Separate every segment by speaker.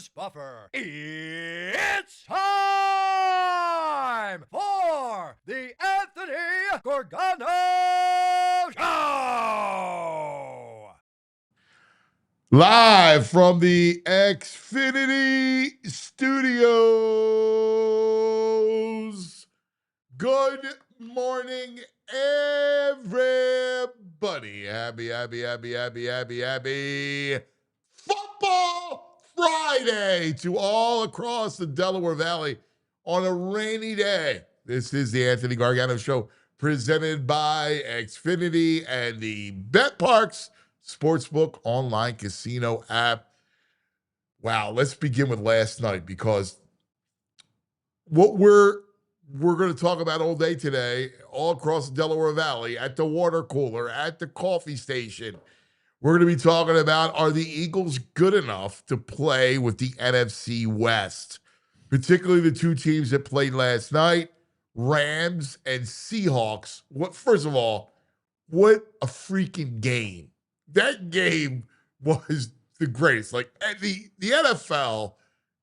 Speaker 1: news buffer. It's time for the Anthony Gargano Show!
Speaker 2: Live from the Xfinity Studios. Good morning, everybody. Happy Football Friday to all across the Delaware Valley on a rainy day. This is the Anthony Gargano Show presented by Xfinity and the Bet Parks Sportsbook online casino app. Wow, let's begin with last night because what we're going to talk about all day today, all across the Delaware Valley, at the water cooler, at the coffee station, we're going to be talking about, are the Eagles good enough to play with the NFC West? Particularly the two teams that played last night, Rams and Seahawks. First of all, what a freaking game. That game was the greatest. Like, the NFL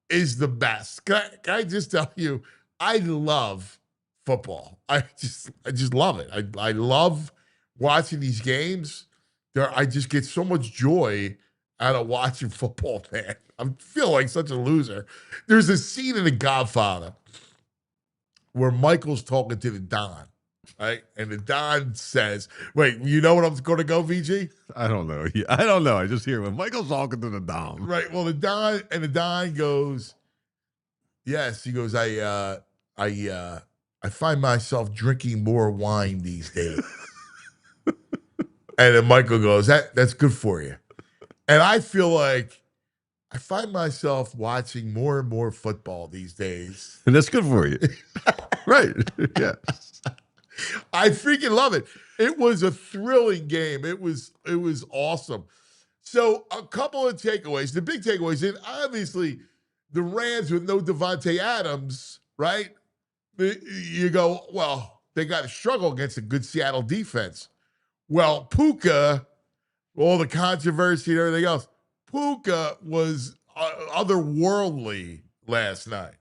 Speaker 2: is the best. Can I just tell you, I love football. I just love it. I love watching these games. I just get so much joy out of watching football, man. I feel like such a loser. There's a scene in The Godfather where Michael's talking to the Don, right? And the Don says, wait, you know what I'm going to go, VG?
Speaker 3: I don't know. I don't know. I just hear when Michael's talking to the Don.
Speaker 2: Right. Well, the Don goes, yes. He goes, I find myself drinking more wine these days. And then Michael goes, that's good for you. And I feel like I find myself watching more and more football these days.
Speaker 3: And that's good for you. Right. Yeah.
Speaker 2: I freaking love it. It was a thrilling game. It was awesome. So a couple of takeaways. The big takeaways, and obviously the Rams with no Devontae Adams, right? You go, well, they got to struggle against a good Seattle defense. Well, Puka, all the controversy and everything else, Puka was otherworldly last night.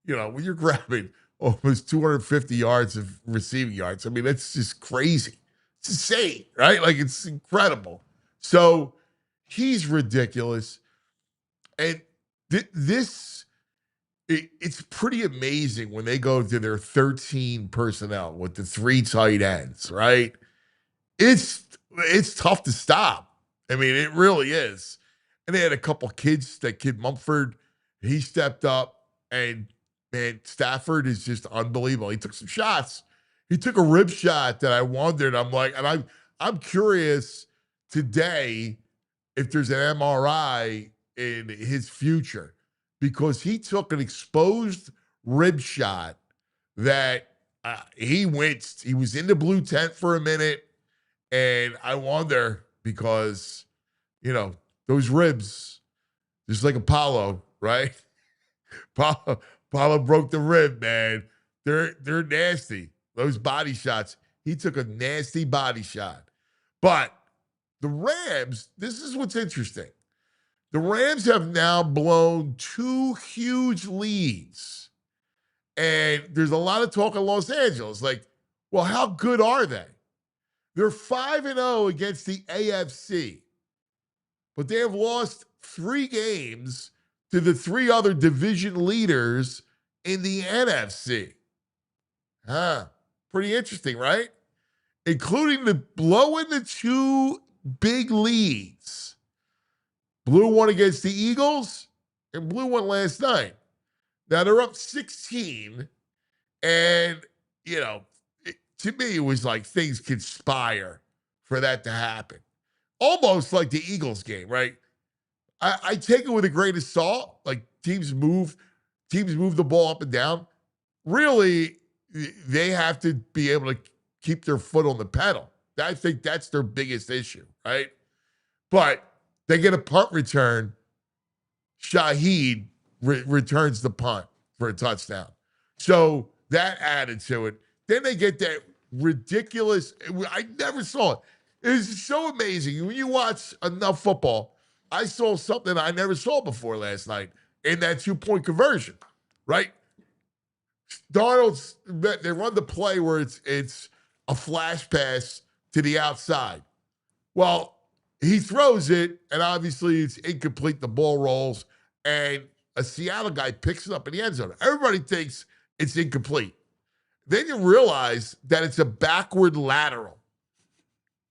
Speaker 2: You know, when you're grabbing almost 250 yards of receiving yards, I mean, that's just crazy. It's insane, right? Like, it's incredible. So he's ridiculous. And it's pretty amazing when they go to their 13 personnel with the 3 tight ends, right? It's tough to stop. I mean, it really is. And they had a couple kids. That kid Mumford, he stepped up, and man, Stafford is just unbelievable. He took some shots. He took a rib shot that I wondered. I'm like, and I'm curious today if there's an MRI in his future, because he took an exposed rib shot that he winced. He was in the blue tent for a minute. And I wonder, because, you know, those ribs, just like Apollo, right? Apollo broke the rib, man. They're nasty. Those body shots. He took a nasty body shot. But the Rams, this is what's interesting. The Rams have now blown 2 huge leads. And there's a lot of talk in Los Angeles. Like, well, how good are they? They're 5-0 against the AFC, but they have lost 3 games to the 3 other division leaders in the NFC. Pretty interesting, right? Including blowing the 2 big leads. Blew one against the Eagles and blew one last night. Now they're up 16, and, you know, to me, it was like things conspire for that to happen. Almost like the Eagles game, right? I take it with a grain of salt. Like, teams move the ball up and down. Really, they have to be able to keep their foot on the pedal. I think that's their biggest issue, right? But they get a punt return. Shaheed returns the punt for a touchdown. So that added to it. Then they get that ridiculous, I never saw it. It's so amazing. When you watch enough football, I saw something I never saw before last night. in that 2-point conversion, right? They run the play where it's a flash pass to the outside. Well, he throws it, and obviously it's incomplete. The ball rolls, and a Seattle guy picks it up in the end zone. Everybody thinks it's incomplete. Then you realize that it's a backward lateral.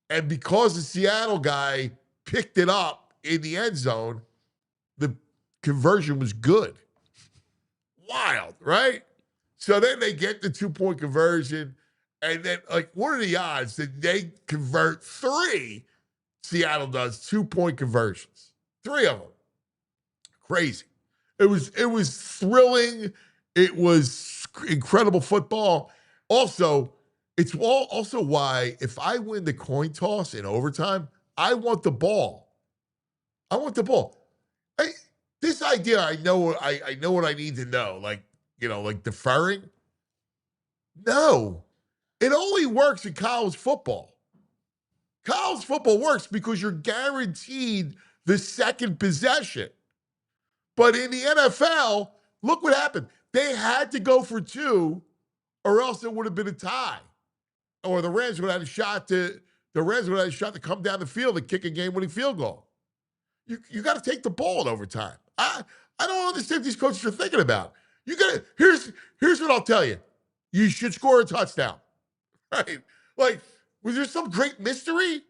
Speaker 2: And because the Seattle guy picked it up in the end zone, the conversion was good. Wild, right? So then they get the 2-point conversion, and then, like, what are the odds that they convert 3? Seattle does 2-point conversions, 3 of them. Crazy. It was thrilling. It was incredible football. Also, it's also why if I win the coin toss in overtime, I want the ball. I want the ball. This idea, I know what I need to know, like deferring. No, it only works in college football. College football works because you're guaranteed the second possession. But in the NFL, look what happened. They had to go for 2, or else it would have been a tie. Or the Rams would have had a shot to come down the field and kick a game-winning field goal. You got to take the ball in overtime. I don't understand what these coaches are thinking about. You got to here's what I'll tell you. You should score a touchdown. Right? Like, was there some great mystery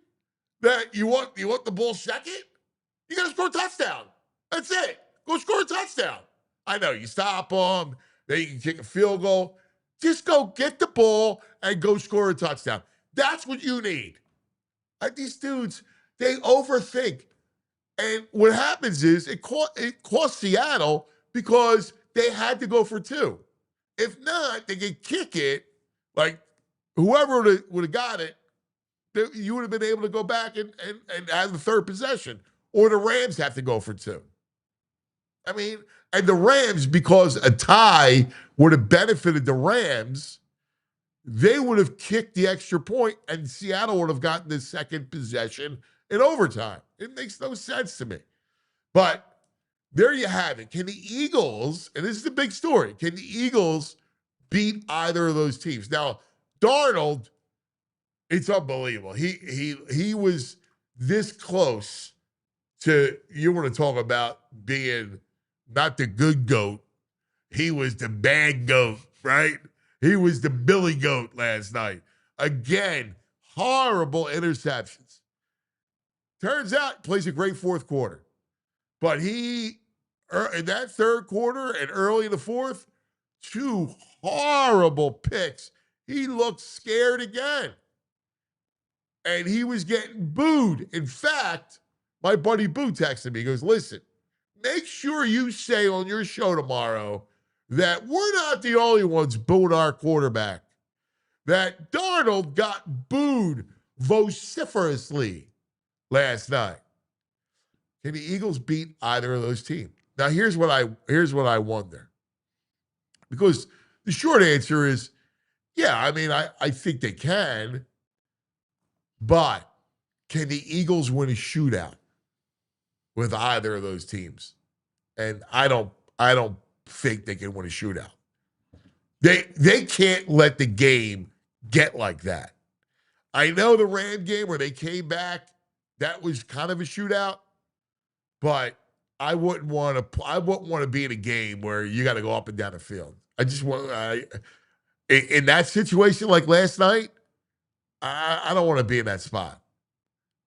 Speaker 2: that you want the ball second? You got to score a touchdown. That's it. Go score a touchdown. I know you stop them, then you can kick a field goal. Just go get the ball and go score a touchdown. That's what you need. Like, these dudes, they overthink. And what happens is it cost Seattle because they had to go for 2. If not, they can kick it. Like, whoever would have got it, you would have been able to go back and have the third possession. Or the Rams have to go for 2. I mean, and the Rams, because a tie would have benefited the Rams, they would have kicked the extra point, and Seattle would have gotten the second possession in overtime. It makes no sense to me. But there you have it. Can the Eagles, and this is the big story, can the Eagles beat either of those teams? Now, Darnold, it's unbelievable. He was this close to, you want to talk about being not the good goat. He was the bad goat, right? He was the Billy Goat last night. Again, horrible interceptions. Turns out, plays a great fourth quarter. But in that third quarter and early in the fourth, 2 horrible picks. He looked scared again. And he was getting booed. In fact, my buddy Boo texted me. He goes, listen, make sure you say on your show tomorrow that we're not the only ones booing our quarterback. That Darnold got booed vociferously last night. Can the Eagles beat either of those teams? Now, here's what I wonder. Because the short answer is, yeah, I mean, I think they can. But can the Eagles win a shootout with either of those teams? And I don't think they can win a shootout. They can't let the game get like that. I know the Ram game where they came back, that was kind of a shootout, but I wouldn't want to be in a game where you got to go up and down the field. I just want in that situation like last night, I don't want to be in that spot.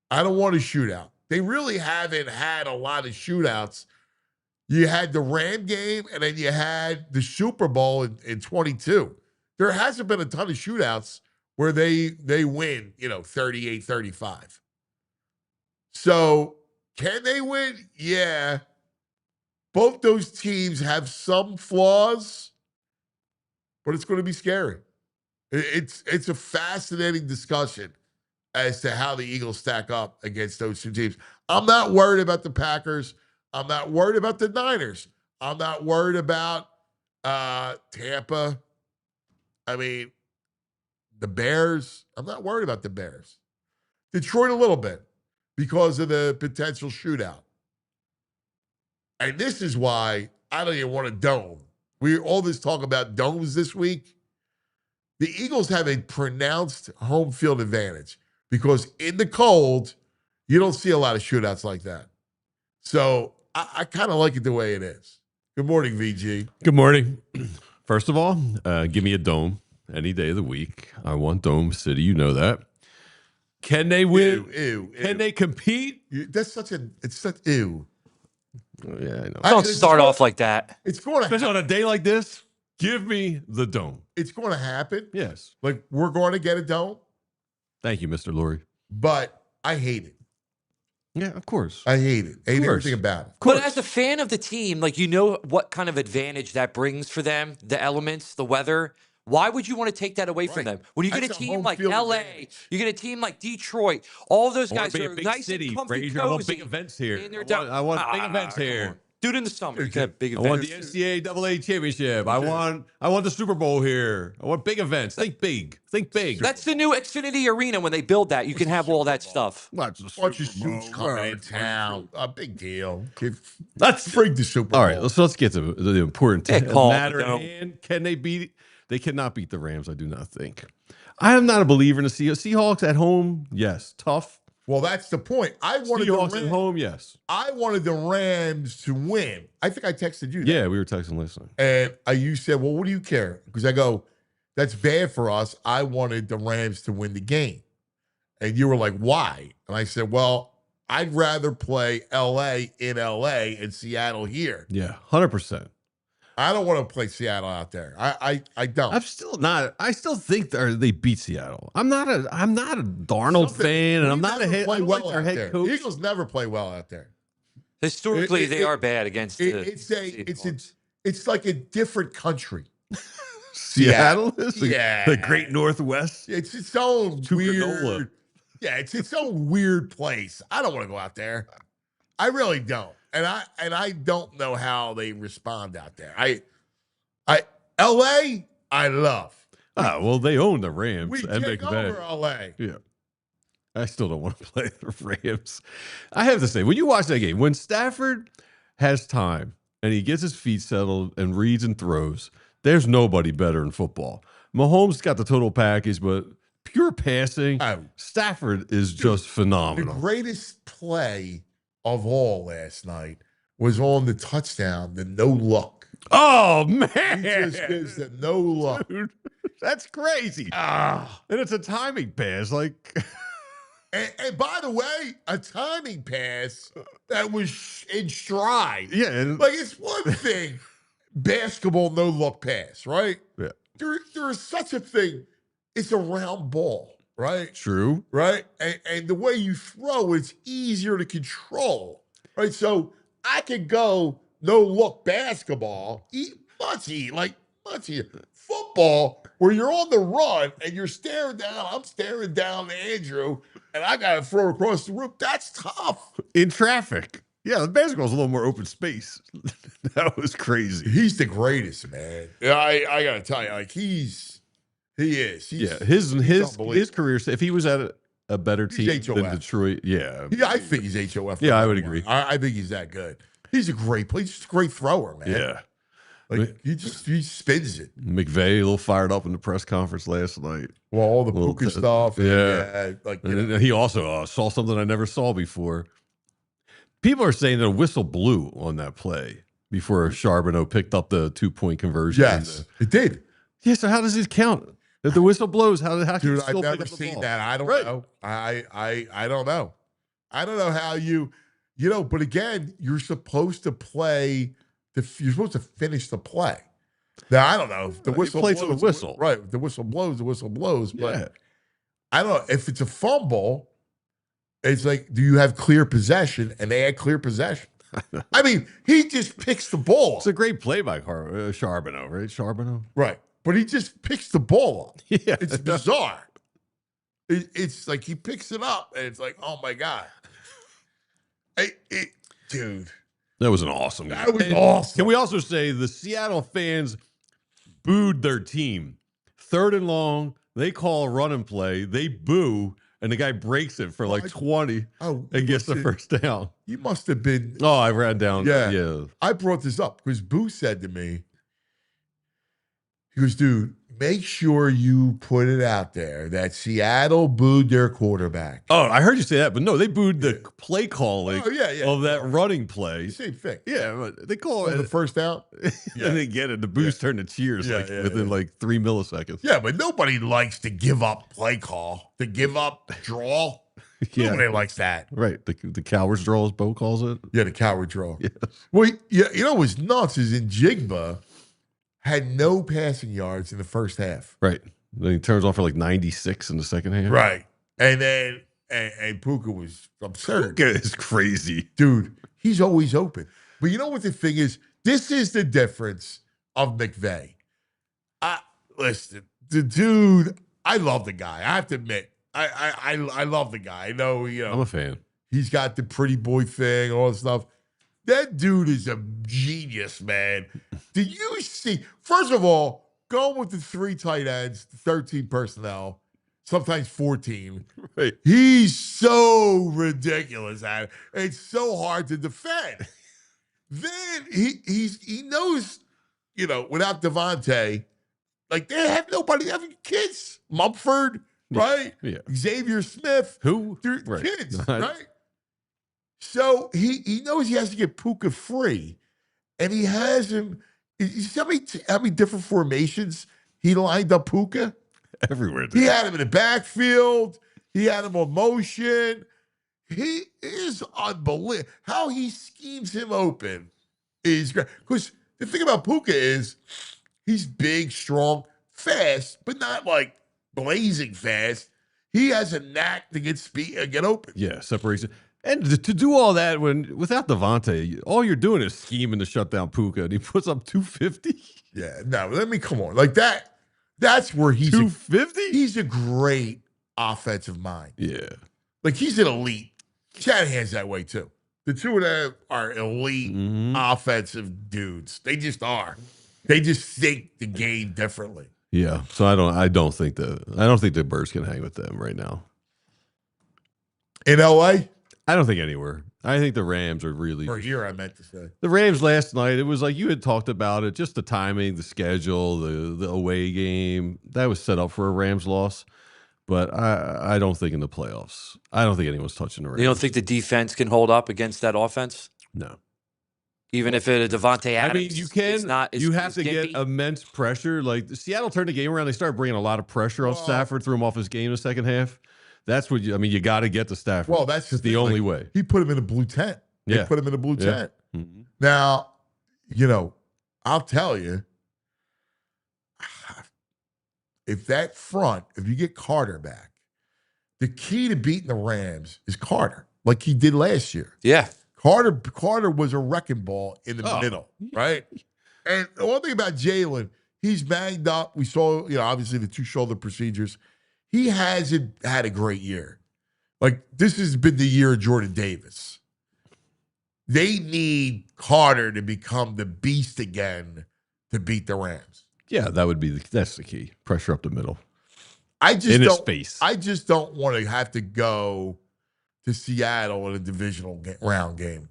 Speaker 2: I don't want a shootout. They really haven't had a lot of shootouts. You had the Ram game, and then you had the Super Bowl in 22. There hasn't been a ton of shootouts where they win, 38-35. So can they win? Yeah. Both those teams have some flaws, but it's going to be scary. It's a fascinating discussion as to how the Eagles stack up against those two teams. I'm not worried about the Packers. I'm not worried about the Niners. I'm not worried about Tampa. I mean, the Bears. I'm not worried about the Bears. Detroit a little bit because of the potential shootout. And this is why I don't even want a dome. We all this talk about domes this week. The Eagles have a pronounced home field advantage because in the cold, you don't see a lot of shootouts like that. So I kind of like it the way it is. Good morning, VG.
Speaker 3: Good morning. First of all, give me a dome any day of the week. I want Dome City. You know that. Can they win?
Speaker 2: Ew.
Speaker 3: Can they compete?
Speaker 2: That's it's such ew.
Speaker 3: Yeah, I know.
Speaker 4: Don't start off like that.
Speaker 2: It's going to
Speaker 3: Especially on a day like this, give me the dome.
Speaker 2: It's going to happen.
Speaker 3: Yes.
Speaker 2: Like, we're going to get a dome,
Speaker 3: Thank you, Mr. Lurie.
Speaker 2: but I hate it.
Speaker 3: Yeah, of course.
Speaker 2: I hate it. Hate
Speaker 3: course.
Speaker 2: everything about it.
Speaker 4: But as a fan of the team, like, you know what kind of advantage that brings for them, the elements, the weather. Why would you want to take that away from them? When you get a
Speaker 2: That's a
Speaker 4: team
Speaker 2: home
Speaker 4: like
Speaker 2: field
Speaker 4: LA,
Speaker 2: advantage.
Speaker 4: you get a team like Detroit, all of those
Speaker 3: I want
Speaker 4: guys
Speaker 3: to be
Speaker 4: are
Speaker 3: a big
Speaker 4: nice
Speaker 3: city,
Speaker 4: and comfy,
Speaker 3: Frazier. I want
Speaker 4: cozy
Speaker 3: big events here.
Speaker 4: in their
Speaker 3: I want big events
Speaker 4: come
Speaker 3: here.
Speaker 4: on. Dude, in the summer, you can have big
Speaker 3: I want
Speaker 4: events.
Speaker 3: the NCAA championship. I want the Super Bowl here. I want big events. Think big. Think big.
Speaker 4: That's the new Xfinity Arena. When they build that, you can have all that stuff.
Speaker 3: Watch the
Speaker 2: Bunch of
Speaker 3: Super Bowl.
Speaker 2: suits coming in town. A big deal.
Speaker 3: Let's
Speaker 2: Frig the Super Bowl.
Speaker 3: All right, let's get to the important
Speaker 4: Yeah, call it,
Speaker 3: matter at
Speaker 4: don't.
Speaker 3: hand. Can they beat? They cannot beat the Rams. I do not think. I am not a believer in the Seahawks at home. Yes, tough.
Speaker 2: Well, that's the point. I wanted
Speaker 3: Seahawks at home. Yes.
Speaker 2: I wanted the Rams to win. I think I texted you that.
Speaker 3: Yeah, we were texting last night.
Speaker 2: And you said, well, what do you care? Because I go, that's bad for us. I wanted the Rams to win the game. And you were like, why? And I said, well, I'd rather play L.A. in L.A. and Seattle here.
Speaker 3: Yeah, 100%.
Speaker 2: I don't want to play Seattle out there. I don't.
Speaker 3: I'm still not. I still think they beat Seattle. I'm not a Darnold fan, and I'm not a head.
Speaker 2: Play
Speaker 3: I don't
Speaker 2: well
Speaker 3: like their
Speaker 2: out
Speaker 3: head
Speaker 2: there.
Speaker 3: coach.
Speaker 2: Eagles never play well out there.
Speaker 4: Historically, they are bad against the
Speaker 2: It's like a different country.
Speaker 3: Seattle is
Speaker 2: Yeah.
Speaker 3: the Great Northwest.
Speaker 2: It's its own
Speaker 3: Tucanola.
Speaker 2: weird. Yeah, it's its own weird place. I don't want to go out there. I really don't. And I don't know how they respond out there. LA, I love.
Speaker 3: Ah, well, they own the Rams
Speaker 2: We
Speaker 3: and
Speaker 2: take
Speaker 3: make bad.
Speaker 2: over LA.
Speaker 3: Yeah. I still don't want to play the Rams. I have to say, when you watch that game, when Stafford has time and he gets his feet settled and reads and throws, there's nobody better in football. Mahomes got the total package, but pure passing, Stafford is just
Speaker 2: The
Speaker 3: phenomenal.
Speaker 2: greatest play of all last night was on the touchdown, the no look.
Speaker 3: Oh,
Speaker 2: He
Speaker 3: man.
Speaker 2: just gives the no look.
Speaker 3: Dude, that's crazy. And it's a timing pass. Like,
Speaker 2: And by the way, a timing pass that was in stride.
Speaker 3: yeah. And,
Speaker 2: Like, it's one thing, basketball no look pass, right?
Speaker 3: Yeah.
Speaker 2: There is such a thing. It's a round ball, right?
Speaker 3: true.
Speaker 2: Right? And the way you throw, it's easier to control, right? So I could go no look basketball, much easier. Football, where you're on the run and you're staring down. I'm staring down to Andrew, and I got to throw across the room. That's tough.
Speaker 3: In traffic. Yeah, the basketball's a little more open space. That was crazy.
Speaker 2: He's the greatest, man. Yeah, I got to tell you, like he is.
Speaker 3: Yeah, his career. If he was at a better team
Speaker 2: He's
Speaker 3: than
Speaker 2: HOF.
Speaker 3: Detroit, yeah,
Speaker 2: Yeah, I think he's HOF.
Speaker 3: Yeah, I would agree.
Speaker 2: I think he's that good. He's a great player. He's just a great thrower, man.
Speaker 3: yeah.
Speaker 2: Like he spins it.
Speaker 3: McVay a little fired up in the press conference last night.
Speaker 2: Well, all the
Speaker 3: Little
Speaker 2: Puka
Speaker 3: t-
Speaker 2: stuff. And,
Speaker 3: yeah.
Speaker 2: like
Speaker 3: And he also saw something I never saw before. People are saying that a whistle blew on that play before Charbonneau picked up the 2-point conversion.
Speaker 2: yes, it did.
Speaker 3: Yeah, so how does it count? If the whistle blows, how can
Speaker 2: Dude,
Speaker 3: you
Speaker 2: I've
Speaker 3: still
Speaker 2: never
Speaker 3: pick up the
Speaker 2: seen
Speaker 3: ball?
Speaker 2: that. I don't
Speaker 3: Right.
Speaker 2: know. I don't know. I don't know how but again, you're supposed to play. You're supposed to finish the play. Now, I don't know if the
Speaker 3: You
Speaker 2: whistle
Speaker 3: play
Speaker 2: blows.
Speaker 3: to the whistle.
Speaker 2: Right. If the whistle blows, the whistle blows. But
Speaker 3: Yeah.
Speaker 2: I don't know. If it's a fumble, it's like, do you have clear possession? And they had clear possession. I mean, he just picks the ball
Speaker 3: It's a great play by Charbonneau, right? Charbonneau?
Speaker 2: right. But he just picks the ball up.
Speaker 3: Yeah.
Speaker 2: It's bizarre. It's like he picks it up, and it's like, oh my God. Dude.
Speaker 3: That was an awesome game.
Speaker 2: That was
Speaker 3: And
Speaker 2: awesome.
Speaker 3: Can we also say the Seattle fans booed their team? 3rd and long, they call a run and play, they boo, and the guy breaks it for like 20
Speaker 2: Oh,
Speaker 3: and gets the first down.
Speaker 2: You must have been.
Speaker 3: Oh, I ran down.
Speaker 2: Yeah. I brought this up because Boo said to me, he goes, dude, make sure you put it out there that Seattle booed their quarterback.
Speaker 3: Oh, I heard you say that, but no, they booed the play calling of that running play.
Speaker 2: Same thing.
Speaker 3: Yeah, but they call it
Speaker 2: the first down.
Speaker 3: And they get it. The boos turn to cheers within like 3 milliseconds.
Speaker 2: Yeah, but nobody likes to give up play call, to give up draw. Nobody likes that.
Speaker 3: Right. The coward's draw, as Bo calls it.
Speaker 2: Yeah, the coward draw.
Speaker 3: Yeah.
Speaker 2: Well, you know what's nuts is Njigba had no passing yards in the first half.
Speaker 3: Right. Then he turns on for like 96 in the second half.
Speaker 2: Right. And then and Puka was absurd.
Speaker 3: Puka is crazy.
Speaker 2: Dude, he's always open. But you know what the thing is? This is the difference of McVay. Listen, the dude, I love the guy. I have to admit, I love the guy. I know,
Speaker 3: I'm a fan.
Speaker 2: He's got the pretty boy thing, all that stuff. That dude is a genius, man. Did you see? First of all, going with the 3 tight ends, 13 personnel, sometimes 14.
Speaker 3: Right.
Speaker 2: He's so ridiculous at it. It's so hard to defend. Then he knows, without Devontae, like they have nobody having kids. Mumford, right?
Speaker 3: Yeah.
Speaker 2: Xavier Smith.
Speaker 3: Who?
Speaker 2: They're kids, right? So he knows he has to get Puka free, and he has him. You see how many different formations he lined up Puka?
Speaker 3: Everywhere.
Speaker 2: He had him in the backfield. He had him on motion. He is unbelievable. How he schemes him open is great. Because the thing about Puka is he's big, strong, fast, but not like blazing fast. He has a knack to get speed, get open.
Speaker 3: Yeah, separation. And to do all that without Devontae, all you're doing is scheming to shut down Puka, and he puts up 250.
Speaker 2: Yeah, no, let me come on. Like that, that's where he's
Speaker 3: 250?
Speaker 2: He's a great offensive mind.
Speaker 3: Yeah.
Speaker 2: Like he's an elite. Shanahan's that way too. The two of them are elite offensive dudes. They just are. They just think the game differently.
Speaker 3: Yeah. So I don't think the Birds can hang with them right now.
Speaker 2: In LA?
Speaker 3: I don't think anywhere. I think the Rams are really.
Speaker 2: Or here, I meant to say.
Speaker 3: The Rams last night, it was like you had talked about it, just the timing, the schedule, the away game. That was set up for a Rams loss. But I don't think in the playoffs. I don't think anyone's touching the Rams.
Speaker 4: You don't think the defense can hold up against that offense?
Speaker 3: No.
Speaker 4: Even if it a Devontae Adams,
Speaker 3: I mean, you can.
Speaker 4: It's not,
Speaker 3: you have to get immense pressure. Like Seattle turned the game around. They started bringing a lot of pressure on Stafford, threw him off his game in the second half. That's what you got to get to Stafford.
Speaker 2: Well, that's just
Speaker 3: the only way.
Speaker 2: He put him in a blue tent.
Speaker 3: Yeah.
Speaker 2: They put him in a blue tent.
Speaker 3: Mm-hmm.
Speaker 2: Now, I'll tell you, if you get Carter back, the key to beating the Rams is Carter, like he did last year.
Speaker 4: Yeah.
Speaker 2: Carter was a wrecking ball in the middle, right? And the one thing about Jalen, he's banged up. We saw, obviously the 2 shoulder procedures. He hasn't had a great year. Like, this has been the year of Jordan Davis. They need Carter to become the beast again to beat the Rams.
Speaker 3: Yeah, that's the key. Pressure up the middle.
Speaker 2: I just don't want to have to go to Seattle in a divisional round game.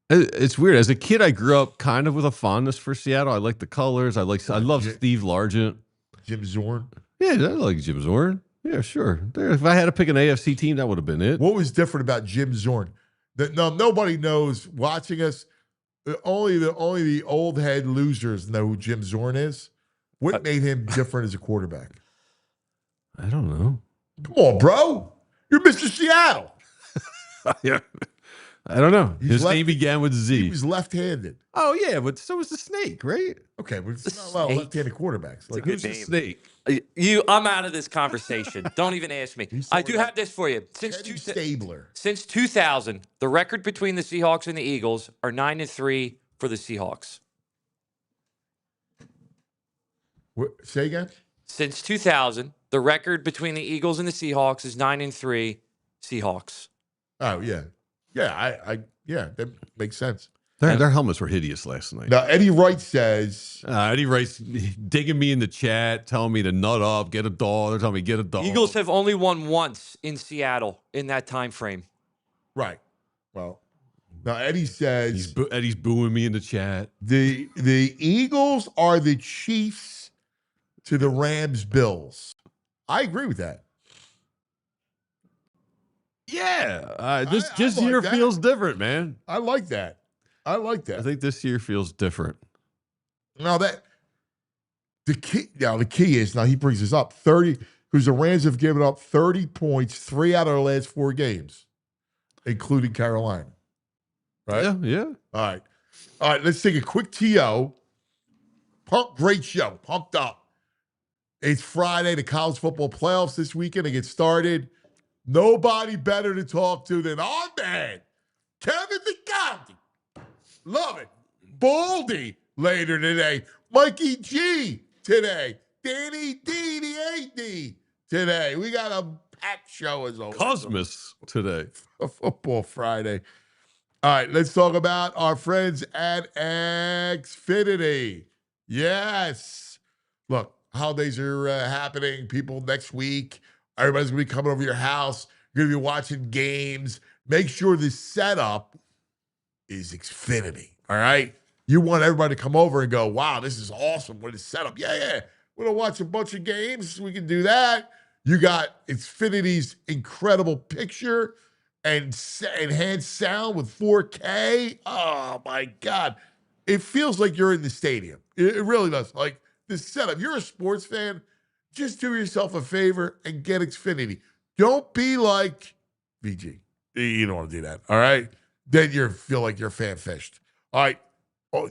Speaker 3: It's weird. As a kid, I grew up kind of with a fondness for Seattle. I like the colors. I love Steve Largent.
Speaker 2: Jim Zorn.
Speaker 3: Yeah, I like Jim Zorn. Yeah, sure. If I had to pick an AFC team, that would have been it.
Speaker 2: What was different about Jim Zorn? Nobody knows watching us. Only the old head losers know who Jim Zorn is. What made him different as a quarterback?
Speaker 3: I don't know.
Speaker 2: Come on, bro. You're Mr. Seattle.
Speaker 3: Yeah. I don't know. His name began with Z.
Speaker 2: He was left-handed.
Speaker 3: Oh, yeah, but so was the Snake, right?
Speaker 2: Okay, but it's not a lot of left-handed quarterbacks.
Speaker 3: It's a good name. Snake.
Speaker 4: I'm out of this conversation. Don't even ask me. I do have this for you. Since 2000, the record between the Seahawks and the Eagles are 9-3 for the Seahawks.
Speaker 2: Say again?
Speaker 4: Since 2000, the record between the Eagles and the Seahawks is 9-3 Seahawks.
Speaker 2: Oh, yeah. Yeah, that makes sense.
Speaker 3: Their helmets were hideous last night.
Speaker 2: Now, Eddie Wright says...
Speaker 3: Eddie Wright's digging me in the chat, telling me to nut up, get a dog. They're telling me get a dog.
Speaker 4: Eagles have only won once in Seattle in that time frame.
Speaker 2: Right. Well, now Eddie says...
Speaker 3: Eddie's booing me in the chat.
Speaker 2: The Eagles are the Chiefs to the Rams-Bills. I agree with that.
Speaker 3: Yeah. This year feels different, man.
Speaker 2: I like that. I
Speaker 3: think this year feels different.
Speaker 2: Now the key is, now he brings this up, 30, because the Rams have given up 30 points 3 out of their last 4 games, including Carolina. Right?
Speaker 3: Yeah.
Speaker 2: All right, let's take a quick TO. Great show. Pumped up. It's Friday, the college football playoffs this weekend. They get started. Nobody better to talk to than our man, Kevin Negandhi. Love it. Baldy later today. Mikey G today. Danny D, the AD today. We got a packed show as always.
Speaker 3: Cosmos today.
Speaker 2: Football Friday. All right, let's talk about our friends at Xfinity. Yes. Look, holidays are happening. People next week. Everybody's going to be coming over your house. You're going to be watching games. Make sure the setup is Xfinity, all right? You want everybody to come over and go, wow, this is awesome. What is setup? Yeah. We're going to watch a bunch of games. We can do that. You got Xfinity's incredible picture and enhanced sound with 4K. Oh, my God. It feels like you're in the stadium. It really does. Like, the setup. You're a sports fan. Just do yourself a favor and get Xfinity. Don't be like VG. You don't want to do that, all right? Then you feel like you're fan-fished. All right,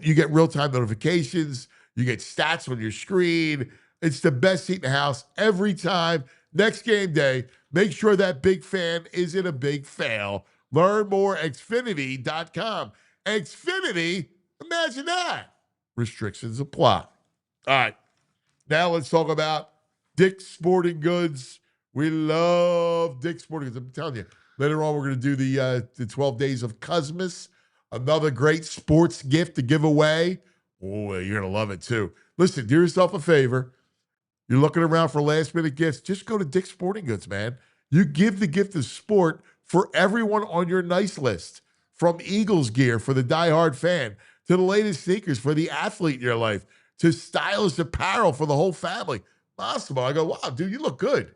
Speaker 2: you get real-time notifications. You get stats on your screen. It's the best seat in the house every time. Next game day, make sure that big fan isn't a big fail. Learn more at Xfinity.com. Xfinity, imagine that. Restrictions apply. All right, now let's talk about Dick's Sporting Goods. We love Dick's Sporting Goods. I'm telling you, later on we're going to do the 12 Days of Cosmos, another great sports gift to give away. Oh, you're going to love it too. Listen, do yourself a favor. You're looking around for last-minute gifts. Just go to Dick's Sporting Goods, man. You give the gift of sport for everyone on your nice list, from Eagles gear for the diehard fan to the latest sneakers for the athlete in your life to stylish apparel for the whole family. Massimo, I go, wow, dude, you look good.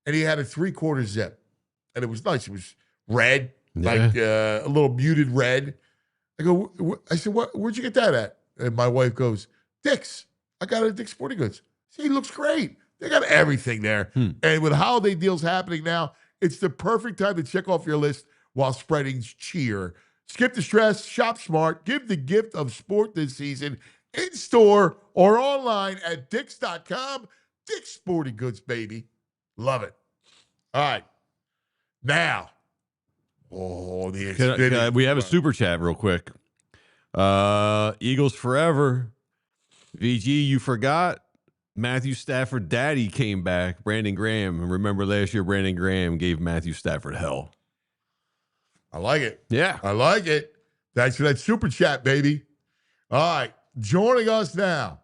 Speaker 2: And he had a 3/4 zip. And it was nice. It was red, like a little muted red. I said, where'd you get that at? And my wife goes, Dick's. I got it at Dick's Sporting Goods. See, he looks great. They got everything there. And with holiday deals happening now, it's the perfect time to check off your list while spreading cheer. Skip the stress, shop smart, give the gift of sport this season in store or online at Dicks.com. Dick's Sporting Goods, baby. Love it. All right. Now, the Xfinity.
Speaker 3: We have a super chat real quick. Eagles forever. VG, you forgot Matthew Stafford daddy came back, Brandon Graham. And remember last year, Brandon Graham gave Matthew Stafford hell.
Speaker 2: I like it.
Speaker 3: Yeah.
Speaker 2: I like it. Thanks for that super chat, baby. All right. Joining us now,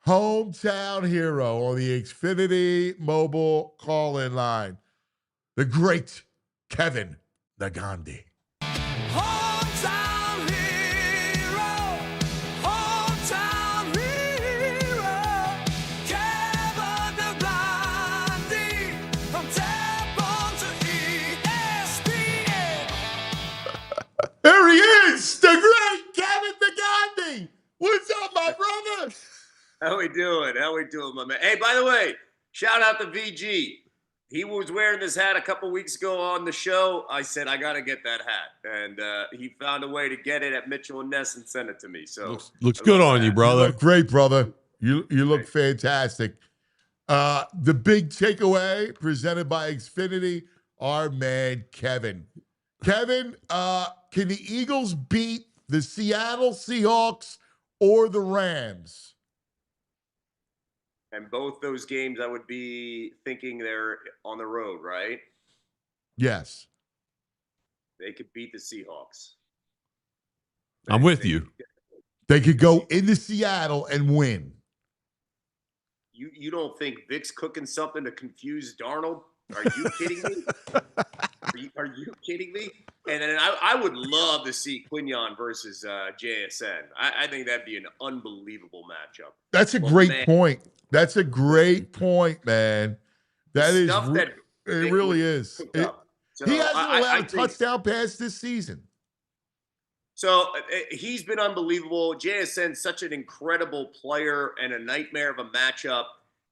Speaker 2: hometown hero on the Xfinity mobile call-in line, the great Kevin Negandhi.
Speaker 5: Hometown hero, Kevin Negandhi, from Tampa to ESPN.
Speaker 2: There he is, the great Kevin Negandhi. What's up, my brother?
Speaker 6: How we doing, my man? Hey, by the way, shout out to VG. He was wearing this hat a couple weeks ago on the show. I said, I got to get that hat. And he found a way to get it at Mitchell & Ness and sent it to me. So
Speaker 3: Looks good on you, brother.
Speaker 2: You look great, brother. You look fantastic. The big takeaway presented by Xfinity, our man, Kevin. Kevin, can the Eagles beat the Seattle Seahawks or the Rams?
Speaker 6: And both those games, I would be thinking they're on the road, right?
Speaker 2: Yes.
Speaker 6: They could beat the Seahawks.
Speaker 3: I'm with you.
Speaker 2: They could go into Seattle and win.
Speaker 6: You don't think Vic's cooking something to confuse Darnold? Are you kidding me? Are you kidding me? And then I would love to see Quignon versus JSN. I think that'd be an unbelievable matchup.
Speaker 2: That's a great point. That's a great point, man. That is
Speaker 6: Stuff that
Speaker 2: it really is.
Speaker 6: So
Speaker 2: he hasn't allowed a touchdown pass this season.
Speaker 6: So he's been unbelievable. JSN's such an incredible player and a nightmare of a matchup.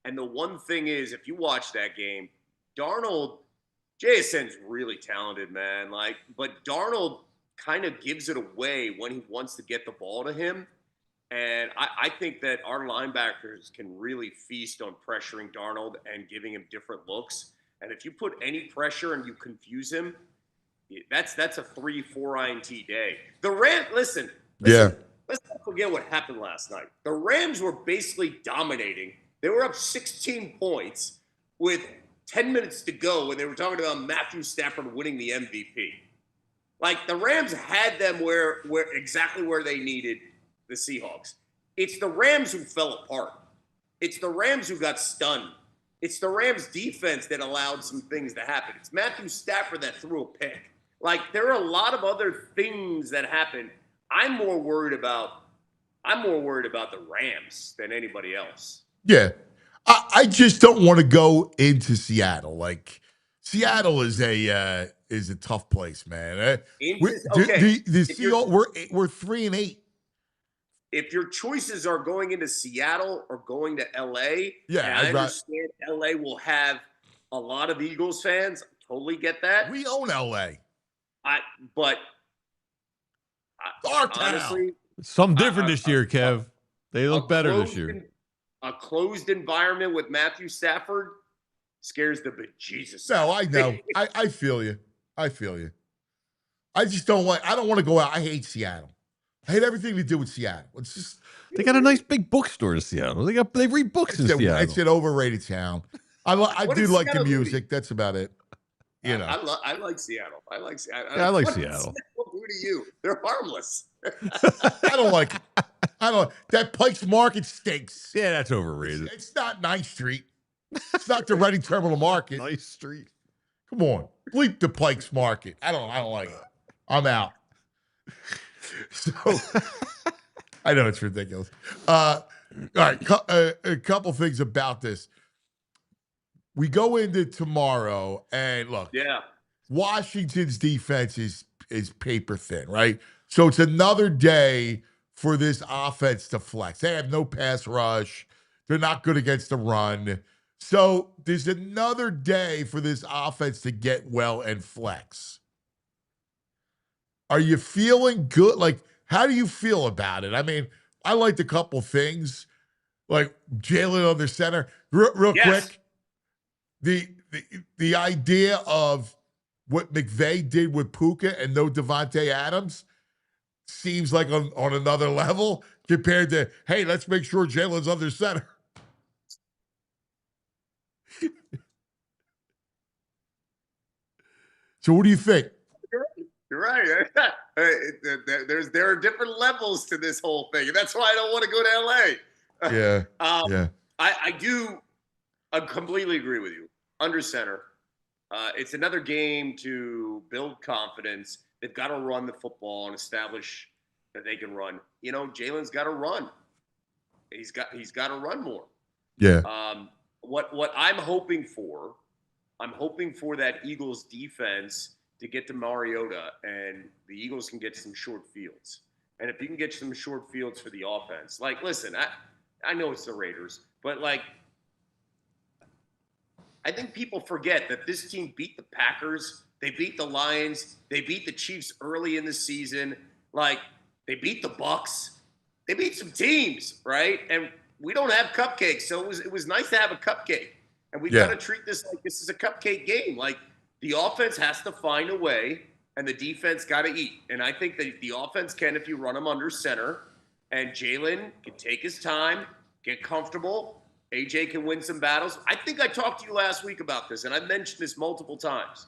Speaker 6: And the one thing is, if you watch that game, JSN's really talented, man. But Darnold kind of gives it away when he wants to get the ball to him. And I think that our linebackers can really feast on pressuring Darnold and giving him different looks. And if you put any pressure and you confuse him, that's a 3-4 INT day. The Rams, listen, let's not forget what happened last night. The Rams were basically dominating. They were up 16 points with 10 minutes to go when they were talking about Matthew Stafford winning the MVP. The Rams had them where exactly where they needed the Seahawks. It's the Rams who fell apart. It's the Rams who got stunned. It's the Rams defense that allowed some things to happen. It's Matthew Stafford that threw a pick. There are a lot of other things that happen. I'm more worried about the Rams than anybody else.
Speaker 2: Yeah. I just don't want to go into Seattle. Seattle is a tough place, man. The Seahawks, we're 3-8.
Speaker 6: If your choices are going into Seattle or going to LA,
Speaker 2: I
Speaker 6: understand LA will have a lot of Eagles fans. I totally get that.
Speaker 2: We own LA.
Speaker 6: Honestly,
Speaker 3: something different this year, Kev. They look better this year.
Speaker 6: A closed environment with Matthew Stafford scares the bejesus.
Speaker 2: No, I know. I feel you. I just don't want to go out. I hate Seattle. I hate everything to do with Seattle. It's just
Speaker 3: they got a nice big bookstore in Seattle. They read books in Seattle.
Speaker 2: It's an overrated town. I do like the music. That's about it. You know,
Speaker 6: I like Seattle. I like Seattle.
Speaker 2: Yeah, I like
Speaker 6: Seattle. Who do you? They're harmless.
Speaker 2: I don't like it. That Pike's Market stinks.
Speaker 3: Yeah, that's overrated.
Speaker 2: It's not 9th Street. It's not the Reading Terminal Market.
Speaker 3: 9th Street.
Speaker 2: Come on. Bleep the Pike's Market. I don't like it. I'm out. So I know it's ridiculous. All right, a couple things about this. We go into tomorrow, and look, Washington's defense is paper thin, right? So it's another day for this offense to flex. They have no pass rush. They're not good against the run. So there's another day for this offense to get well and flex. Are you feeling good? How do you feel about it? I mean, I liked a couple things, like Jalen on the center. Real quick, the idea of what McVay did with Puka and no Devontae Adams seems like on another level compared to, hey, let's make sure Jalen's under center. So what do you think?
Speaker 6: You're right. There are different levels to this whole thing. And that's why I don't want to go to LA.
Speaker 2: Yeah.
Speaker 6: I completely agree with you. Under center. It's another game to build confidence. They've got to run the football and establish that they can run. Jalen's got to run. He's got to run more.
Speaker 2: Yeah.
Speaker 6: What I'm hoping for that Eagles defense to get to Mariota, and the Eagles can get some short fields. And if you can get some short fields for the offense, listen, I know it's the Raiders, but I think people forget that this team beat the Packers, they beat the Lions, they beat the Chiefs early in the season, they beat the Bucks, they beat some teams, right? And we don't have cupcakes, so it was nice to have a cupcake. And we got to treat this like this is a cupcake game. The offense has to find a way, and the defense got to eat. And I think that the offense can if you run them under center, and Jalen can take his time, get comfortable. AJ can win some battles. I think I talked to you last week about this, and I've mentioned this multiple times.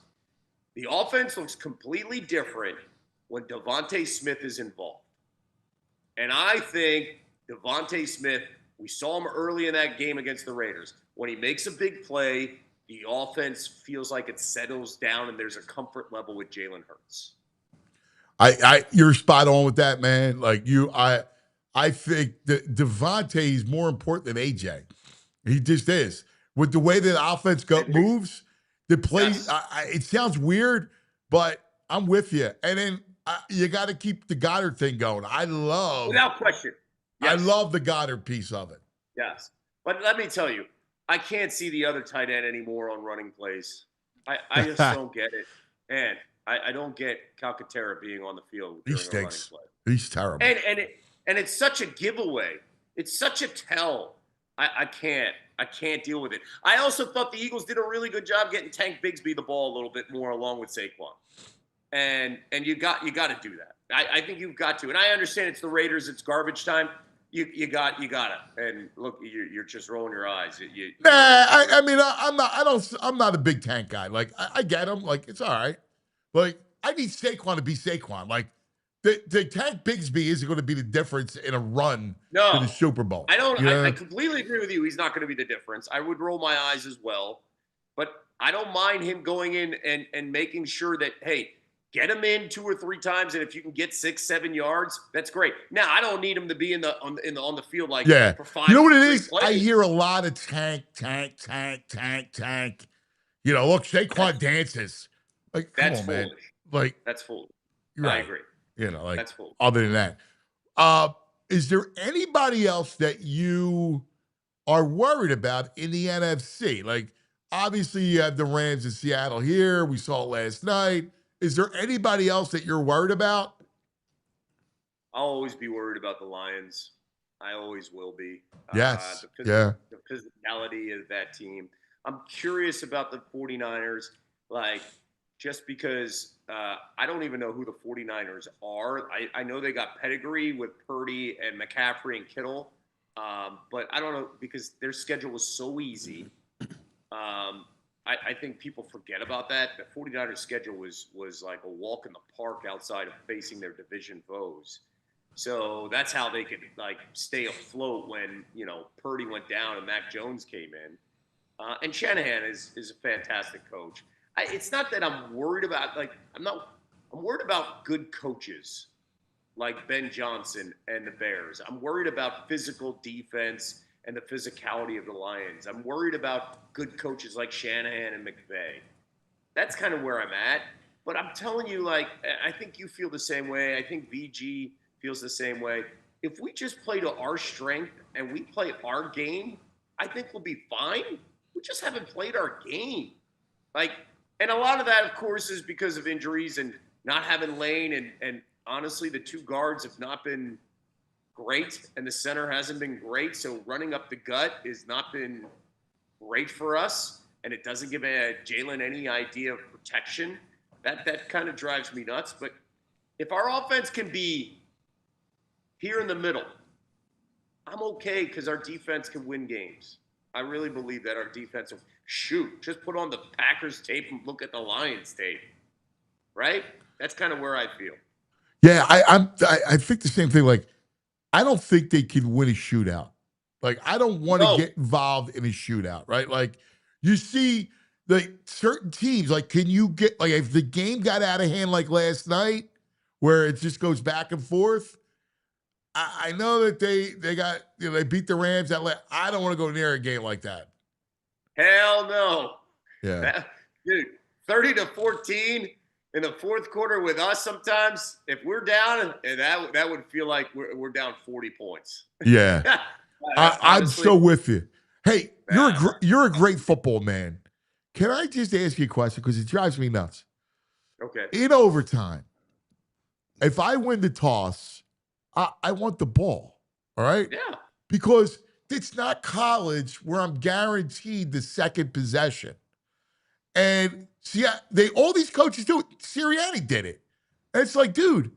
Speaker 6: The offense looks completely different when Devontae Smith is involved. And I think Devontae Smith, we saw him early in that game against the Raiders. When he makes a big play, the offense feels like it settles down and there's a comfort level with Jalen Hurts.
Speaker 2: You're spot on with that, man. Like I think that Devontae is more important than AJ. He just is. With the way that the offense moves, the plays,
Speaker 6: Yes.
Speaker 2: It sounds weird, but I'm with you. And then you got to keep the Goddard thing going.
Speaker 6: Without question. Yes.
Speaker 2: I love the Goddard piece of it.
Speaker 6: Yes. But let me tell you, I can't see the other tight end anymore on running plays. I just don't get it. And I don't get Calcaterra being on the field
Speaker 2: He
Speaker 6: during a running
Speaker 2: stinks.
Speaker 6: play.
Speaker 2: He's terrible.
Speaker 6: And it's such a giveaway. It's such a tell. I can't deal with it. I also thought the Eagles did a really good job getting Tank Bigsby the ball a little bit more along with Saquon. And you got to do that. I think you've got to. And I understand it's the Raiders, it's garbage time. You got to. And look, you're just rolling your eyes.
Speaker 2: I'm not a big Tank guy. Like I get him. Like it's all right. Like I need Saquon to be Saquon. Like the Tank Bigsby isn't going to be the difference in a run to the Super Bowl.
Speaker 6: I completely agree with you. He's not going to be the difference. I would roll my eyes as well. But I don't mind him going in and making sure that, hey, get him in 2 or 3 times, and if you can get 6-7 yards, that's great. Now I don't need him to be on the field like for 5.
Speaker 2: You know what it is?
Speaker 6: Plays.
Speaker 2: I hear a lot of tank. You know, look, Saquon dances. Like,
Speaker 6: That's
Speaker 2: come on,
Speaker 6: foolish.
Speaker 2: man. Like
Speaker 6: that's foolish.
Speaker 2: right.
Speaker 6: I agree.
Speaker 2: You know, like
Speaker 6: That's foolish.
Speaker 2: other than that, is there anybody else that you are worried about in the NFC? Like, obviously, you have the Rams in Seattle here. We saw it last night. Is there anybody else that you're worried about?
Speaker 6: I'll always be worried about the Lions. I always will be.
Speaker 2: Yes.
Speaker 6: The physicality of that team. I'm curious about the 49ers, like, just because I don't even know who the 49ers are. I know they got pedigree with Purdy and McCaffrey and Kittle, but I don't know because their schedule was so easy. I think people forget about that. The 49ers schedule was like a walk in the park outside of facing their division foes. So that's how they could like stay afloat when, Purdy went down and Mac Jones came in. And Shanahan is a fantastic coach. It's not that I'm worried about I'm worried about good coaches like Ben Johnson and the Bears. I'm worried about physical defense and the physicality of the Lions. I'm worried about good coaches like Shanahan and McVay. That's kind of where I'm at. But I'm telling you, I think you feel the same way. I think VG feels the same way. If we just play to our strength and we play our game, I think we'll be fine. We just haven't played our game. And a lot of that, of course, is because of injuries and not having Lane. And honestly, the 2 guards have not been great, and the center hasn't been great. So running up the gut has not been great for us, and it doesn't give Jalen any idea of protection. That kind of drives me nuts. But if our offense can be here in the middle, I'm okay because our defense can win games. I really believe that our defense will just put on the Packers tape and look at the Lions tape, right? That's kind of where I feel.
Speaker 2: Yeah, I think the same thing. Like, I don't think they can win a shootout. Like, I don't want to get involved in a shootout, right? Like, you see, certain teams, can you get, if the game got out of hand like last night, where it just goes back and forth, I know that they got, they beat the Rams. I don't want to go near a game like that.
Speaker 6: Hell no.
Speaker 2: Yeah.
Speaker 6: Dude, 30-14 in the fourth quarter with us sometimes, if we're down, that would feel like we're down 40 points.
Speaker 2: Yeah. I'm so with you. Hey, you're a great football man. Can I just ask you a question? Because it drives me nuts.
Speaker 6: Okay.
Speaker 2: In overtime, if I win the toss, I want the ball. All right?
Speaker 6: Yeah.
Speaker 2: Because it's not college where I'm guaranteed the second possession. And see, all these coaches do it. Sirianni did it. And it's like, dude,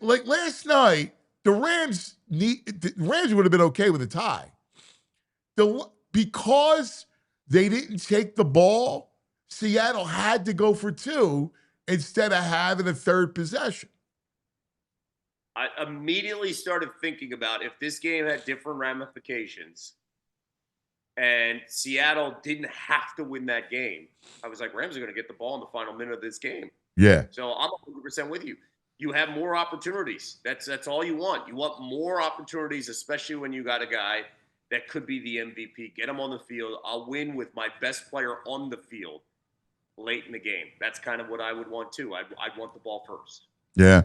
Speaker 2: like last night, the Rams would have been okay with a tie. Because they didn't take the ball, Seattle had to go for 2 instead of having a third possession.
Speaker 6: I immediately started thinking about if this game had different ramifications and Seattle didn't have to win that game. I was like, Rams are going to get the ball in the final minute of this game.
Speaker 2: Yeah.
Speaker 6: So I'm 100% with you. You have more opportunities. That's all you want. You want more opportunities, especially when you got a guy that could be the MVP. Get him on the field. I'll win with my best player on the field late in the game. That's kind of what I would want too. I'd want the ball first.
Speaker 2: Yeah.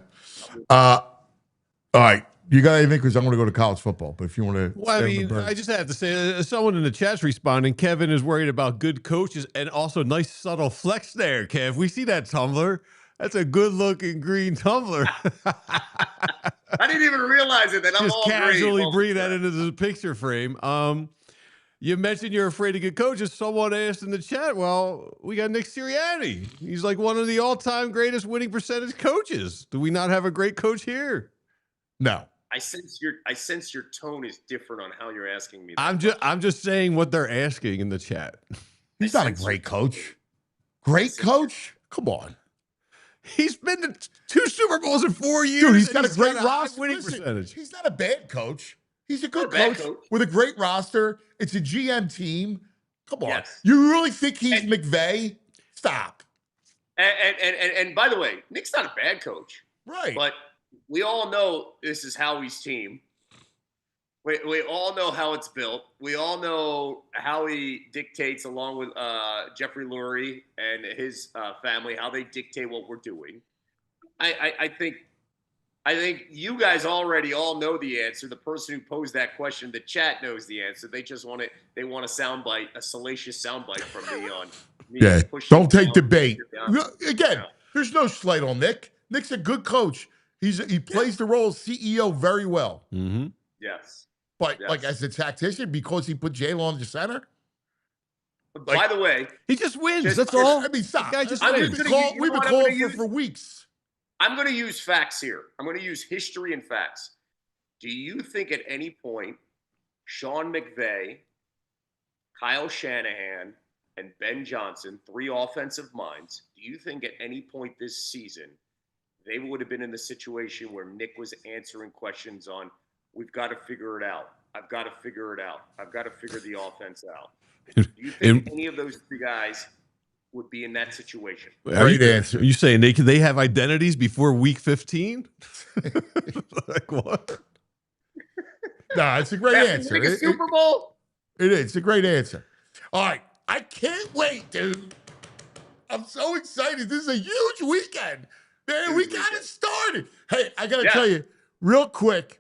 Speaker 2: All right. You got anything? Because I'm going to go to college football. But if you want to.
Speaker 3: Well, I mean, I just have to say, someone in the chat's responding. Kevin is worried about good coaches and also nice subtle flex there, Kev. We see that tumbler. That's a good-looking green tumbler.
Speaker 6: I didn't even realize it. That I'm
Speaker 3: just
Speaker 6: all
Speaker 3: casually
Speaker 6: green.
Speaker 3: bring that into the picture frame. You mentioned you're afraid of good coaches. Someone asked in the chat, well, we got Nick Sirianni. He's like one of the all-time greatest winning percentage coaches. Do we not have a great coach here?
Speaker 2: No.
Speaker 6: I sense your tone is different on how you're asking me.
Speaker 3: I'm just saying what they're asking in the chat.
Speaker 2: He's not a great coach. Great coach? Come on.
Speaker 3: He's been to 2 Super Bowls in 4 years.
Speaker 2: Dude, he's got a great roster.
Speaker 3: Winning
Speaker 2: Listen,
Speaker 3: percentage.
Speaker 2: he's not a bad coach. He's a good
Speaker 6: Not a bad
Speaker 2: coach with a great roster. It's a GM team. Come on.
Speaker 6: Yes.
Speaker 2: You really think he's McVay? Stop.
Speaker 6: And by the way, Nick's not a bad coach.
Speaker 2: Right.
Speaker 6: But we all know this is Howie's team. We all know how it's built. We all know how he dictates, along with Jeffrey Lurie and his family, how they dictate what we're doing. I think you guys already all know the answer. The person who posed that question, the chat knows the answer. They just want They want a soundbite, a salacious soundbite from me on.
Speaker 2: Yeah. Don't take debate. Again, there's no slight on Nick. Nick's a good coach. He plays the role of CEO very well.
Speaker 3: Mm-hmm.
Speaker 6: Yes.
Speaker 2: But like as a tactician, because he put Jalen on the center.
Speaker 6: By the way,
Speaker 3: he just wins. That's all.
Speaker 2: I mean, stop.
Speaker 3: Guy just
Speaker 2: We've
Speaker 3: wins.
Speaker 2: been calling for weeks.
Speaker 6: I'm going to use facts here. I'm going to use history and facts. Do you think at any point Sean McVay, Kyle Shanahan, and Ben Johnson, 3 offensive minds, do you think at any point this season they would have been in the situation where Nick was answering questions on, we've got to figure it out. I've got to figure it out. I've got to figure the offense out. Do you think any of those 3 guys would be in that situation?
Speaker 2: Great answer.
Speaker 3: Are you saying they have identities before week 15? Like what?
Speaker 2: No, it's a great answer.
Speaker 6: Like a Super Bowl?
Speaker 2: It is. It's a great answer. All right. I can't wait, dude. I'm so excited. This is a huge weekend. Man, we got it started. Hey, I got to tell you real quick.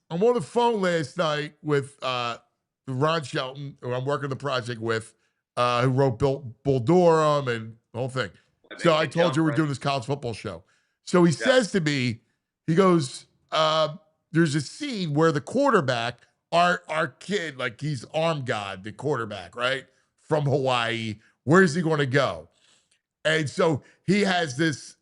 Speaker 2: I'm on the phone last night with Ron Shelton, who I'm working the project with, who wrote Bull Durham and the whole thing. So I told you we're doing this college football show. So he says to me, he goes, there's a scene where the quarterback, our kid, like he's Arm God, the quarterback, right? From Hawaii. Where's he going to go? And so he has this,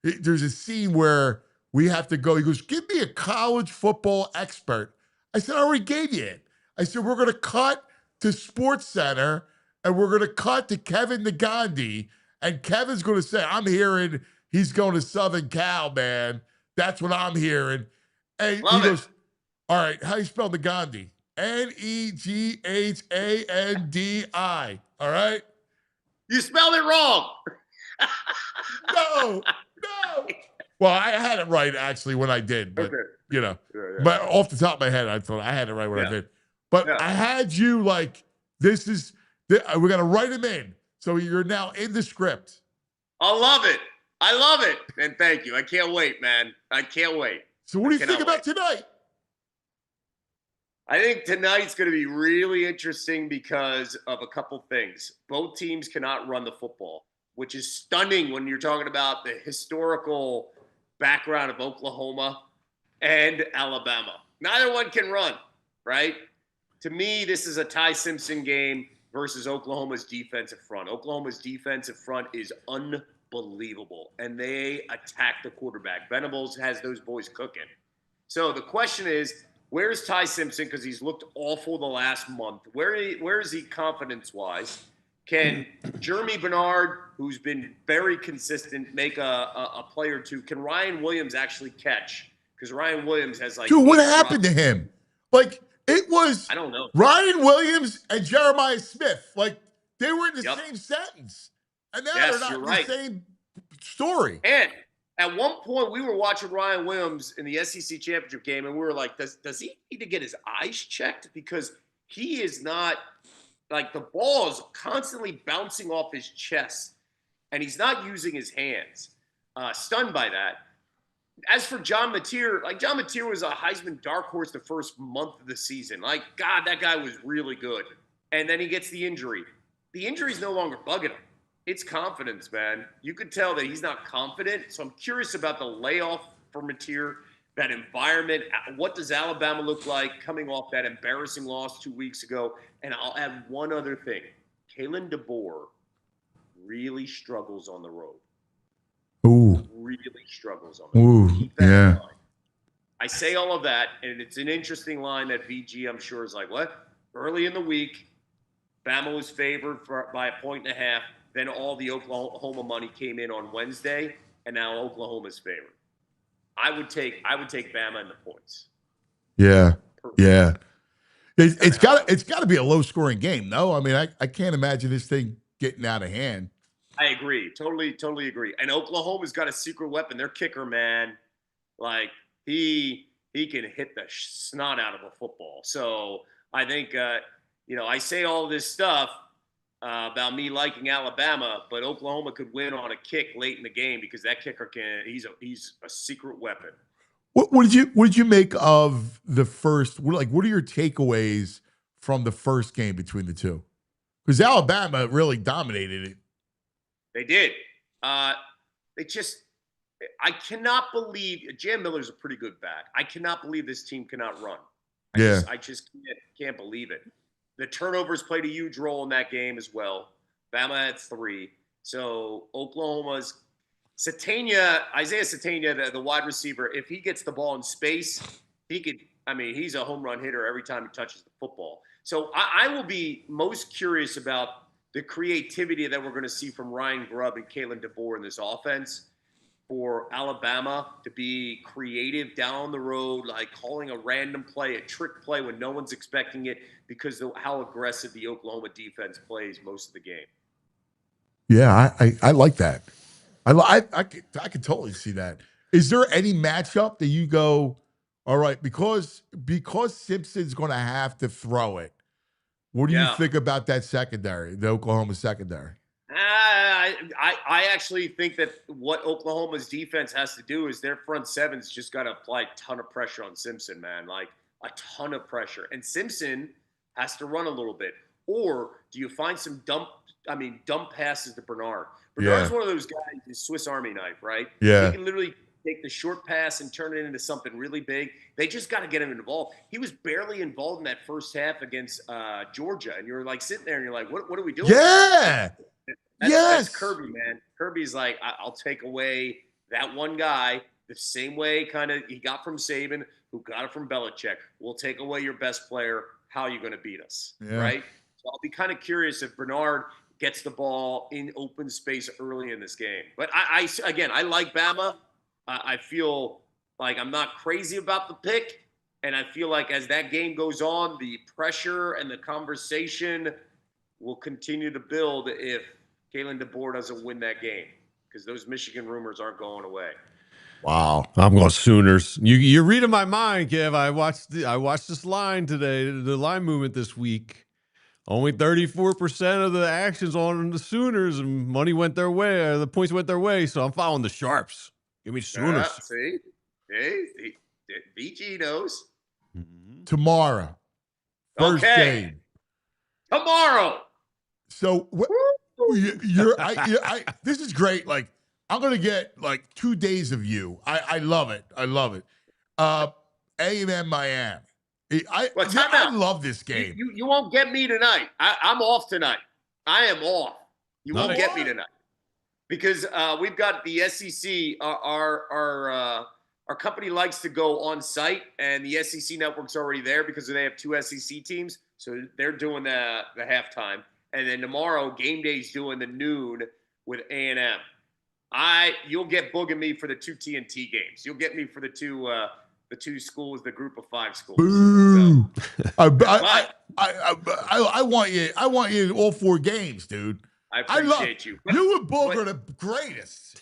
Speaker 2: there's a scene where we have to go. He goes, give me a college football expert. I said, I already gave you it. I said, we're going to cut to Sports Center and we're going to cut to Kevin Negandhi. And Kevin's going to say, I'm hearing he's going to Southern Cal, man. That's what I'm hearing. And he goes, all right, how you spell Negandhi? Neghandi. All right?
Speaker 6: You spelled it wrong.
Speaker 2: No. Well, I had it right actually when I did, but but off the top of my head, I thought I had it right when I did. But I had you like, we got to write him in. So you're now in the script.
Speaker 6: I love it. And thank you. I can't wait, man. I can't wait.
Speaker 2: So what do you think about tonight?
Speaker 6: I think tonight's going to be really interesting because of a couple things. Both teams cannot run the football, which is stunning when you're talking about the historical background of Oklahoma and Alabama. Neither one can run, right? To me, this is a Ty Simpson game versus Oklahoma's defensive front. Oklahoma's defensive front is unbelievable, and they attack the quarterback. Venables has those boys cooking. So the question is, where's Ty Simpson? Because he's looked awful the last month. Where is he confidence-wise? Can Jeremy Bernard, who's been very consistent, make a play or two? Can Ryan Williams actually catch? because Ryan Williams has like.
Speaker 2: Dude, what happened to him? Like, it was
Speaker 6: I don't know.
Speaker 2: Ryan Williams and Jeremiah Smith. Like, they were in the same sentence. And now they're not in the same story.
Speaker 6: And at one point, we were watching Ryan Williams in the SEC championship game, and we were like, does he need to get his eyes checked? Because he is not, like, the ball is constantly bouncing off his chest, and he's not using his hands. Stunned by that. As for John Mateer, like, John Mateer was a Heisman dark horse the first month of the season. Like, God, that guy was really good. And then he gets the injury. The injury's no longer bugging him. It's confidence, man. You could tell that he's not confident. So I'm curious about the layoff for Mateer, that environment. What does Alabama look like coming off that embarrassing loss 2 weeks ago? And I'll add one other thing. Kalen DeBoer really struggles on the road.
Speaker 2: Ooh.
Speaker 6: Really struggles on the road.
Speaker 2: Ooh,
Speaker 6: Keep that in
Speaker 2: yeah.
Speaker 6: mind. I say all of that, and it's an interesting line that VG, I'm sure, is like, what? Early in the week, Bama was favored by 1.5. Then all the Oklahoma money came in on Wednesday, and now Oklahoma's favored. I would take Bama in the points.
Speaker 2: Yeah, yeah. It's got to be a low scoring game, no? I mean, I can't imagine this thing getting out of hand.
Speaker 6: I agree, totally agree. And Oklahoma's got a secret weapon. Their kicker, man, like he can hit the snot out of a football. So I think I say all this stuff about me liking Alabama, but Oklahoma could win on a kick late in the game because that kicker he's a secret weapon.
Speaker 2: What did you make of the first? What are your takeaways from the first game between the two? Because Alabama really dominated it.
Speaker 6: They did. I cannot believe Jam Miller's a pretty good back. I cannot believe this team cannot run. I just can't believe it. The turnovers played a huge role in that game as well. Bama had 3. So Oklahoma's Isaiah Satania, the wide receiver, if he gets the ball in space, he's a home run hitter every time he touches the football. So I will be most curious about the creativity that we're going to see from Ryan Grubb and Kalen DeBoer in this offense for Alabama to be creative down the road, like calling a random play, a trick play when no one's expecting it because of how aggressive the Oklahoma defense plays most of the game.
Speaker 2: Yeah, I like that. I can totally see that. Is there any matchup that you go, all right, because Simpson's going to have to throw it? What do you think about that secondary, the Oklahoma secondary?
Speaker 6: I actually think that what Oklahoma's defense has to do is their front seven's just got to apply a ton of pressure on Simpson, man, like a ton of pressure. And Simpson has to run a little bit. Or do you find some dump passes to Bernard? Bernard's one of those guys, the Swiss Army knife, right?
Speaker 2: Yeah.
Speaker 6: He can literally take the short pass and turn it into something really big. They just got to get him involved. He was barely involved in that first half against Georgia. And you're like sitting there and you're like, what are we doing?
Speaker 2: Yeah.
Speaker 6: That's Kirby, man. Kirby's like, I'll take away that one guy the same way kind of he got from Saban, who got it from Belichick. We'll take away your best player. How are you going to beat us?
Speaker 2: Yeah.
Speaker 6: Right? So I'll be kind of curious if Bernard gets the ball in open space early in this game. But I like Bama. I feel like I'm not crazy about the pick. And I feel like as that game goes on, the pressure and the conversation will continue to build if Kalen DeBoer doesn't win that game, because those Michigan rumors aren't going away.
Speaker 2: Wow.
Speaker 3: I'm going Sooners. You're reading my mind, Kev. I watched this line today, the line movement this week. Only 34% of the actions on the Sooners, and money went their way, or the points went their way. So I'm following the Sharps. Give me Sooners.
Speaker 6: See? Hey, VG knows.
Speaker 2: Tomorrow. First game.
Speaker 6: Tomorrow.
Speaker 2: So this is great. Like, I'm going to get like 2 days of you. I love it. I love it. A&M Miami. I love this game.
Speaker 6: You won't get me tonight. I'm off tonight. I am off. You won't get me tonight because we've got the SEC. Our company likes to go on site, and the SEC network's already there because they have 2 SEC teams. So they're doing the halftime, and then tomorrow game day's doing the noon with A&M. You'll get Boog and me for the 2 TNT games. You'll get me for the 2 the two schools, the group of 5 schools.
Speaker 2: Boo!
Speaker 6: So,
Speaker 2: I want you. I want you in all 4 games, dude.
Speaker 6: I appreciate you.
Speaker 2: You and Boog are the greatest.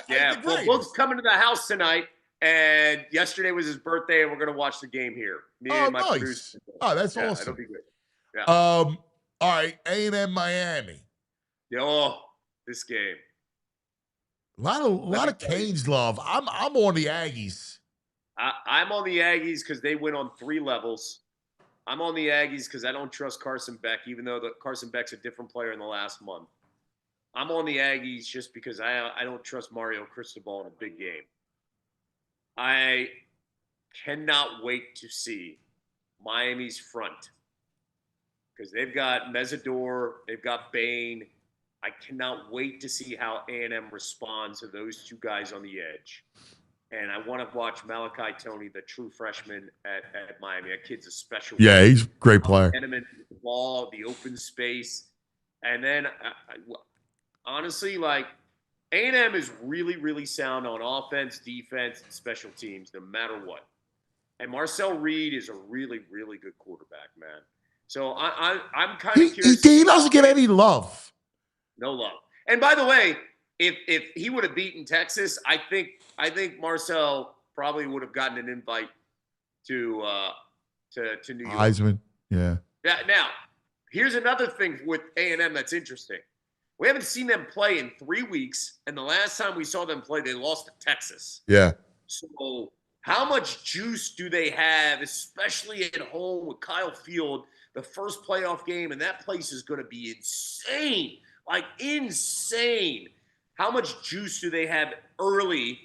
Speaker 6: Yeah, well, Boog's coming to the house tonight, and yesterday was his birthday, and we're going to watch the game here. Me and my producer.
Speaker 2: Oh, that's awesome.
Speaker 6: It'll be good. Yeah.
Speaker 2: All right, A&M Miami.
Speaker 6: This game.
Speaker 2: A lot of Canes love. I'm on the Aggies.
Speaker 6: I'm on the Aggies because they win on 3 levels. I'm on the Aggies because I don't trust Carson Beck, even though Carson Beck's a different player in the last month. I'm on the Aggies just because I don't trust Mario Cristobal in a big game. I cannot wait to see Miami's front because they've got Mesidor, they've got Bain. I cannot wait to see how A&M responds to those 2 guys on the edge. And I want to watch Malachi Toney, the true freshman at Miami. That kid's a special.
Speaker 2: Yeah, he's a great player.
Speaker 6: Get him in the ball, the open space. And then, honestly, like, A&M is really, really sound on offense, defense, and special teams, no matter what. And Marcel Reed is a really, really good quarterback, man. So I'm kind of curious.
Speaker 2: He doesn't get any love.
Speaker 6: No love. And by the way, if he would have beaten Texas, I think Marcel probably would have gotten an invite to New York.
Speaker 2: Heisman, yeah.
Speaker 6: Now, here's another thing with A&M that's interesting. We haven't seen them play in 3 weeks, and the last time we saw them play, they lost to Texas.
Speaker 2: Yeah.
Speaker 6: So how much juice do they have, especially at home with Kyle Field, the first playoff game, and that place is going to be insane, like insane. How much juice do they have early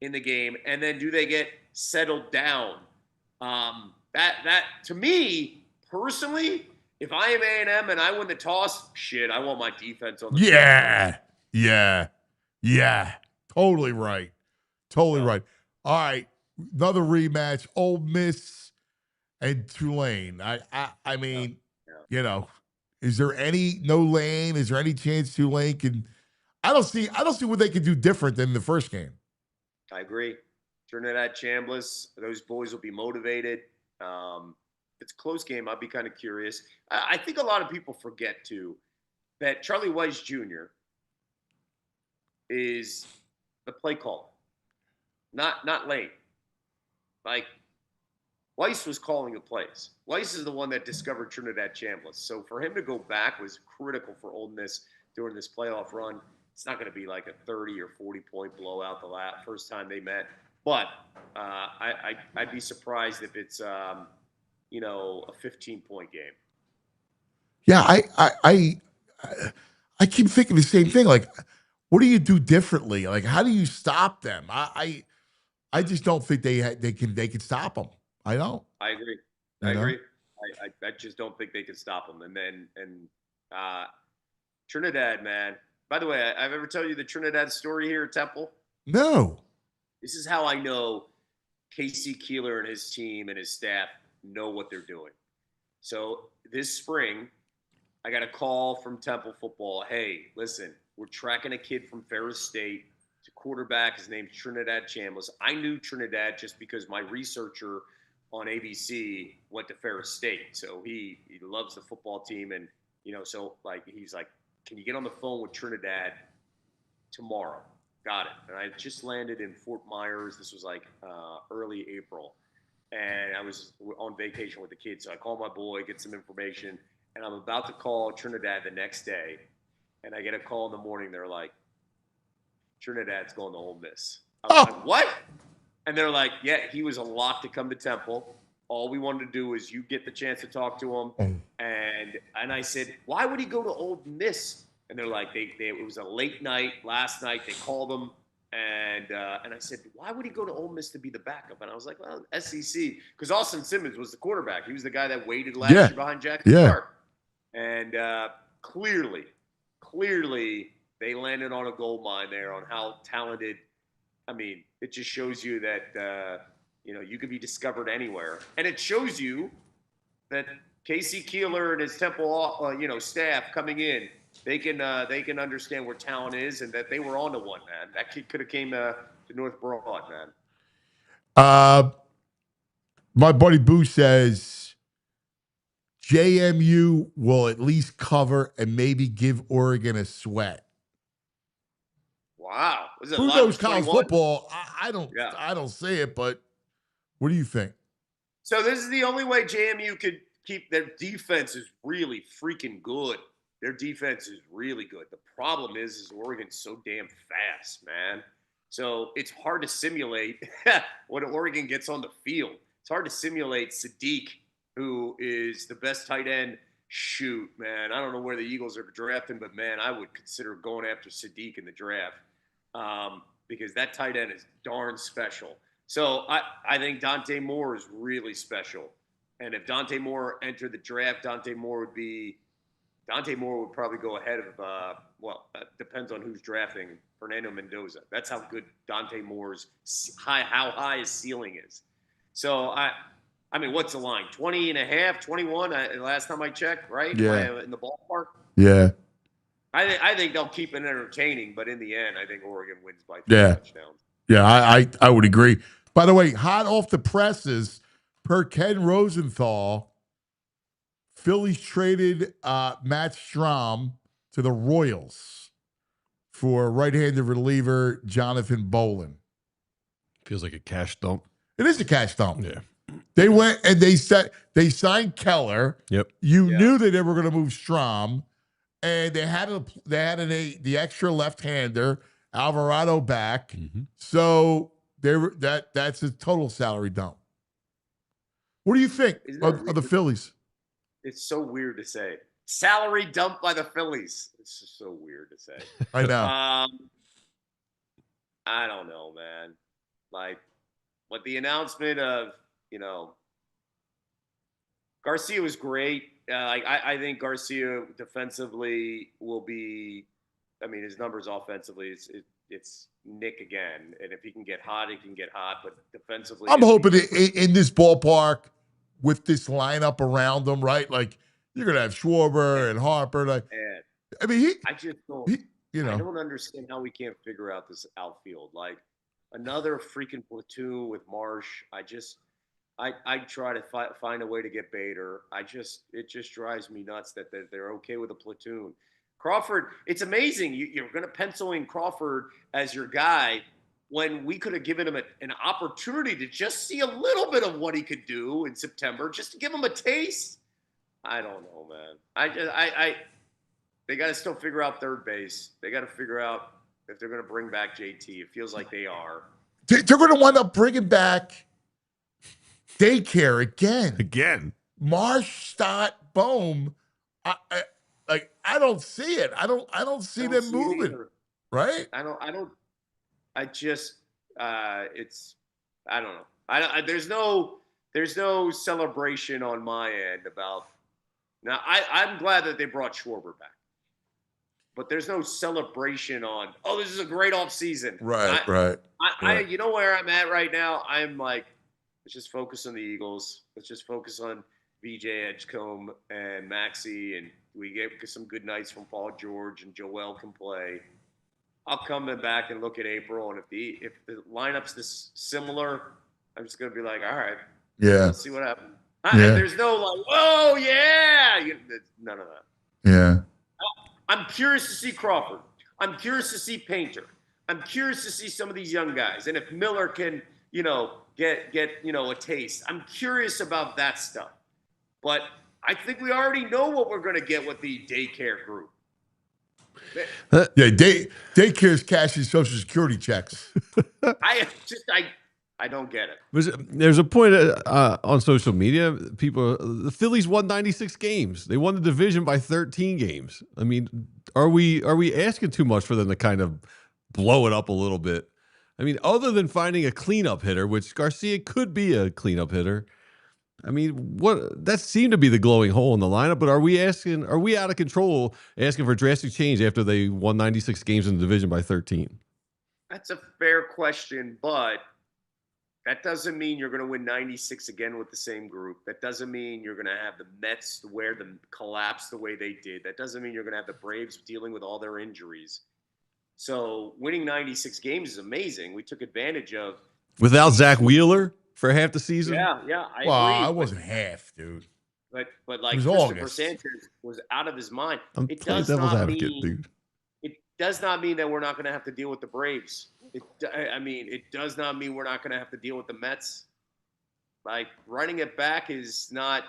Speaker 6: in the game, and then do they get settled down? That to me personally, if I am A&M and I win the toss, shit, I want my defense on the field.
Speaker 2: Yeah. Totally right. Right. All right, another rematch. Ole Miss and Tulane. I mean, you know, is there no lane? Is there any chance Tulane can? I don't see what they can do different than the first game.
Speaker 6: I agree. Trinidad Chambliss, those boys will be motivated. It's a close game. I'd be kind of curious. I think a lot of people forget, too, that Charlie Weiss Jr. is the play caller, not Lane. Like, Weiss was calling the plays. Weiss is the one that discovered Trinidad Chambliss. So for him to go back was critical for Ole Miss during this playoff run. It's not going to be like a 30 or 40-point blowout the first time they met. But I'd be surprised if it's a 15-point game.
Speaker 2: Yeah, I keep thinking the same thing. Like, what do you do differently? Like, how do you stop them? I just don't think they can stop them. I don't.
Speaker 6: I agree. I agree. I just don't think they can stop them. And Trinidad, man. By the way, I've ever tell you the Trinidad story here at Temple?
Speaker 2: No.
Speaker 6: This is how I know Casey Keeler and his team and his staff know what they're doing. So this spring, I got a call from Temple football. Hey, listen, we're tracking a kid from Ferris State to quarterback. His name's Trinidad Chambliss. I knew Trinidad just because my researcher on ABC went to Ferris State. So he loves the football team. And, so like, he's like, can you get on the phone with Trinidad tomorrow? Got it. And I just landed in Fort Myers. This was like early April. And I was on vacation with the kids. So I called my boy, get some information. And I'm about to call Trinidad the next day. And I get a call in the morning. They're like, Trinidad's going to Ole Miss. I was like, what? And they're like, yeah, he was a lock to come to Temple. All we wanted to do was you get the chance to talk to him. And I said, why would he go to Ole Miss? And they're like, it was a late night last night. They called him. And I said, why would he go to Ole Miss to be the backup? And I was like, well, SEC. Because Austin Simmons was the quarterback. He was the guy that waited last year behind Jackson Clark. And clearly, they landed on a gold mine there on how talented. I mean, it just shows you that, you can be discovered anywhere. And it shows you that Casey Keeler and his Temple, staff coming in, they can understand where talent is and that they were on to one, man. That kid could have came to North Broad, man.
Speaker 2: My buddy Boo says JMU will at least cover and maybe give Oregon a sweat.
Speaker 6: Wow. Was it
Speaker 2: Who
Speaker 6: live
Speaker 2: knows
Speaker 6: with
Speaker 2: college
Speaker 6: 21?
Speaker 2: football? I don't.
Speaker 6: Yeah.
Speaker 2: I don't say it, but what do you think?
Speaker 6: So this is the only way JMU could keep their defense is really freaking good. Their defense is really good. The problem is Oregon's so damn fast, man. So it's hard to simulate when Oregon gets on the field. It's hard to simulate Sadiq, who is the best tight end. Shoot, man. I don't know where the Eagles are drafting, but, man, I would consider going after Sadiq in the draft because that tight end is darn special. So I think Dante Moore is really special. And if Dante Moore entered the draft, Dante Moore would probably go ahead of, depends on who's drafting, Fernando Mendoza. That's how good Dante Moore's how high his ceiling is. So, I mean, what's the line? 20 and a half, 21 last time I checked, right?
Speaker 2: Yeah.
Speaker 6: In the ballpark?
Speaker 2: Yeah.
Speaker 6: I think they'll keep it entertaining, but in the end, I think Oregon wins by 3 touchdowns.
Speaker 2: Yeah, I would agree. By the way, hot off the presses, per Ken Rosenthal, Phillies traded Matt Strahm to the Royals for right-handed reliever Jonathan Bolin.
Speaker 3: Feels like a cash dump.
Speaker 2: It is a cash dump.
Speaker 3: Yeah.
Speaker 2: They went and they signed Keller.
Speaker 3: Yep.
Speaker 2: You knew that they were going to move Strahm, and they had the extra left-hander Alvarado back.
Speaker 3: Mm-hmm.
Speaker 2: So that's a total salary dump. What do you think of the Phillies?
Speaker 6: It's so weird to say. Salary dump by the Phillies. It's just so weird to say.
Speaker 2: I know.
Speaker 6: I don't know, man. Like, with the announcement of, Garcia was great. I think Garcia defensively will be, his numbers offensively, it's Nick again. And if he can get hot, he can get hot. But defensively,
Speaker 2: I'm hoping in this ballpark with this lineup around them, right? Like, you're going to have Schwarber and Harper. Like, I don't
Speaker 6: understand how we can't figure out this outfield. Like, another freaking platoon with Marsh. I try to find a way to get Bader. It just drives me nuts that they're okay with a platoon. Crawford, it's amazing. You're going to pencil in Crawford as your guy when we could have given him an opportunity to just see a little bit of what he could do in September, just to give him a taste. I don't know, man. They got to still figure out third base. They got to figure out if they're going to bring back JT. It feels like they are.
Speaker 2: They're going to wind up bringing back daycare again. Marsh, Stott, Bohm. I don't see it. I don't see them moving. Right?
Speaker 6: I don't know. There's no celebration on my end about. Now I'm glad that they brought Schwarber back, but there's no celebration on. Oh, this is a great offseason.
Speaker 2: Right.
Speaker 6: You know where I'm at right now. I'm like, let's just focus on the Eagles. Let's just focus on VJ Edgecombe and Maxey, and we get some good nights from Paul George and Joel can play. I'll come back and look at April, and if the lineup's this similar, I'm just gonna be like, all right, let's see what happens. There's no like, oh yeah, none of that.
Speaker 2: Yeah.
Speaker 6: I'm curious to see Crawford. I'm curious to see Painter. I'm curious to see some of these young guys, and if Miller can, get a taste. I'm curious about that stuff, but I think we already know what we're gonna get with the daycare group.
Speaker 2: Daycare's cashing Social Security checks.
Speaker 6: I don't get it.
Speaker 3: There's a point on social media. The Phillies won 96 games. They won the division by 13 games. I mean, are we asking too much for them to kind of blow it up a little bit? I mean, other than finding a cleanup hitter, which Garcia could be a cleanup hitter. I mean, that seemed to be the glowing hole in the lineup, but are we out of control asking for drastic change after they won 96 games in the division by 13?
Speaker 6: That's a fair question, but that doesn't mean you're going to win 96 again with the same group. That doesn't mean you're going to have the Mets wear them collapse the way they did. That doesn't mean you're going to have the Braves dealing with all their injuries. So winning 96 games is amazing. We took advantage of.
Speaker 3: Without Zach Wheeler? for half the season.
Speaker 6: Yeah, I
Speaker 2: Well,
Speaker 6: agree.
Speaker 2: I wasn't half, dude.
Speaker 6: But
Speaker 2: It
Speaker 6: like
Speaker 2: was
Speaker 6: Christopher
Speaker 2: August.
Speaker 6: Sanchez was out of his mind.
Speaker 3: I'm
Speaker 6: It
Speaker 3: playing
Speaker 6: does
Speaker 3: devil's
Speaker 6: not
Speaker 3: advocate,
Speaker 6: mean
Speaker 3: dude.
Speaker 6: it does not mean that we're not going to have to deal with the Braves. It does not mean we're not going to have to deal with the Mets. Like, running it back is not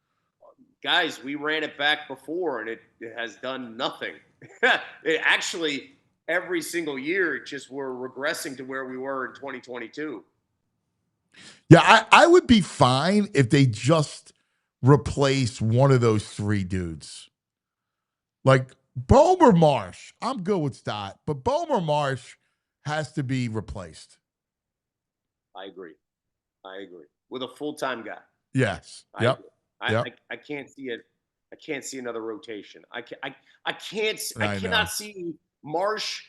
Speaker 6: – guys, we ran it back before, and it has done nothing. It actually, every single year, it just we're regressing to where we were in 2022.
Speaker 2: Yeah, I would be fine if they just replaced one of those three dudes. Like Bohm or Marsh. I'm good with Stott, but Bohm or Marsh has to be replaced.
Speaker 6: I agree. With a full-time guy.
Speaker 2: Yes.
Speaker 6: I
Speaker 2: Yep.
Speaker 6: can't see it. I can't see another rotation. I
Speaker 2: I
Speaker 6: cannot see Marsh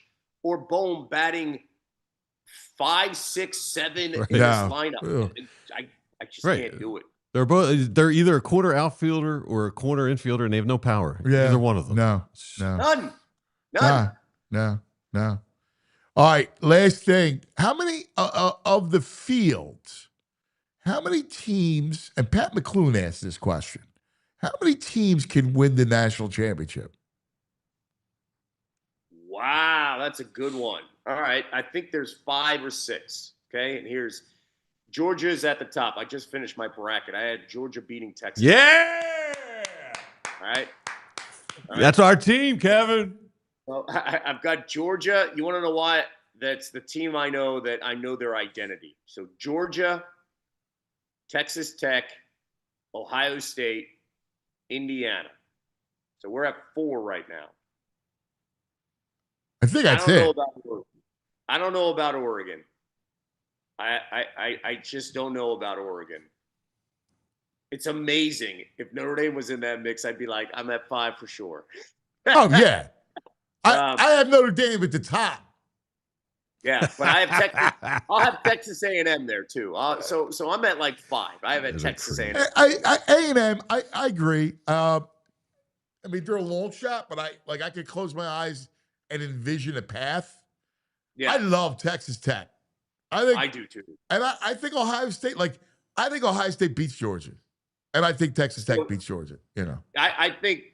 Speaker 6: or Bohm batting 5, 6, 7 in this lineup. I just can't do it.
Speaker 3: They're either a quarter outfielder or a corner infielder, and they have no power.
Speaker 2: Yeah.
Speaker 3: Either one of them.
Speaker 2: No.
Speaker 6: None.
Speaker 2: No. All right, last thing. How many of the fields, how many teams, and Pat McClune asked this question, how many teams can win the national championship?
Speaker 6: Wow, that's a good one. All right, I think there's 5 or 6. Okay, and here's Georgia's at the top. I just finished my bracket. I had Georgia beating Texas.
Speaker 3: Yeah.
Speaker 6: All right.
Speaker 3: That's our team, Kevin.
Speaker 6: Well, I've got Georgia. You want to know why? That's the team I know that I know their identity. So Georgia, Texas Tech, Ohio State, Indiana. So we're at 4 right now.
Speaker 2: I think that's it.
Speaker 6: I don't know about Oregon. I just don't know about Oregon. It's amazing. If Notre Dame was in that mix, I'd be like, I'm at 5 for sure.
Speaker 2: Oh, yeah. I have Notre Dame at the top.
Speaker 6: Yeah, but I have Texas. I'll have Texas A&M there too. So I'm at like 5. I have at Texas A&M.
Speaker 2: A&M, I agree. I mean, they're a long shot, but I could close my eyes and envision a path.
Speaker 6: Yeah,
Speaker 2: I love Texas Tech.
Speaker 6: I do too.
Speaker 2: And I think Ohio State, I think Ohio State beats Georgia, and I think Texas Tech beats Georgia. You know,
Speaker 6: I think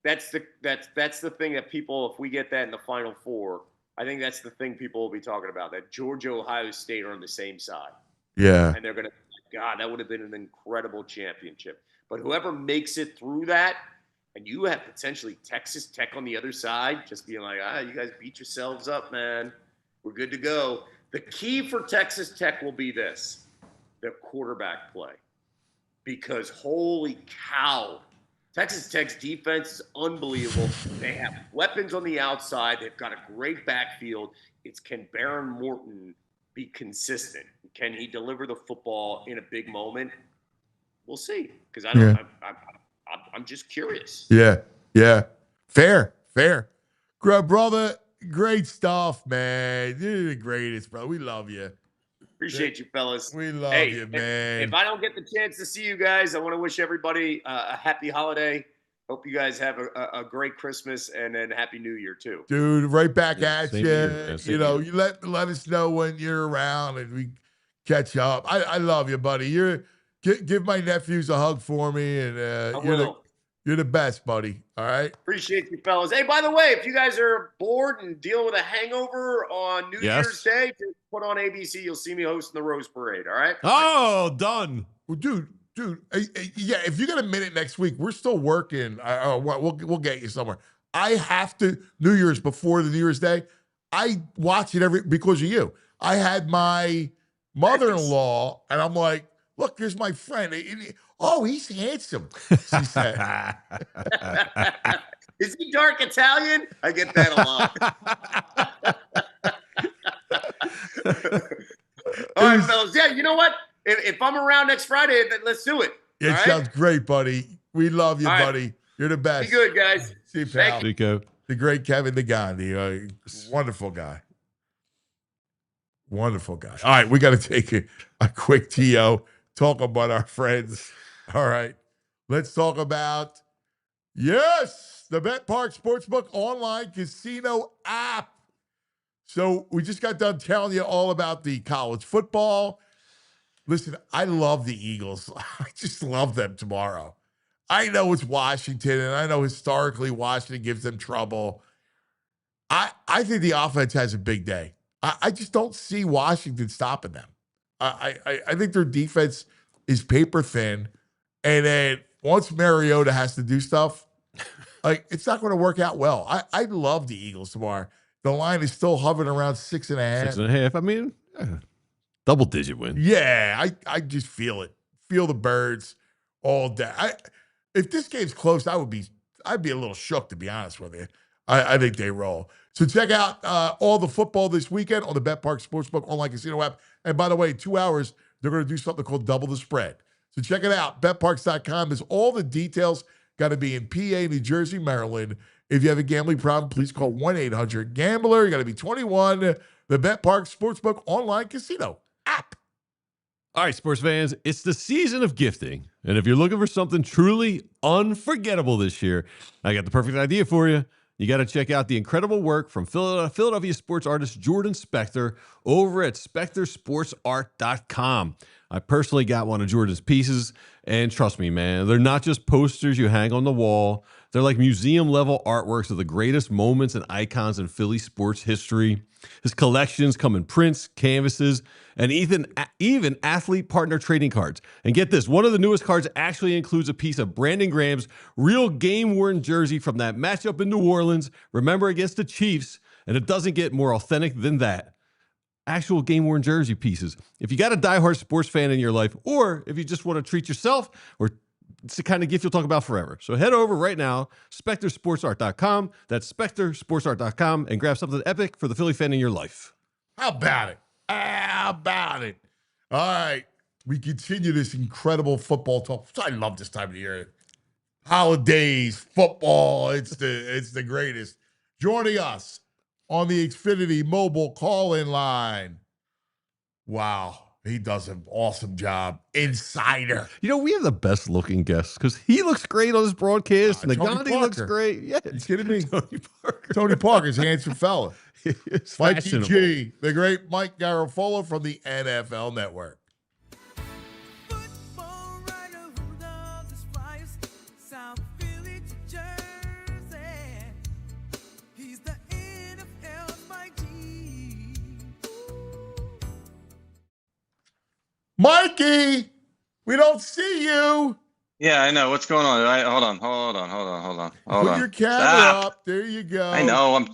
Speaker 6: that's the thing that people, if we get that in the Final Four, I think that's the thing people will be talking about. That Georgia, Ohio State are on the same side.
Speaker 2: Yeah,
Speaker 6: and they're gonna, God, that would have been an incredible championship. But whoever makes it through that, and you have potentially Texas Tech on the other side, just being like, you guys beat yourselves up, man. We're good to go. The key for Texas Tech will be this, their quarterback play. Because holy cow, Texas Tech's defense is unbelievable. They have weapons on the outside. They've got a great backfield. Can Baron Morton be consistent? Can he deliver the football in a big moment? We'll see. Because I'm just curious.
Speaker 2: Yeah. Fair. Brother, great stuff, man. You're the greatest, bro. We love you.
Speaker 6: Appreciate you, fellas.
Speaker 2: We love you, man.
Speaker 6: If I don't get the chance to see you guys, I want to wish everybody a happy holiday. Hope you guys have a great Christmas and then Happy New Year, too.
Speaker 2: Dude, right back at you.
Speaker 3: You
Speaker 2: let us know when you're around and we catch up. I love you, buddy. Give my nephews a hug for me, and you're the best, buddy. All right?
Speaker 6: Appreciate you, fellas. Hey, by the way, if you guys are bored and dealing with a hangover on New Year's Day, just put on ABC. You'll see me hosting the Rose Parade, all right?
Speaker 3: Oh, done.
Speaker 2: Well, dude, yeah, if you got a minute next week, we're still working. We'll get you somewhere. I have to, New Year's, before the New Year's Day, I watch it because of you. I had my mother-in-law, and I'm like, look, here's my friend. Oh, he's handsome, she said.
Speaker 6: Is he dark Italian? I get that a lot. All right, fellas. Yeah, you know what? If I'm around next Friday, then let's do it.
Speaker 2: It sounds great, buddy. We love you, buddy. You're the best.
Speaker 6: Be good, guys.
Speaker 2: See you, pal.
Speaker 3: Nico.
Speaker 2: The great Kevin Negandhi. Wonderful guy. All right, we got to take a quick TO. Talk about our friends. All right, let's talk about, the Bet Park Sportsbook online casino app. So we just got done telling you all about the college football. Listen, I love the Eagles. I just love them tomorrow. I know it's Washington, and I know historically Washington gives them trouble. I think the offense has a big day. I just don't see Washington stopping them. I think their defense is paper thin, and then once Mariota has to do stuff, like it's not going to work out well. I love the Eagles tomorrow. The line is still hovering around 6.5.
Speaker 3: 6.5. I mean, double-digit win.
Speaker 2: Yeah, I just feel it. Feel the birds all day. If this game's close, I'd be a little shook, to be honest with you. I think they roll. So check out all the football this weekend on the BetPark Sportsbook online casino app. And by the way, 2 hours, they're going to do something called Double the Spread. So check it out. BetParks.com. There's all the details. Got to be in PA, New Jersey, Maryland. If you have a gambling problem, please call 1-800-GAMBLER. You got to be 21. The BetPark Sportsbook online casino app.
Speaker 3: All right, sports fans, it's the season of gifting. And if you're looking for something truly unforgettable this year, I got the perfect idea for you. You got to check out the incredible work from Philadelphia sports artist Jordan Spector over at SpectorSportsArt.com. I personally got one of Jordan's pieces, and trust me, man, they're not just posters you hang on the wall. They're like museum-level artworks of the greatest moments and icons in Philly sports history. His collections come in prints, canvases, and even athlete partner trading cards. And get this, one of the newest cards actually includes a piece of Brandon Graham's real game-worn jersey from that matchup in New Orleans, remember, against the Chiefs, and it doesn't get more authentic than that. Actual game-worn jersey pieces. If you got a diehard sports fan in your life, or if you just want to treat yourself, or it's the kind of gift you'll talk about forever. So head over right now, SpectorSportsArt.com. That's SpectorSportsArt.com, and grab something epic for the Philly fan in your life.
Speaker 2: How about it? How about it? All right. We continue this incredible football talk. I love this time of the year. Holidays, football, it's the greatest. Joining us on the Xfinity mobile call-in line. Wow. He does an awesome job. Insider.
Speaker 3: You know, we have the best looking guests because he looks great on his broadcast. And Negandhi looks great. Yeah.
Speaker 2: You kidding me?
Speaker 3: Tony Parker.
Speaker 2: Tony Parker's a handsome fella.
Speaker 3: It's
Speaker 2: Mikey
Speaker 3: fashionable.
Speaker 2: G, the great Mike Garafolo from the NFL Network.
Speaker 5: Football writer who loves his flyers, South Philly to Jersey. He's the NFL's mighty.
Speaker 2: Mikey, we don't see you.
Speaker 7: Yeah, I know. What's going on? Hold on.
Speaker 2: Put your camera up. There you go.
Speaker 7: I know. I'm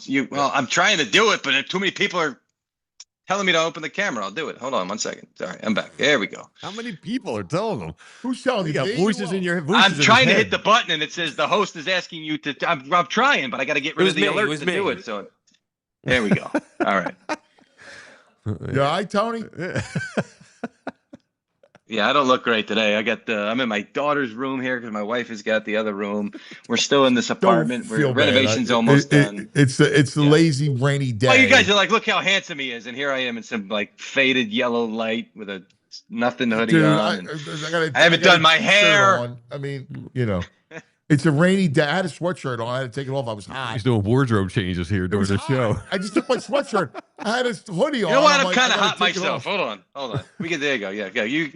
Speaker 7: trying to do it, but too many people are telling me to open the camera. I'll do it. Hold on 1 second. Sorry, I'm back. There we go.
Speaker 3: How many people are telling them?
Speaker 2: Who's telling
Speaker 3: You
Speaker 2: you?
Speaker 3: got
Speaker 2: Me?
Speaker 3: voices in your voices.
Speaker 7: I'm
Speaker 3: in his
Speaker 7: trying to
Speaker 3: head.
Speaker 7: hit the button, and it says the host is asking you to. I'm trying, but I got to get rid of the alert to do it. So there we go. All right.
Speaker 2: You all right, Tony?
Speaker 7: Yeah, I don't look great today. I'm in my daughter's room here because my wife has got the other room. We're still in this apartment.
Speaker 2: Don't feel bad.
Speaker 7: Renovation's almost done.
Speaker 2: It's the lazy rainy day.
Speaker 7: Oh, you guys are like, look how handsome he is, and here I am in some like faded yellow light with a nothing hoodie
Speaker 2: Dude,
Speaker 7: on.
Speaker 2: I
Speaker 7: haven't done my hair.
Speaker 2: on. I mean, you know, it's a rainy day. I had a sweatshirt on. I had to take it off. I was hot.
Speaker 3: He's doing wardrobe changes here during the show.
Speaker 2: I just took my sweatshirt. I had a hoodie on.
Speaker 7: You know what? I'm
Speaker 2: like,
Speaker 7: kind
Speaker 2: I
Speaker 7: of
Speaker 2: gotta
Speaker 7: hot
Speaker 2: take it
Speaker 7: myself.
Speaker 2: off.
Speaker 7: Hold on. There you go. Yeah. You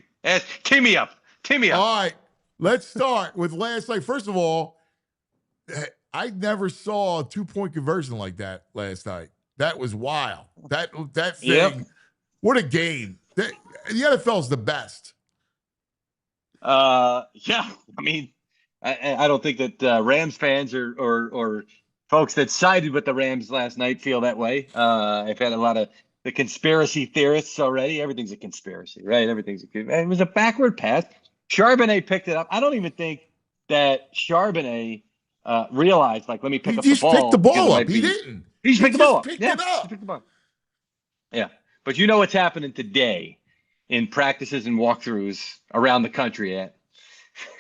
Speaker 7: tee me up.
Speaker 2: All right, let's start with last night. First of all, I never saw a 2-point conversion like that last night. That was wild. That thing.
Speaker 7: Yep.
Speaker 2: What a game. The NFL's the best.
Speaker 7: Yeah. I mean, I don't think that Rams fans or folks that sided with the Rams last night feel that way. I've had a lot of the conspiracy theorists already. Everything's a conspiracy, right? It was a backward pass. Charbonnet picked it up. I don't even think that Charbonnet realized, like, let me pick up the ball.
Speaker 2: He just picked the ball up. He didn't.
Speaker 7: He just picked the ball up.
Speaker 2: Picked it up.
Speaker 7: He picked the ball. Yeah. But you know what's happening today in practices and walkthroughs around the country.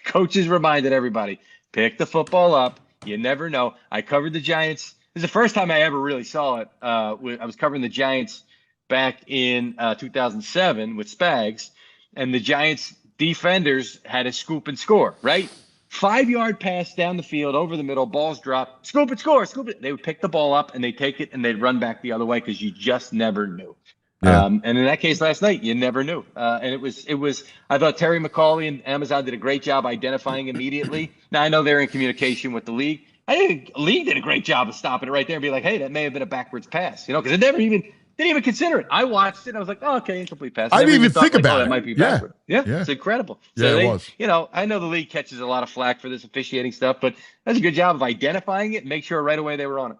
Speaker 7: Coaches reminded everybody, pick the football up. You never know. I covered the Giants. This is the first time I ever really saw it. I was covering the Giants back in 2007 with Spags, and the Giants defenders had a scoop and score, right? 5-yard pass down the field, over the middle, balls drop, scoop and score, scoop it. They would pick the ball up, and they'd take it, and they'd run back the other way because you just never knew.
Speaker 3: Yeah.
Speaker 7: And in that case last night, you never knew. And it was, I thought Terry McAuley and Amazon did a great job identifying immediately. Now I know they're in communication with the league. I think the league did a great job of stopping it right there and be like, hey, that may have been a backwards pass, because it didn't even consider it. I watched it. And I was like, oh, okay, incomplete pass.
Speaker 2: I didn't even think about it.
Speaker 7: That might be
Speaker 2: Yeah.
Speaker 7: backward. Yeah.
Speaker 2: Yeah.
Speaker 7: It's incredible.
Speaker 2: Yeah,
Speaker 7: So
Speaker 2: it was.
Speaker 7: I know the league catches a lot of flack for this officiating stuff, but that's a good job of identifying it and make sure right away they were on it.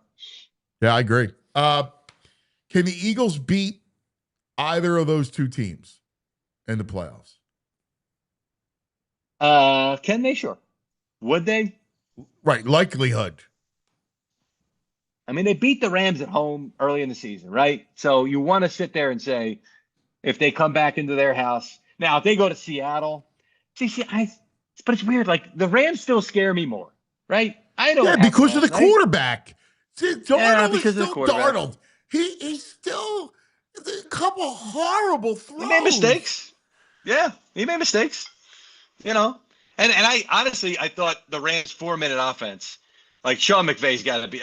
Speaker 2: Yeah, I agree. Can the Eagles beat either of those two teams in the playoffs?
Speaker 7: Can they? Sure. Would they?
Speaker 2: Right, likelihood.
Speaker 7: I mean, they beat the Rams at home early in the season, right? So you want to sit there and say, if they come back into their house. Now, if they go to Seattle, but it's weird. Like, the Rams still scare me more, right? I know.
Speaker 2: Yeah, because of the quarterback. See, Darnold
Speaker 7: because
Speaker 2: is
Speaker 7: of the
Speaker 2: still
Speaker 7: quarterback.
Speaker 2: Darnold. He's still a couple horrible throws.
Speaker 7: He made mistakes. Yeah, he made mistakes. And I honestly, I thought the Rams 4-minute offense, like Sean McVay's got to be,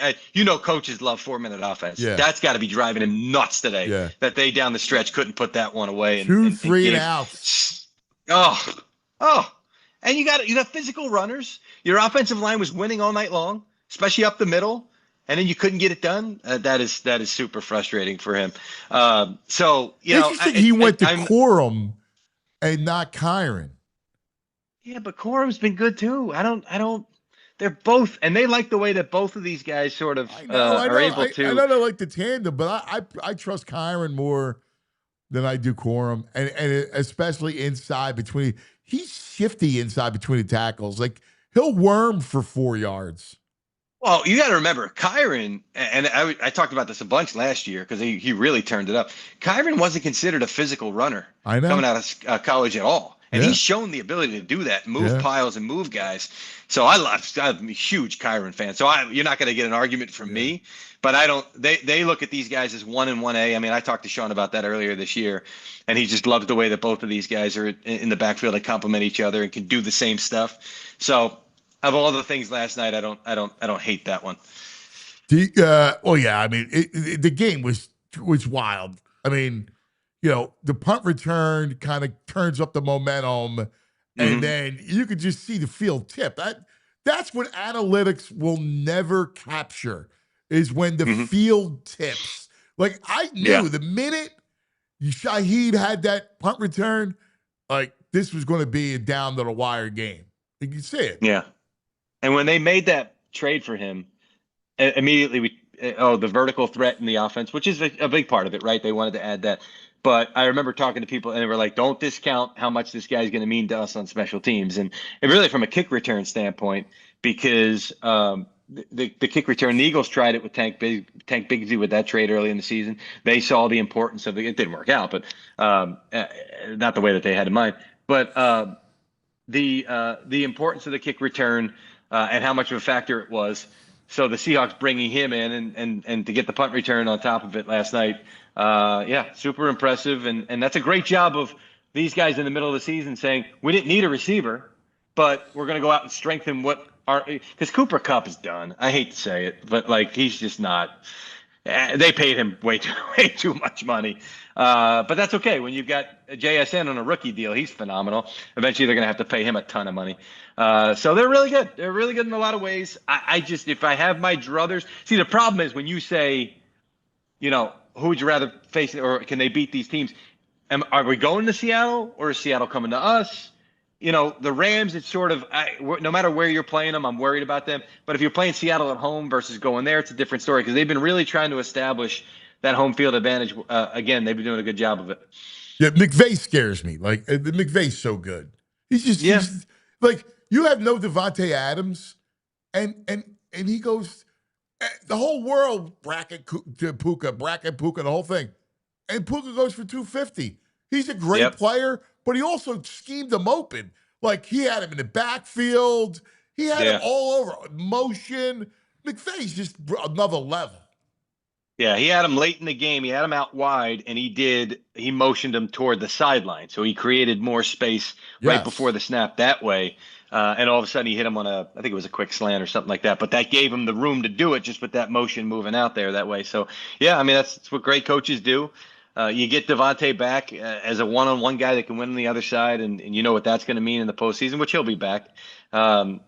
Speaker 7: coaches love 4-minute offense.
Speaker 2: Yeah.
Speaker 7: That's got to be driving him nuts today.
Speaker 2: Yeah.
Speaker 7: That they down the stretch couldn't put that one away.
Speaker 2: Two, three and outs.
Speaker 7: And you got physical runners. Your offensive line was winning all night long, especially up the middle, and then you couldn't get it done. That is super frustrating for him.
Speaker 2: Interesting he went to Corum and not Kyron.
Speaker 7: Yeah, but Corum's been good too. I don't. They're both, and they like the way that both of these guys sort of are able to.
Speaker 2: I know they like the tandem, but I trust Kyron more than I do Corum, and especially inside between. He's shifty inside between the tackles. Like, he'll worm for 4 yards.
Speaker 7: Well, you got to remember, Kyron, and I talked about this a bunch last year because he really turned it up. Kyron wasn't considered a physical runner coming out of college at all. And he's shown the ability to do that, move piles and move guys. So I'm a huge Kyron fan. So you're not going to get an argument from me, but I don't. They look at these guys as 1 and 1A. I mean, I talked to Sean about that earlier this year, and he just loves the way that both of these guys are in the backfield and complement each other and can do the same stuff. So of all the things last night, I don't hate that one.
Speaker 2: I mean, the game was wild. I mean, the punt return kind of turns up the momentum, and then you could just see the field tip. That's what analytics will never capture, is when the field tips. Like, I knew the minute Shaheed had that punt return, like, this was going to be a down to the wire game. You can see it.
Speaker 7: Yeah. And when they made that trade for him, immediately the vertical threat in the offense, which is a big part of it, right? They wanted to add that. But I remember talking to people, and they were like, don't discount how much this guy's going to mean to us on special teams. And really from a kick return standpoint, because the kick return, the Eagles tried it with Tank Bigsby with that trade early in the season. They saw the importance of it. It didn't work out, but not the way that they had in mind. But the importance of the kick return and how much of a factor it was. So the Seahawks bringing him in and to get the punt return on top of it last night, super impressive. And that's a great job of these guys in the middle of the season saying, we didn't need a receiver, but we're going to go out and strengthen because Cooper Kupp is done. I hate to say it, but like, he's just not. They paid him way too much money. But that's okay. When you've got a JSN on a rookie deal, he's phenomenal. Eventually, they're going to have to pay him a ton of money. So they're really good. They're really good in a lot of ways. I just, if I have my druthers, see, the problem is when you say, who would you rather face, or can they beat these teams? Are we going to Seattle, or is Seattle coming to us? The Rams, it's sort of, no matter where you're playing them, I'm worried about them. But if you're playing Seattle at home versus going there, it's a different story, because they've been really trying to establish that home field advantage. Again, they've been doing a good job of it.
Speaker 2: Yeah, McVay scares me. Like, McVay's so good. He's just like, you have no Devontae Adams, and he goes, the whole world bracket Puka, the whole thing. And Puka goes for 250. He's a great player, but he also schemed him open. Like, he had him in the backfield. He had him all over. Motion. McVay's just another level.
Speaker 7: Yeah, he had him late in the game. He had him out wide, and he motioned him toward the sideline. So he created more space right before the snap that way. And all of a sudden he hit him on I think it was a quick slant or something like that. But that gave him the room to do it just with that motion moving out there that way. So, yeah, I mean, that's what great coaches do. You get Devontae back as a one-on-one guy that can win on the other side, and you know what that's going to mean in the postseason, which he'll be back. I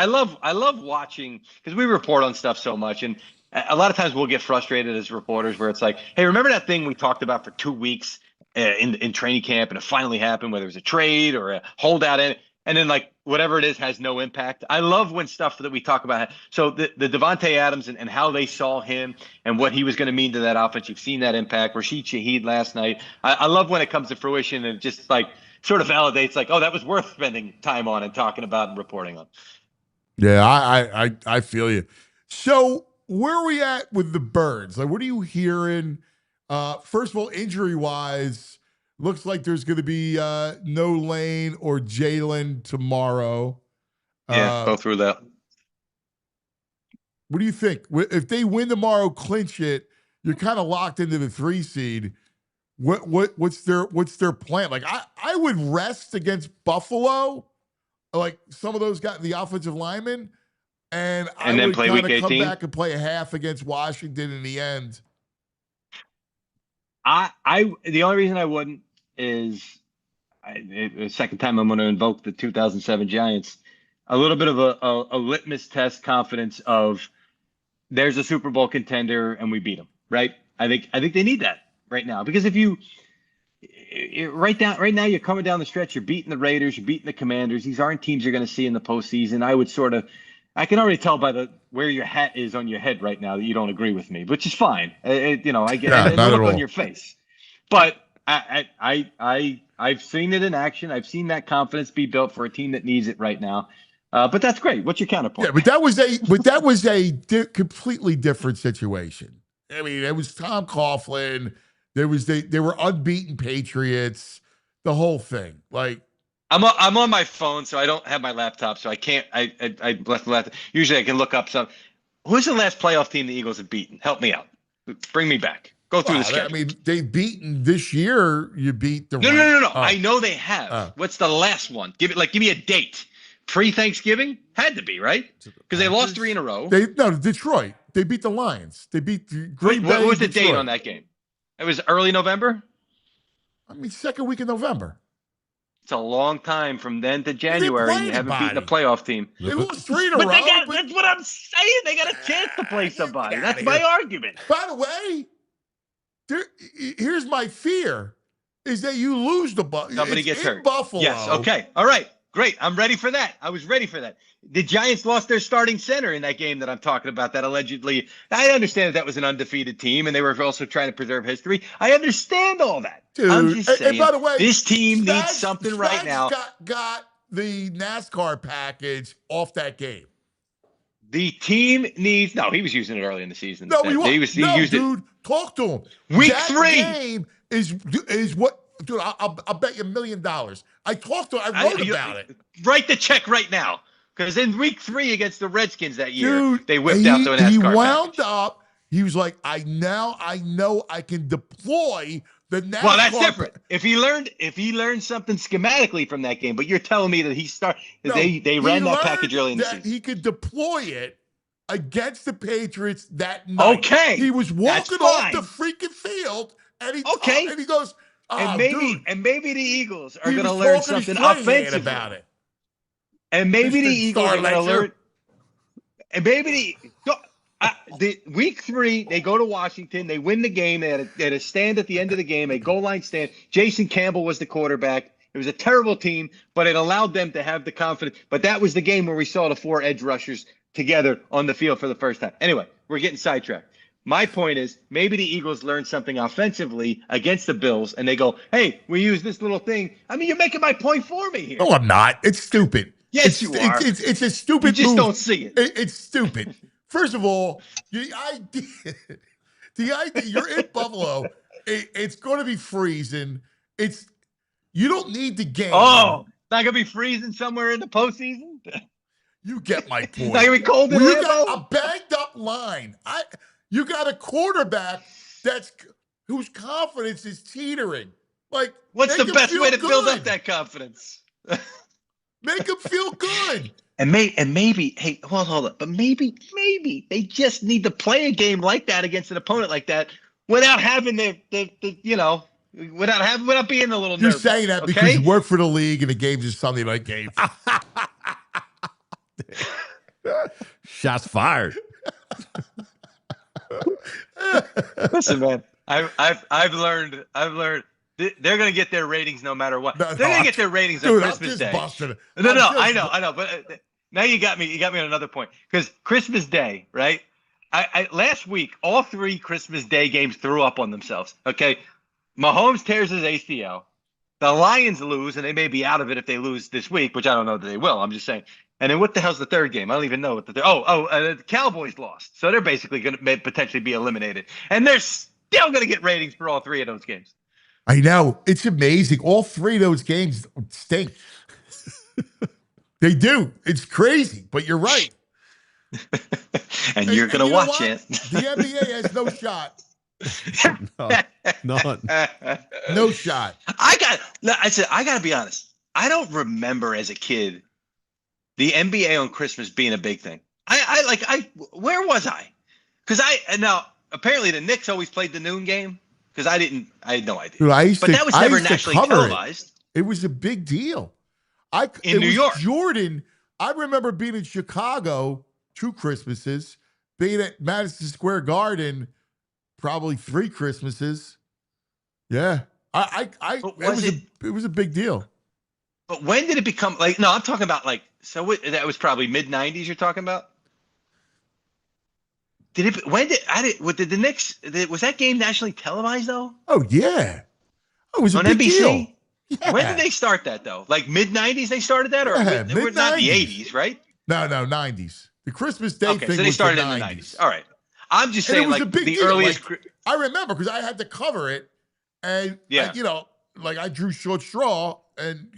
Speaker 7: love watching, because we report on stuff so much, and a lot of times we'll get frustrated as reporters where it's like, hey, remember that thing we talked about for 2 weeks in training camp, and it finally happened, whether it was a trade or a holdout, and then like whatever it is has no impact. I love when stuff that we talk about. So the Devontae Adams and how they saw him and what he was going to mean to that offense. You've seen that impact. Rashid Shaheed last night. I love when it comes to fruition and just like sort of validates like, oh, that was worth spending time on and talking about and reporting on.
Speaker 2: Yeah, I feel you. So where are we at with the Birds? Like, what are you hearing? First of all, injury-wise, looks like there's going to be no Lane or Jalen tomorrow.
Speaker 7: Yeah, both through that.
Speaker 2: What do you think? If they win tomorrow, clinch it, you're kind of locked into the 3 seed. What's their plan? Like, I would rest against Buffalo, like some of those guys, the offensive linemen, and I
Speaker 7: then
Speaker 2: would
Speaker 7: play
Speaker 2: kind
Speaker 7: week
Speaker 2: of come
Speaker 7: 18?
Speaker 2: back and play a half against Washington in the end.
Speaker 7: The only reason I wouldn't is the second time I'm going to invoke the 2007 Giants. A little bit of a litmus test confidence of there's a Super Bowl contender and we beat them, right? I think they need that right now, because if you right now you're coming down the stretch, you're beating the Raiders, you're beating the Commanders. These aren't teams you're going to see in the postseason. I can already tell by where your hat is on your head right now that you don't agree with me, which is fine. I get the look on your face, but I've seen it in action. I've seen that confidence be built for a team that needs it right now. But that's great. What's your counterpoint?
Speaker 2: Yeah, but that was a completely different situation. I mean, it was Tom Coughlin. They were unbeaten Patriots. The whole thing, like.
Speaker 7: I'm on my phone, so I don't have my laptop, so I can't. I left the laptop. Usually, I can look up some. Who's the last playoff team the Eagles have beaten? Help me out. Bring me back. Go through the schedule.
Speaker 2: I mean, they've beaten this year. You beat the.
Speaker 7: No. I know they have. What's the last one? Give me a date. Pre-Thanksgiving had to be, right? Because they lost 3 in a row.
Speaker 2: Detroit. They beat the Lions. They beat the Green Bay.
Speaker 7: What was the date on that game? It was early November.
Speaker 2: I mean, second week of November.
Speaker 7: It's a long time from then to January, and you haven't beaten a playoff team.
Speaker 2: They lost 3 in a row.
Speaker 7: That's what I'm saying. They got a chance to play somebody. That's my argument.
Speaker 2: By the way, here's my fear, is that you lose the Buffalo.
Speaker 7: Somebody gets hurt.
Speaker 2: Buffalo.
Speaker 7: Yes, okay. All right, great. I'm ready for that. I was ready for that. The Giants lost their starting center in that game that I'm talking about, that allegedly. I understand that was an undefeated team, and they were also trying to preserve history. I understand all that.
Speaker 2: Dude,
Speaker 7: I'm just saying,
Speaker 2: and by the way,
Speaker 7: this team needs something right now.
Speaker 2: Got the NASCAR package off that game.
Speaker 7: The team needs. No, he was using it early in the season.
Speaker 2: No, he used
Speaker 7: it.
Speaker 2: Talk to him.
Speaker 7: Week
Speaker 2: that
Speaker 7: 3
Speaker 2: game is what, dude. I'll bet you $1 million. I talked to him. I wrote about it.
Speaker 7: Write the check right now, because in week 3 against the Redskins that year,
Speaker 2: dude,
Speaker 7: they whipped out the NASCAR
Speaker 2: He wound
Speaker 7: package.
Speaker 2: up. He was like, I know I can deploy the NASCAR.
Speaker 7: Well, that's different. If he learned something schematically from that game, but you're telling me that they ran that package early in the season.
Speaker 2: He could deploy it against the Patriots that night.
Speaker 7: Okay,
Speaker 2: he was walking off the freaking field, and he goes,
Speaker 7: and maybe the Eagles are going to learn something offensively
Speaker 2: about it.
Speaker 7: And maybe the Eagles are going to learn. And maybe the week 3, they go to Washington. They win the game. They had a stand at the end of the game, a goal line stand. Jason Campbell was the quarterback. It was a terrible team, but it allowed them to have the confidence. But that was the game where we saw the 4 edge rushers together on the field for the first time. Anyway, we're getting sidetracked. My point is, maybe the Eagles learn something offensively against the Bills, and they go, hey, we use this little thing. I mean, you're making my point for me here.
Speaker 2: No, I'm not. It's stupid.
Speaker 7: Yes, you are.
Speaker 2: It's a stupid
Speaker 7: You just
Speaker 2: move.
Speaker 7: don't see it.
Speaker 2: It's stupid. First of all, the idea you're in Buffalo, it's going to be freezing. You don't need the game.
Speaker 7: Oh, not going to be freezing somewhere in the postseason?
Speaker 2: You get my point.
Speaker 7: Not going to be cold in
Speaker 2: You got a banged up line. You got a quarterback whose confidence is teetering. Like,
Speaker 7: what's the best way to build up that confidence?
Speaker 2: Make him feel good.
Speaker 7: And maybe, hey, hold up. But maybe they just need to play a game like that against an opponent like that without having the without being a little
Speaker 2: You're
Speaker 7: nervous.
Speaker 2: saying that because you work for the league and the games are Sunday night games.
Speaker 3: Shots fired.
Speaker 7: Listen, man, I've learned they're going to get their ratings no matter what. They're going to get their ratings on Christmas Day. No, I know, but now you got me on another point, because Christmas Day, right? I last week, all 3 Christmas Day games threw up on themselves. Okay, Mahomes tears his ACL. The Lions lose, and they may be out of it if they lose this week, which I don't know that they will. I'm just saying. And then what the hell's the third game? I don't even know what the Cowboys lost, so they're basically going to potentially be eliminated, and they're still going to get ratings for all 3 of those games.
Speaker 2: I know, it's amazing. All 3 of those games stink. They do. It's crazy, but you're right.
Speaker 7: And you're going to watch it.
Speaker 2: The NBA has no shot.
Speaker 3: None.
Speaker 2: No shot.
Speaker 7: I got to be honest. I don't remember as a kid the NBA on Christmas being a big thing. Where was I? Because now apparently the Knicks always played the noon game, because I had no idea.
Speaker 2: Dude,
Speaker 7: that was never nationally televised.
Speaker 2: It was a big deal.
Speaker 7: In New York.
Speaker 2: Jordan, I remember being in Chicago 2 Christmases, being at Madison Square Garden probably 3 Christmases. Yeah. It was a big deal.
Speaker 7: But when did it become no, I'm talking about that was probably mid-90s you're talking about? Did the Knicks, was that game nationally televised though?
Speaker 2: Oh yeah. It was
Speaker 7: on
Speaker 2: a big
Speaker 7: NBC?
Speaker 2: Deal. Yeah.
Speaker 7: When did they start that though? Like mid-90s they started that, or we're not the 80s, right?
Speaker 2: No, 90s. The Christmas Day thing
Speaker 7: so they
Speaker 2: was
Speaker 7: started
Speaker 2: the
Speaker 7: in
Speaker 2: 90s.
Speaker 7: the 90s. All right. I'm just saying,
Speaker 2: it was a big
Speaker 7: the
Speaker 2: deal.
Speaker 7: earliest.
Speaker 2: I remember because I had to cover it, and I drew short straw, and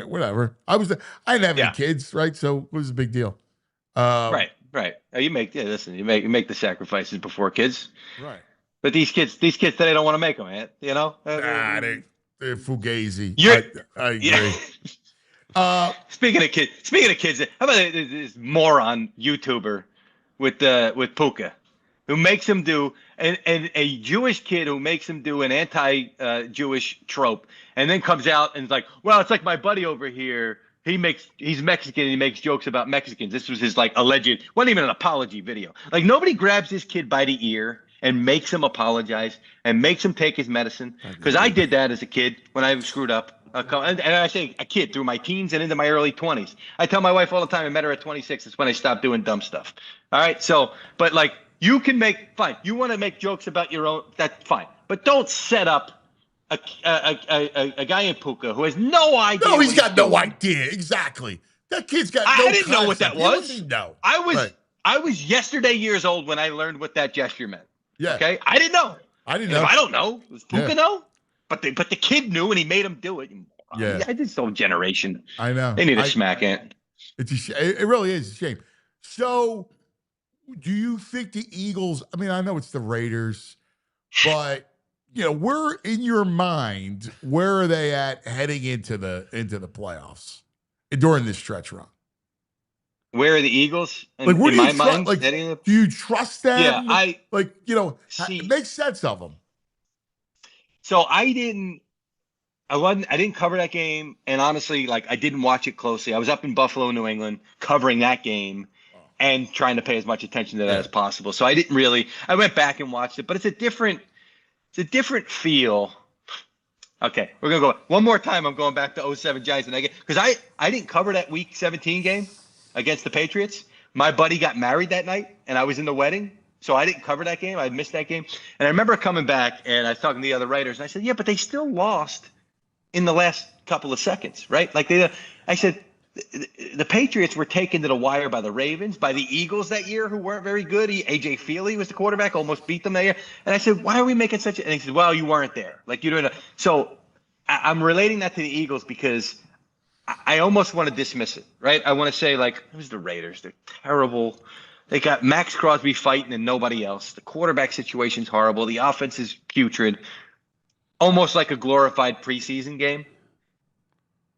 Speaker 2: whatever. I didn't have any kids, right? So it was a big deal.
Speaker 7: Right. You make the sacrifices before kids,
Speaker 2: right?
Speaker 7: But these kids today don't want to make them, man.
Speaker 2: They're fugazi. I agree.
Speaker 7: Yeah. Speaking of kids, how about this moron YouTuber with Puka, who makes him do and a Jewish kid who makes him do an anti-Jewish trope, and then comes out and is like, well, it's like my buddy over here. He's Mexican and he makes jokes about Mexicans. This was his alleged, wasn't even an apology video. Nobody grabs this kid by the ear and makes him apologize and makes him take his medicine. Because I did that as a kid when I screwed up. And I say a kid through my teens and into my early 20s. I tell my wife all the time, I met her at 26. It's when I stopped doing dumb stuff. All right. So, but you can fine. You want to make jokes about your own, that's fine. But don't set up a guy in Puka who has no idea.
Speaker 2: No, he's got no idea. Exactly. That kid's got no
Speaker 7: I didn't know what that was.
Speaker 2: No.
Speaker 7: I was yesterday years old when I learned what that gesture meant.
Speaker 2: Yeah.
Speaker 7: Okay. I didn't know.
Speaker 2: I
Speaker 7: don't know. Does Puka know? But the kid knew and he made him do it.
Speaker 2: Yeah.
Speaker 7: I this whole generation.
Speaker 2: I know.
Speaker 7: They need to smack it.
Speaker 2: It's it really is a shame. So, do you think the Eagles? I mean, I know it's the Raiders, but where in your mind, where are they at heading into the playoffs during this stretch run?
Speaker 7: Where are the Eagles?
Speaker 2: Where do you trust? Do you trust them?
Speaker 7: Yeah,
Speaker 2: make sense of them.
Speaker 7: So I didn't cover that game, and honestly, I didn't watch it closely. I was up in Buffalo, New England, covering that game and trying to pay as much attention to that as possible. So I didn't really. I went back and watched it, but it's a different feel. Okay, we're gonna go one more time. I'm going back to 07 Giants and because I didn't cover that Week 17 game against the Patriots. My buddy got married that night, and I was in the wedding. So I didn't cover that game. I missed that game. And I remember coming back, and I was talking to the other writers, and I said, yeah, but they still lost in the last couple of seconds, right? I said, the Patriots were taken to the wire by the Ravens, by the Eagles that year, who weren't very good. A.J. Feely was the quarterback, almost beat them that year. And I said, why are we making such a – and he said, well, you weren't there. You don't know. So I'm relating that to the Eagles because I almost want to dismiss it, right? I want to say, it was the Raiders. They're terrible. They got Max Crosby fighting and nobody else. The quarterback situation's horrible. The offense is putrid, almost like a glorified preseason game.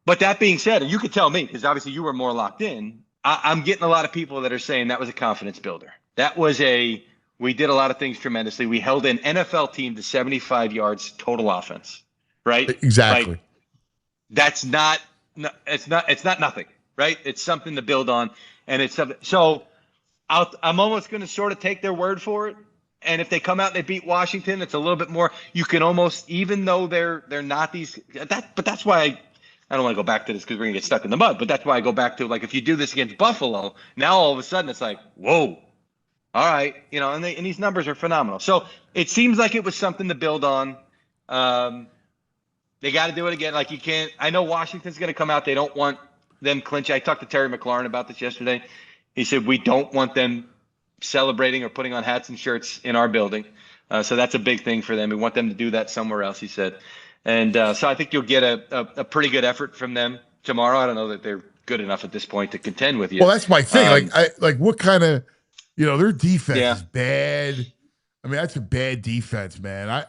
Speaker 7: But that being said, and you could tell me, because obviously you were more locked in, I'm getting a lot of people that are saying that was a confidence builder. That was we we did a lot of things tremendously. We held an NFL team to 75 yards total offense, right?
Speaker 2: Exactly.
Speaker 7: Like, that's not it's not nothing, right? It's something to build on, and it's something. So I'm almost going to sort of take their word for it. And if they come out and they beat Washington, it's a little bit more. You can almost, even though they're not these. But that's why I don't want to go back to this because we're gonna get stuck in the mud. But that's why I go back to, like, if you do this against Buffalo, now all of a sudden it's like, whoa, all right, and these numbers are phenomenal. So it seems like it was something to build on. They got to do it again. Like, you can't. I know Washington's going to come out. They don't want them clinching. I talked to Terry McLaurin about this yesterday. He said we don't want them celebrating or putting on hats and shirts in our building. So that's a big thing for them. We want them to do that somewhere else, he said. And so I think you'll get a pretty good effort from them tomorrow. I don't know that they're good enough at this point to contend with you.
Speaker 2: Well, that's my thing. Like what kind of, their defense is bad. I mean, that's a bad defense, man.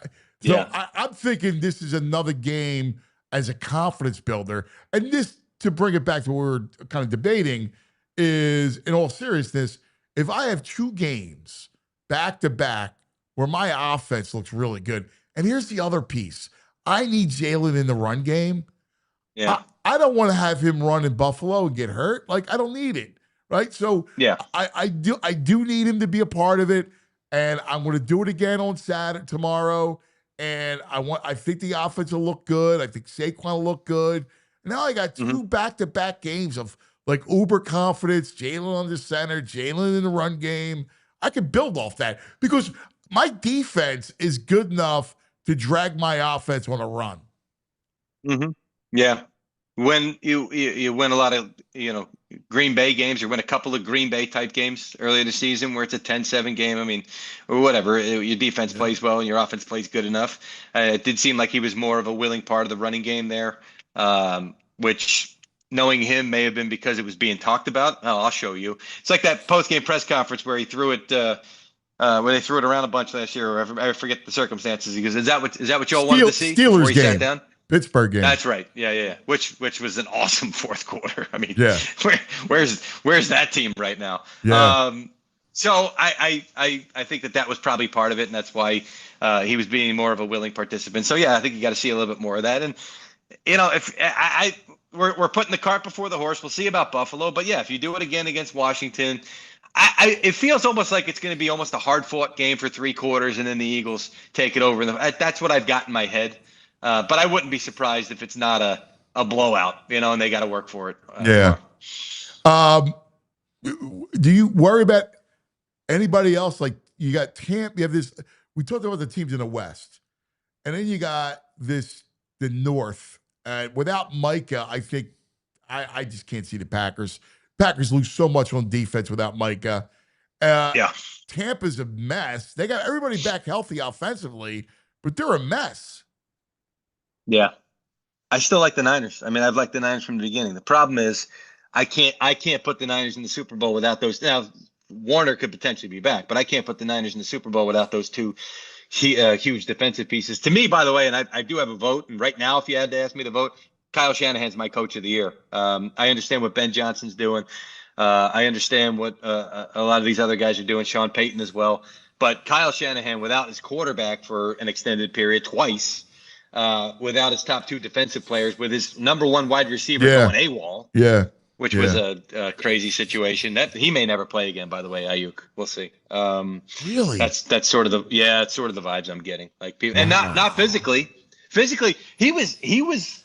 Speaker 2: I'm thinking this is another game as a confidence builder. And this, to bring it back to what we're kind of debating, is, in all seriousness, if I have 2 games back to back where my offense looks really good, and here's the other piece, I need Jalen in the run game.
Speaker 7: Yeah,
Speaker 2: I don't want to have him run in Buffalo and get hurt. Like, I don't need it, right? So I do need him to be a part of it, and I'm going to do it again on Saturday tomorrow. And I think the offense will look good. I think Saquon will look good. Now I got 2 back-to-back games of, like, uber confidence, Jalen on the center, Jalen in the run game. I can build off that because my defense is good enough to drag my offense on a run.
Speaker 7: Mm-hmm. Yeah. When you win a lot of, Green Bay games, or win a couple of Green Bay type games early in the season where it's a 10-7 game, I mean, or whatever, your defense plays well and your offense plays good enough. It did seem like he was more of a willing part of the running game there, which, knowing him, may have been because it was being talked about. Oh, I'll show you. It's like that post-game press conference where he threw it, where they threw it around a bunch last year, or I forget the circumstances. He goes, "Is that what y'all wanted to see?"
Speaker 2: Steelers
Speaker 7: before he
Speaker 2: game.
Speaker 7: sat down?
Speaker 2: Pittsburgh game.
Speaker 7: That's right. Yeah. Which was an awesome fourth quarter. I mean, where's that team right now?
Speaker 2: Yeah.
Speaker 7: So I think that was probably part of it, and that's why he was being more of a willing participant. So yeah, I think you got to see a little bit more of that. And if we're putting the cart before the horse, we'll see about Buffalo. But yeah, if you do it again against Washington, it feels almost like it's going to be almost a hard-fought game for 3 quarters, and then the Eagles take it over. That's what I've got in my head. But I wouldn't be surprised if it's not a blowout, and they got to work for it.
Speaker 2: Yeah. Do you worry about anybody else? Like, you got Tampa, you have this, we talked about the teams in the West, and then you got the North. Without Micah, I think I just can't see the Packers. Packers lose so much on defense without Micah. Tampa's a mess. They got everybody back healthy offensively, but they're a mess.
Speaker 7: Yeah. I still like the Niners. I mean, I've liked the Niners from the beginning. The problem is I can't put the Niners in the Super Bowl without those. Now, Warner could potentially be back, but I can't put the Niners in the Super Bowl without those 2 huge defensive pieces. To me, by the way, and I do have a vote, and right now, if you had to ask me to vote, Kyle Shanahan's my coach of the year. I understand what Ben Johnson's doing. I understand what a lot of these other guys are doing, Sean Payton as well. But Kyle Shanahan, without his quarterback for an extended period twice, without his top 2 defensive players, with his number 1 wide receiver going AWOL, which was a crazy situation. That he may never play again, by the way, Ayuk. We'll see.
Speaker 2: Really?
Speaker 7: That's sort of the it's sort of the vibes I'm getting. Like people, and not physically. Physically, he was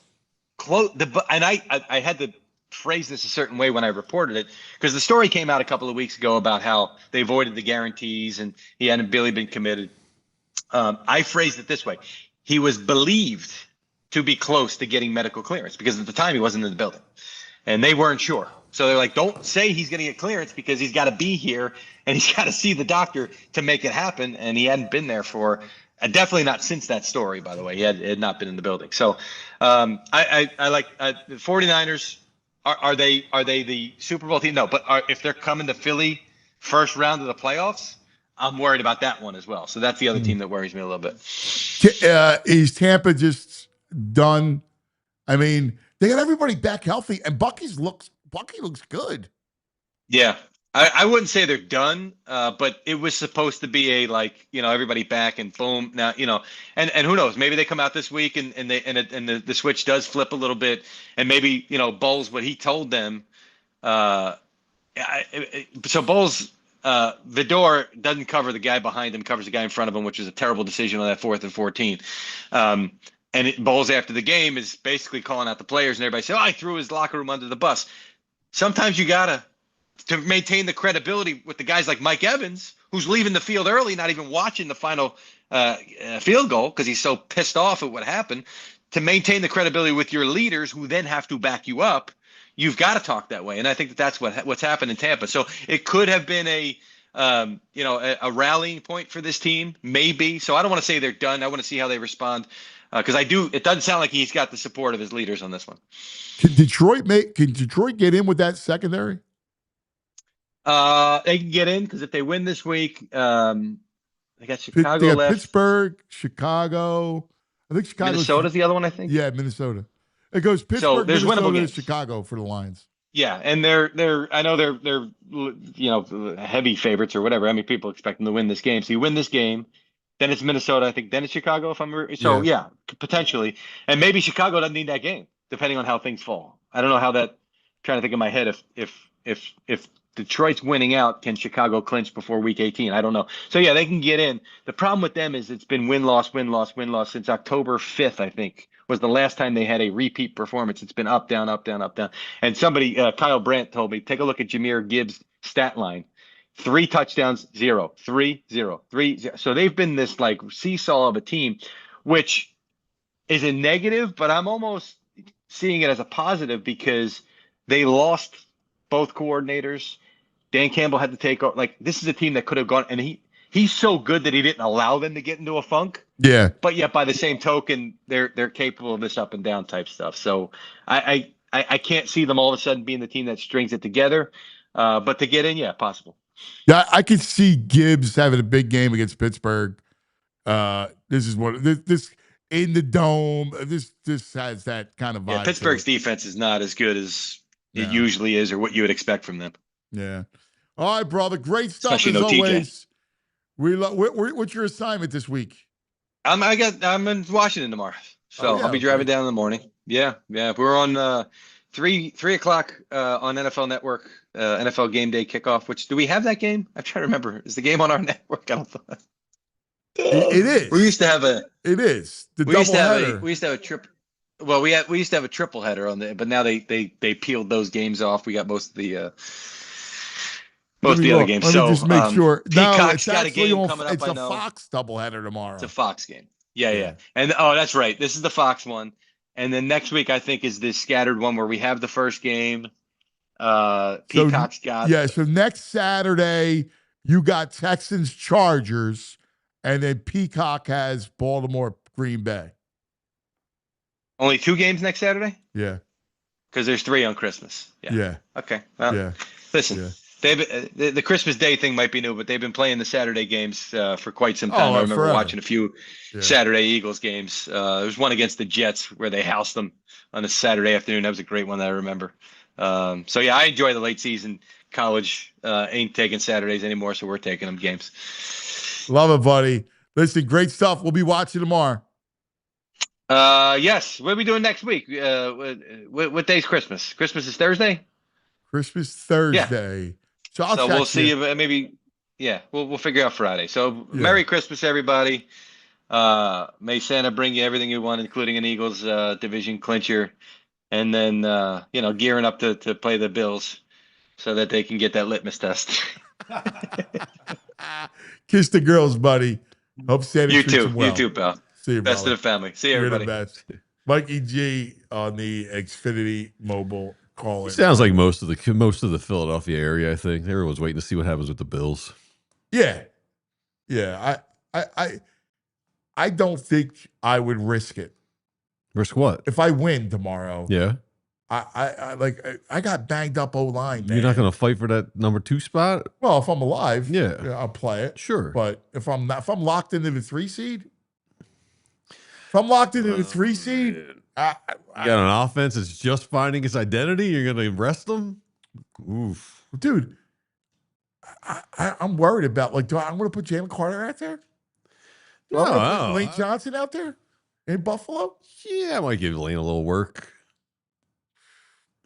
Speaker 7: close. And I had to phrase this a certain way when I reported it, because the story came out a couple of weeks ago about how they avoided the guarantees and he hadn't really been committed. I phrased it this way: he was believed to be close to getting medical clearance, because at the time he wasn't in the building and they weren't sure. So they're like, don't say he's going to get clearance, because he's got to be here and he's got to see the doctor to make it happen. And he hadn't been there for definitely not since that story, by the way. He had not been in the building. So I like the 49ers. Are they the Super Bowl team? No, but if they're coming to Philly first round of the playoffs, I'm worried about that one as well. So that's the other team that worries me a little bit.
Speaker 2: Is Tampa just done? I mean, they got everybody back healthy, and Bucky looks good.
Speaker 7: Yeah, I wouldn't say they're done, but it was supposed to be everybody back and boom. Now, and who knows? Maybe they come out this week and the switch does flip a little bit, and maybe Bowles, what he told them. So Bowles, Vidor doesn't cover the guy behind him, covers the guy in front of him, which is a terrible decision on that 4th and 14. And Bowles after the game is basically calling out the players, and everybody say, "Oh, I threw his locker room under the bus." Sometimes you gotta. To maintain the credibility with the guys like Mike Evans, who's leaving the field early, not even watching the final field goal because he's so pissed off at what happened. To maintain the credibility with your leaders, who then have to back you up, you've got to talk that way. And I think that's what's happened in Tampa. So it could have been a rallying point for this team, maybe. So I don't want to say they're done. I want to see how they respond because It doesn't sound like he's got the support of his leaders on this one.
Speaker 2: Can Detroit get in with that secondary?
Speaker 7: They can get in because if they win this week, they got Chicago
Speaker 2: they got
Speaker 7: left.
Speaker 2: Pittsburgh, Chicago. I think Chicago.
Speaker 7: Minnesota's the other one, I think.
Speaker 2: Yeah, Minnesota. It goes Pittsburgh, Minnesota, and Chicago for the Lions.
Speaker 7: Yeah, and I know they're heavy favorites or whatever. I mean, people expect them to win this game. So you win this game, then it's Minnesota, I think. Then it's Chicago, if I'm so. Yeah, potentially, and maybe Chicago doesn't need that game, depending on how things fall. I don't know how that. I'm trying to think in my head if Detroit's winning out, can Chicago clinch before week 18? I don't know. So, yeah, they can get in. The problem with them is it's been win-loss since October 5th, I think, was the last time they had a repeat performance. It's been up, down, up, down, up, down. And somebody, Kyle Brandt told me, take a look at Jahmyr Gibbs' stat line. 3 touchdowns, 0, 3, 0, 3, 0. So they've been this, seesaw of a team, which is a negative, but I'm almost seeing it as a positive because they lost both coordinators. Dan Campbell had to take over. This is a team that could have gone, and he's so good that he didn't allow them to get into a funk.
Speaker 2: Yeah.
Speaker 7: But yet, by the same token, they're capable of this up and down type stuff. So I can't see them all of a sudden being the team that strings it together. But to get in, yeah, possible.
Speaker 2: Yeah, I could see Gibbs having a big game against Pittsburgh. This is this in the dome. This has that kind of vibe.
Speaker 7: Yeah, Pittsburgh's defense is not as good as it usually is, or what you would expect from them.
Speaker 2: Yeah. All right, brother. Great stuff
Speaker 7: Especially
Speaker 2: as
Speaker 7: no
Speaker 2: always. What's your assignment this week?
Speaker 7: I'm in Washington tomorrow, so I'll be driving down in the morning. Yeah. We're on 3 o'clock on NFL Network, NFL Game Day kickoff. Which do we have that game? I'm trying to remember. Is the game on our network? I don't know.
Speaker 2: It is.
Speaker 7: We used to have a.
Speaker 2: It is the double header.
Speaker 7: We used to have a trip. Well, we used to have a triple header on there, but now they peeled those games off. We got most of the other games.
Speaker 2: Let me just make sure.
Speaker 7: Peacock's got a game coming up.
Speaker 2: It's a Fox doubleheader tomorrow.
Speaker 7: It's a Fox game. Yeah. And that's right. This is the Fox one. And then next week, I think, is this scattered one where we have the first game. Peacock's got.
Speaker 2: Yeah. So next Saturday, you got Texans Chargers, and then Peacock has Baltimore Green Bay.
Speaker 7: Only 2 games next Saturday?
Speaker 2: Yeah.
Speaker 7: Because there's 3 on Christmas.
Speaker 2: Yeah.
Speaker 7: Okay. Well, listen, the Christmas Day thing might be new, but they've been playing the Saturday games for quite some time. I remember watching a few Saturday Eagles games. There was one against the Jets where they housed them on a Saturday afternoon. That was a great one that I remember. So, yeah, I enjoy the late season. College ain't taking Saturdays anymore, so we're taking them games.
Speaker 2: Love it, buddy. Listen, great stuff. We'll be watching tomorrow.
Speaker 7: Yes. What are we doing next week? What day's Christmas? Christmas is Thursday?
Speaker 2: Christmas Thursday.
Speaker 7: Yeah.
Speaker 2: So
Speaker 7: we'll see you maybe. Yeah, we'll figure out Friday. So Merry Christmas, everybody. May Santa bring you everything you want, including an Eagles division clincher, and then gearing up to play the Bills so that they can get that litmus test.
Speaker 2: Kiss the girls, buddy. Hope Santa treats them well.
Speaker 7: You too, pal.
Speaker 2: See you,
Speaker 7: best
Speaker 2: brother.
Speaker 7: of the family. See you, everybody.
Speaker 2: You're the best. Mikey G on the Xfinity mobile call.
Speaker 3: Sounds like most of the Philadelphia area. I think everyone's waiting to see what happens with the Bills.
Speaker 2: Yeah. I don't think I would risk it.
Speaker 3: Risk what?
Speaker 2: If I win tomorrow.
Speaker 3: Yeah.
Speaker 2: I got banged up O-line.
Speaker 3: You're not going to fight for that number 2 spot?
Speaker 2: Well, if I'm alive,
Speaker 3: yeah,
Speaker 2: I'll play it.
Speaker 3: Sure.
Speaker 2: But if I'm locked into the 3 seed, you got
Speaker 3: an offense that's just finding its identity. You're going to rest them? Oof.
Speaker 2: Dude, I'm worried about, like, I'm going to put Jalen Carter out there? I'm going to put Lane Johnson out there in Buffalo?
Speaker 3: Yeah, I might give Lane a little work.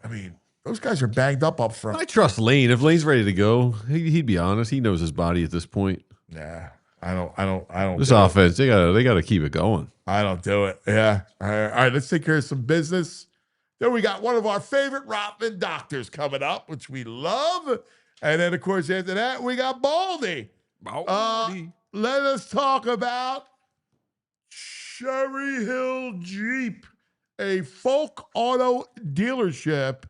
Speaker 2: I mean, those guys are banged up front.
Speaker 3: I trust Lane. If Lane's ready to go, he'd be honest. He knows his body at this point.
Speaker 2: Yeah, I don't.
Speaker 3: This offense, they gotta keep it going.
Speaker 2: I don't do it. Yeah. All right, let's take care of some business. Then we got one of our favorite Rotman doctors coming up, which we love. And then, of course, after that, we got Baldy. Let us talk about Cherry Hill Jeep, a folk auto dealership.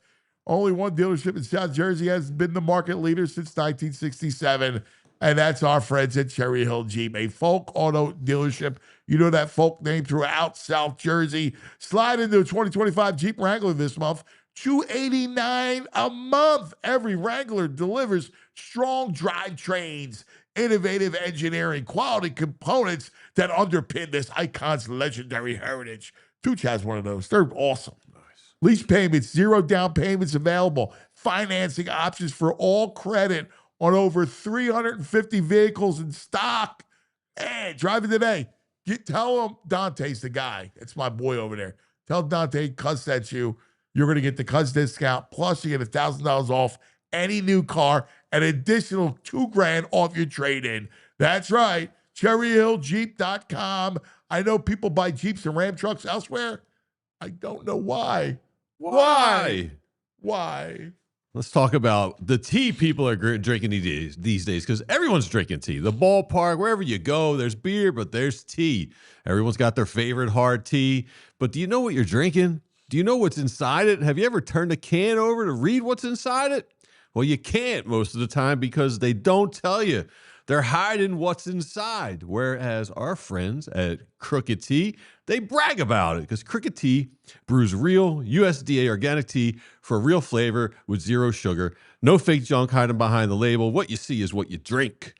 Speaker 2: Only one dealership in South Jersey has been the market leader since 1967, and that's our friends at Cherry Hill Jeep, a folk auto dealership. You know that folk name throughout South Jersey. Slide into a 2025 Jeep Wrangler this month, $289 a month. Every Wrangler delivers strong drivetrains, innovative engineering, quality components that underpin this icon's legendary heritage. Tooch has one of those. They're awesome. Lease payments, 0 down payments available. Financing options for all credit on over 350 vehicles in stock. Hey, drive it today. Tell him Dante's the guy. It's my boy over there. Tell Dante Cuz sent you. You're going to get the Cuz discount. Plus, you get $1,000 off any new car. An additional $2,000 off your trade-in. That's right. CherryHillJeep.com. I know people buy Jeeps and Ram trucks elsewhere. I don't know why. Why?
Speaker 3: Let's talk about the tea people are drinking these days, because everyone's drinking tea. The ballpark, wherever you go, there's beer, but there's tea. Everyone's got their favorite hard tea. But do you know what you're drinking? Do you know what's inside it? Have you ever turned a can over to read what's inside it? Well, you can't most of the time because they don't tell you. They're hiding what's inside. Whereas our friends at Crooked Tea, they brag about it because Crooked Tea brews real USDA organic tea for real flavor with 0 sugar. No fake junk hiding behind the label. What you see is what you drink.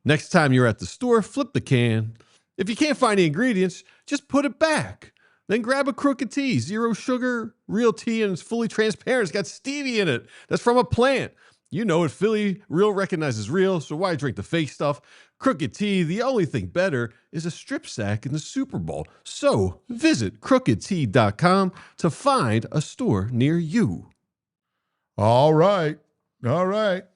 Speaker 3: Next time you're at the store, flip the can. If you can't find the ingredients, just put it back. Then grab a Crooked Tea, 0 sugar, real tea, and it's fully transparent. It's got stevia in it. That's from a plant. You know it, Philly. Real recognizes real, so why drink the fake stuff? Crooked Tea, the only thing better is a strip sack in the Super Bowl. So visit crookedtea.com to find a store near you.
Speaker 2: All right. No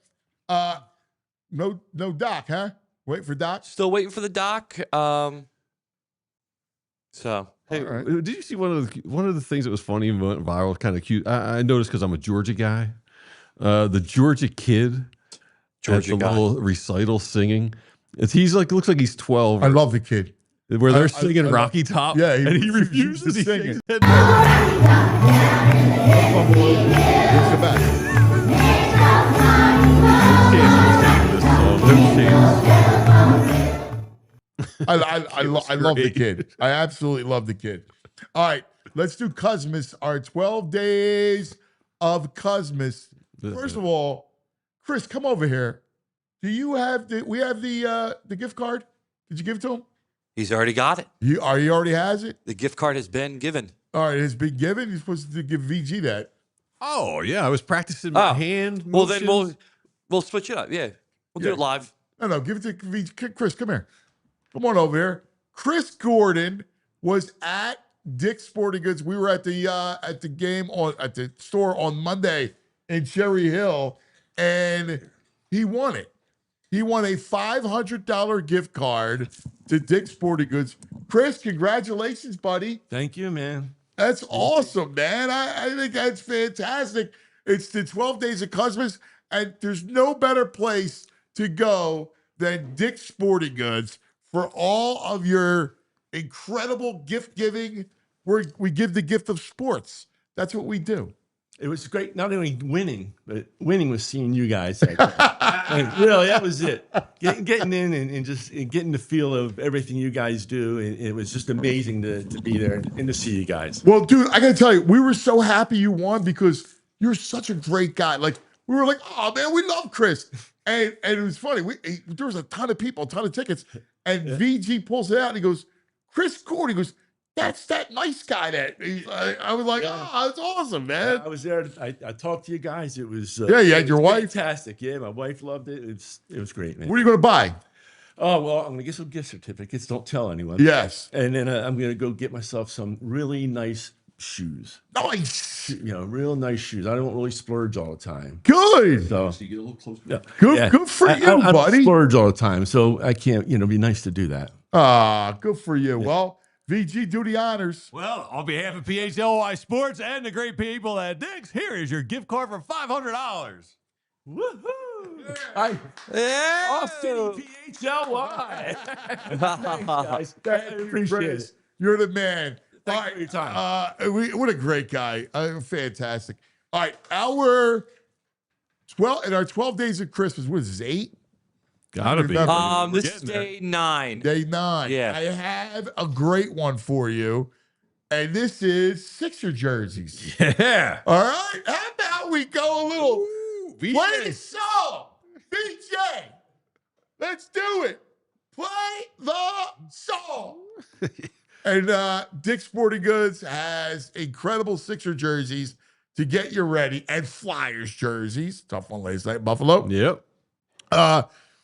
Speaker 2: Doc, huh? Wait for Doc?
Speaker 4: Still waiting for the doc.
Speaker 3: Hey, right. Did you see one of the things that was funny and went viral, kind of cute? I noticed because I'm a Georgia guy. The Georgia kid, little recital singing. He's like, looks like he's 12.
Speaker 2: I love the kid.
Speaker 3: Where they're singing Rocky Top.
Speaker 2: Yeah,
Speaker 3: and he refuses to sing it.
Speaker 2: He's the best. I love the kid. I absolutely love the kid. All right, let's do Cuzmas. Our 12 days of Cuzmas. First of all, Chris, come over here. Do you have we have the gift card? Did you give it to him?
Speaker 4: He's already got it.
Speaker 2: He already has it?
Speaker 4: The gift card has been given.
Speaker 2: All right, it's been given. You're supposed to give VG that.
Speaker 3: Oh, yeah. I was practicing my hand motions.
Speaker 4: Well, then we'll switch it up. Yeah. We'll do it live.
Speaker 2: No, give it to VG. Chris, come here. Come on over here. Chris Gordon was at Dick's Sporting Goods. We were at the game at the store on Monday in Cherry Hill, and he won it. He won a $500 gift card to Dick's Sporting Goods. Chris, congratulations, buddy.
Speaker 8: Thank you, man.
Speaker 2: That's awesome, man. I think that's fantastic. It's the 12 days of Christmas, and there's no better place to go than Dick's Sporting Goods for all of your incredible gift giving. We give the gift of sports. That's what we do.
Speaker 8: It was great, not only winning, but winning was seeing you guys. Really, that was it. Getting in and just getting the feel of everything you guys do. And it was just amazing to be there and to see you guys.
Speaker 2: Well, dude, I got to tell you, we were so happy you won because you're such a great guy. Like, we were like, oh, man, we love Chris. And it was funny. There was a ton of people, a ton of tickets. And VG pulls it out and he goes, Chris Gordon, he goes, that's that nice guy that I was like, oh, that's awesome, man.
Speaker 8: I was there. I talked to you guys. It was
Speaker 2: you had your wife.
Speaker 8: Fantastic. Yeah, my wife loved it. It was great, man.
Speaker 2: What are you going to buy?
Speaker 8: Oh well, I'm gonna get some gift certificates. Don't tell anyone.
Speaker 2: Yes.
Speaker 8: And then I'm gonna go get myself some really nice shoes.
Speaker 2: Nice.
Speaker 8: Real nice shoes. I don't really splurge all the time.
Speaker 2: Good.
Speaker 8: So
Speaker 3: you get a little closer.
Speaker 8: yeah.
Speaker 2: Good for you,
Speaker 8: I
Speaker 2: buddy.
Speaker 8: splurge all the time, so I can't. Be nice to do that.
Speaker 2: Good for you. Well, VG, do the honors.
Speaker 1: Well, on behalf of PHLY Sports and the great people at Dick's, here is your gift card for $500.
Speaker 8: Woohoo! ALLCITY PHLY. Thanks, guys. I appreciate it.
Speaker 2: You're the man.
Speaker 8: Thanks for your time.
Speaker 2: What a great guy. Fantastic. All right, our 12 days of Christmas. What is this, 8?
Speaker 3: Gotta be.
Speaker 4: This is day 9.
Speaker 2: Day 9.
Speaker 4: Yeah.
Speaker 2: I have a great one for you, and this is Sixer jerseys.
Speaker 3: Yeah.
Speaker 2: All right. How about we go a little play the song, BJ? Let's do it. Play the song. And Dick's Sporting Goods has incredible Sixer jerseys to get you ready, and Flyers jerseys. Tough one last night, Buffalo.
Speaker 3: Yep.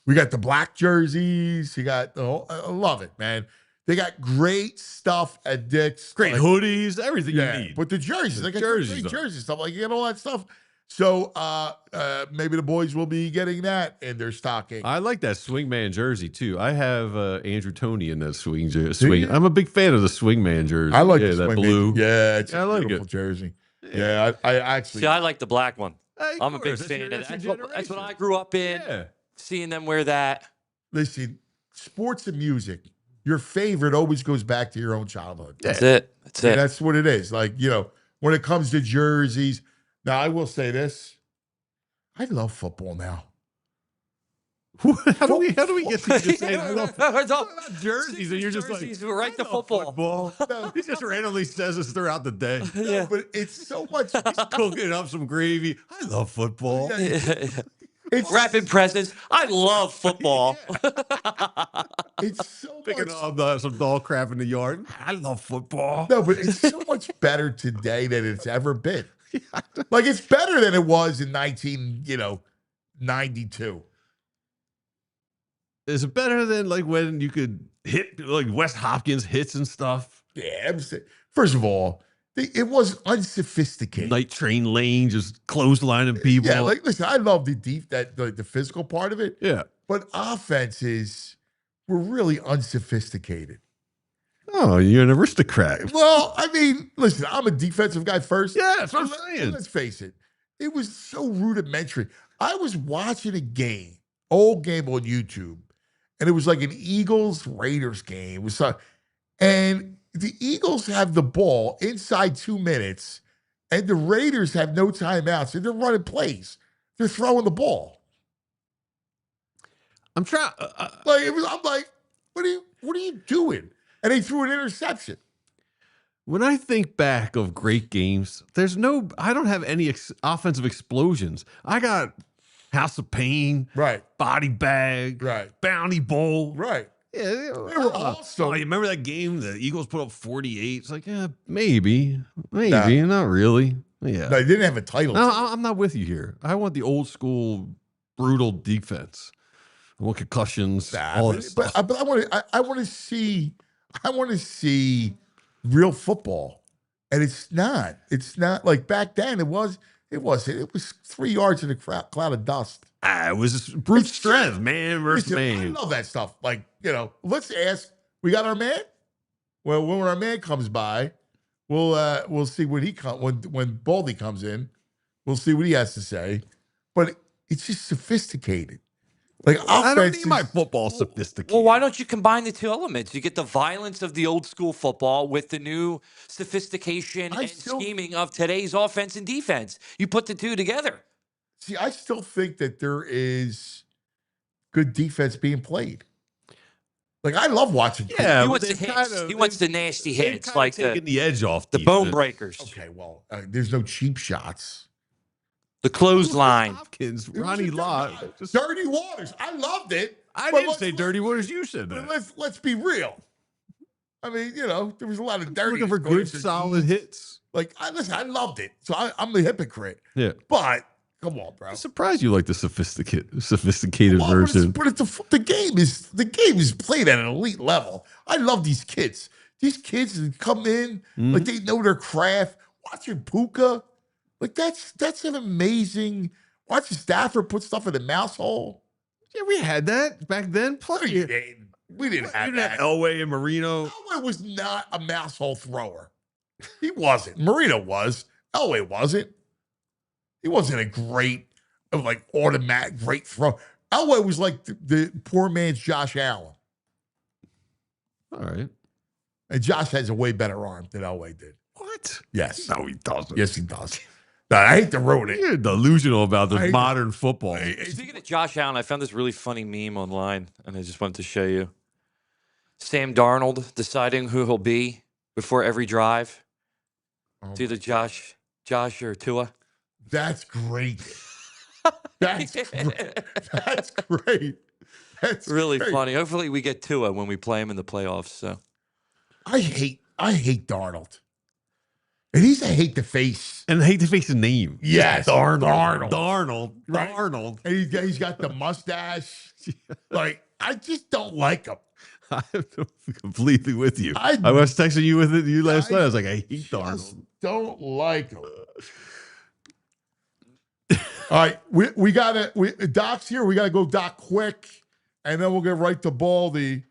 Speaker 2: We got the black jerseys. You got I love it, man. They got great stuff at Dick's.
Speaker 3: Great hoodies, everything you need.
Speaker 2: But the jerseys, they got
Speaker 3: jerseys,
Speaker 2: great
Speaker 3: though.
Speaker 2: jerseys, stuff like you get all that stuff. So maybe the boys will be getting that in their stocking.
Speaker 3: I like that swingman jersey too. I have Andrew Toney in that swing.
Speaker 2: you?
Speaker 3: I'm a big fan of the swingman jersey.
Speaker 2: I like
Speaker 3: that
Speaker 2: the swing
Speaker 3: blue.
Speaker 2: Yeah, it's
Speaker 3: I
Speaker 2: a
Speaker 3: like
Speaker 2: beautiful
Speaker 3: it.
Speaker 2: jersey. Yeah, I actually.
Speaker 4: See, I like the black one.
Speaker 3: Hey,
Speaker 4: I'm a big
Speaker 3: course,
Speaker 4: fan of that.
Speaker 3: that's your
Speaker 4: That's what
Speaker 3: generation.
Speaker 4: I grew up in.
Speaker 3: Yeah.
Speaker 4: Seeing them wear that.
Speaker 2: Listen, sports and music, your favorite always goes back to your own childhood.
Speaker 4: That's it. That's it.
Speaker 2: That's what it is. Like, when it comes to jerseys. Now, I will say this. I love football now.
Speaker 3: How do we get to just saying I love
Speaker 4: Football.
Speaker 3: jerseys and you're just like
Speaker 4: Jerseys, right to
Speaker 3: I love
Speaker 4: football.
Speaker 3: He just randomly says this throughout the day.
Speaker 2: No, but it's so much.
Speaker 3: Cooking up some gravy. I love football.
Speaker 2: It's
Speaker 4: Wrapping presents. I love football.
Speaker 2: It's so
Speaker 3: Picking
Speaker 2: much.
Speaker 3: up some dog crap in the yard. I love football.
Speaker 2: No, but it's so much better today than it's ever been. Like, it's better than it was in 1992.
Speaker 3: Is it better than like when you could hit like West Hopkins hits and stuff?
Speaker 2: Yeah, first of all, it was unsophisticated.
Speaker 3: Night train lane, just clotheslining people.
Speaker 2: Yeah, like listen, I love the physical part of it,
Speaker 3: yeah.
Speaker 2: but offenses were really unsophisticated.
Speaker 3: Oh, you're an aristocrat.
Speaker 2: Well, I mean, listen, I'm a defensive guy first.
Speaker 3: Yeah, that's what I'm saying.
Speaker 2: Let's face it. It was so rudimentary. I was watching a game, old game on YouTube, and it was like an Eagles-Raiders game. It was and the Eagles have the ball inside 2 minutes, and the Raiders have no timeouts, and they're running plays. They're throwing the ball.
Speaker 3: I'm trying.
Speaker 2: I'm like, what are you doing? And they threw an interception.
Speaker 3: When I think back of great games, I don't have any offensive explosions. I got House of Pain,
Speaker 2: Right.
Speaker 3: Body Bag,
Speaker 2: Right.
Speaker 3: Bounty Bowl.
Speaker 2: Right.
Speaker 3: Yeah,
Speaker 2: They were awesome.
Speaker 3: Oh, you remember that game? The Eagles put up 48. It's like, yeah, maybe, not really. Yeah,
Speaker 2: No, they didn't have a title.
Speaker 3: no, I'm not with you here. I want the old school brutal defense. I want concussions. All that stuff.
Speaker 2: But I want to see real football, and it's not like back then. It was 3 yards in a cloud of dust.
Speaker 3: It was just brute
Speaker 2: It's
Speaker 3: strength,
Speaker 2: just-
Speaker 3: man versus
Speaker 2: Listen, I
Speaker 3: man.
Speaker 2: love that stuff. Like, let's ask. We got our man. Well, when our man comes by, we'll see when when Baldy comes in. We'll see what he has to say. But it's just sophisticated. Like,
Speaker 3: I don't
Speaker 2: offense
Speaker 3: need my
Speaker 2: is-
Speaker 3: football sophisticated.
Speaker 4: Well, why don't you combine the two elements? You get the violence of the old school football with the new sophistication and scheming of today's offense and defense. You put the two together.
Speaker 2: See, I still think that there is good defense being played. Like, I love watching.
Speaker 3: Yeah,
Speaker 4: He
Speaker 3: but
Speaker 4: wants the
Speaker 3: they've
Speaker 4: hits.
Speaker 3: kinda-
Speaker 4: He wants the nasty
Speaker 3: they've
Speaker 4: hits,
Speaker 3: kinda
Speaker 4: like
Speaker 3: taken the edge off
Speaker 4: the
Speaker 3: defense.
Speaker 4: bone breakers,
Speaker 2: Okay, well, there's no cheap shots.
Speaker 4: the clothesline.
Speaker 3: Hopkins,
Speaker 2: It was
Speaker 3: Ronnie
Speaker 2: a
Speaker 3: Lott.
Speaker 2: Dirty Waters. I loved it.
Speaker 3: I
Speaker 2: But
Speaker 3: didn't say dirty waters. You said
Speaker 2: But
Speaker 3: that.
Speaker 2: let's be real. I mean, there was a lot of dirty.
Speaker 3: Looking for good, solid hits.
Speaker 2: Like, listen, I loved it. So I'm a hypocrite.
Speaker 3: Yeah.
Speaker 2: But come on, bro.
Speaker 3: I'm surprised you like the sophisticated version.
Speaker 2: But the game is played at an elite level. I love these kids. These kids that come in like they know their craft. Watching Puka, like that's an amazing. Watching Stafford put stuff in the mouse hole.
Speaker 3: Yeah, we had that back then. Plus,
Speaker 2: We didn't have that.
Speaker 3: Elway and Marino.
Speaker 2: Elway was not a mouse hole thrower. He wasn't. Marino was. Elway wasn't. He wasn't a great, like, automatic great throw. Elway was like the poor man's Josh Allen.
Speaker 3: All right.
Speaker 2: And Josh has a way better arm than Elway did.
Speaker 3: What?
Speaker 2: Yes.
Speaker 3: No, he doesn't.
Speaker 2: Yes, he does. No, I hate to ruin it.
Speaker 3: You're delusional about the modern football.
Speaker 4: Speaking of Josh Allen, I found this really funny meme online, and I just wanted to show you. Sam Darnold deciding who he'll be before every drive. It's either Josh or Tua.
Speaker 2: That's great. That's great. That's
Speaker 4: really
Speaker 2: great.
Speaker 4: funny. Hopefully we get Tua when we play him in the playoffs. So
Speaker 2: I hate Darnold. And he's a hate to face.
Speaker 3: And hate to face the name.
Speaker 2: Yes,
Speaker 3: Darnold.
Speaker 2: Right?
Speaker 3: Darnold.
Speaker 2: And he's got the mustache. Like, I just don't like him.
Speaker 3: I'm completely with you. I was texting you with you last night. I was like, I hate Darnold.
Speaker 2: Don't like him. All right, we gotta Doc's here. We gotta go Doc quick, and then we'll get right to Baldy.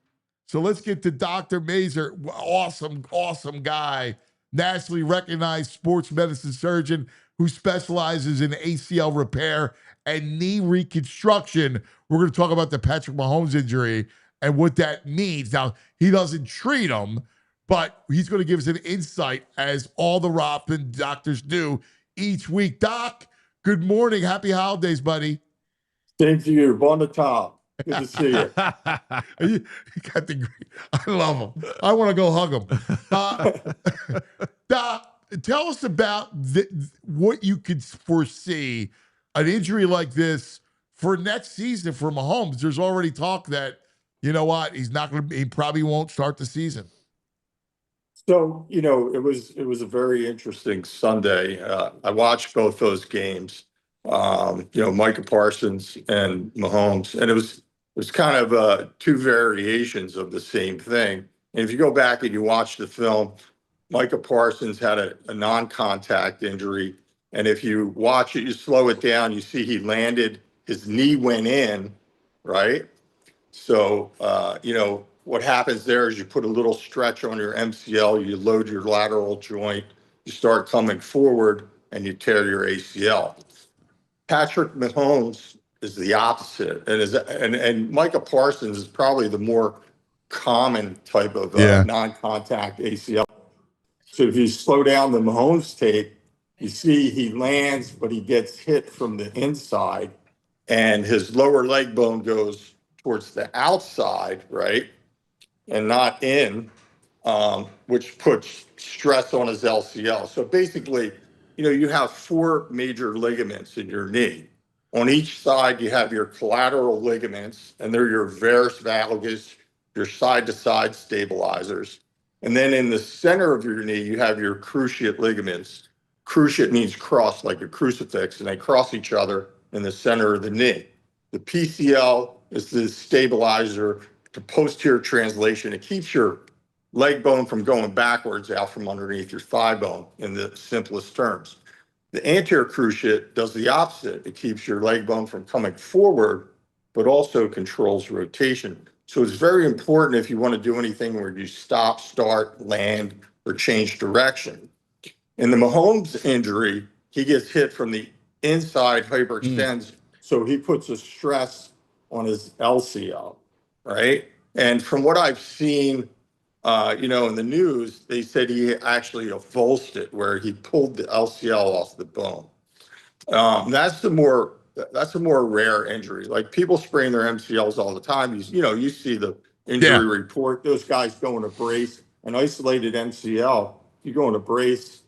Speaker 2: So let's get to Dr. Mazur. Awesome guy, nationally recognized sports medicine surgeon who specializes in ACL repair and knee reconstruction. We're going to talk about the Patrick Mahomes injury and what that means. Now, he doesn't treat him, but he's going to give us an insight, as all the Robin doctors do each week. Doc, good morning. Happy holidays, buddy.
Speaker 9: Same to you. Bon Natal. Good to see you.
Speaker 2: You got the great. I love him. I want to go hug him. Doc, tell us about what you could foresee an injury like this for next season for Mahomes. There's already talk that, you know what, he probably won't start the season.
Speaker 9: So, it was a very interesting Sunday. I watched both those games. Micah Parsons and Mahomes, and it was kind of two variations of the same thing. And if you go back and you watch the film, Micah Parsons had a non-contact injury, and if you watch it, you slow it down, you see he landed, his knee went in, right? So, what happens there is you put a little stretch on your MCL, you load your lateral joint, you start coming forward, and you tear your ACL. Patrick Mahomes is the opposite, and Micah Parsons is probably the more common type of non-contact ACL. So if you slow down the Mahomes tape, you see he lands, but he gets hit from the inside, and his lower leg bone goes towards the outside, right, and not in, which puts stress on his LCL. So basically, you have four major ligaments in your knee. On each side, you have your collateral ligaments, and they're your varus valgus, your side-to-side stabilizers. And then in the center of your knee, you have your cruciate ligaments. Cruciate means cross, like a crucifix, and they cross each other in the center of the knee. The PCL is the stabilizer to posterior translation. It keeps your leg bone from going backwards out from underneath your thigh bone in the simplest terms. The anterior cruciate does the opposite. It keeps your leg bone from coming forward, but also controls rotation. So it's very important if you want to do anything where you stop, start, land, or change direction. In the Mahomes injury, he gets hit from the inside, hyperextends, so he puts a stress on his LCL, right? And from what I've seen, in the news, they said he actually avulsed it, where he pulled the LCL off the bone. That's a more rare injury. Like, people sprain their MCLs all the time. You see the injury report. Those guys go in a brace, an isolated MCL. You go in a brace,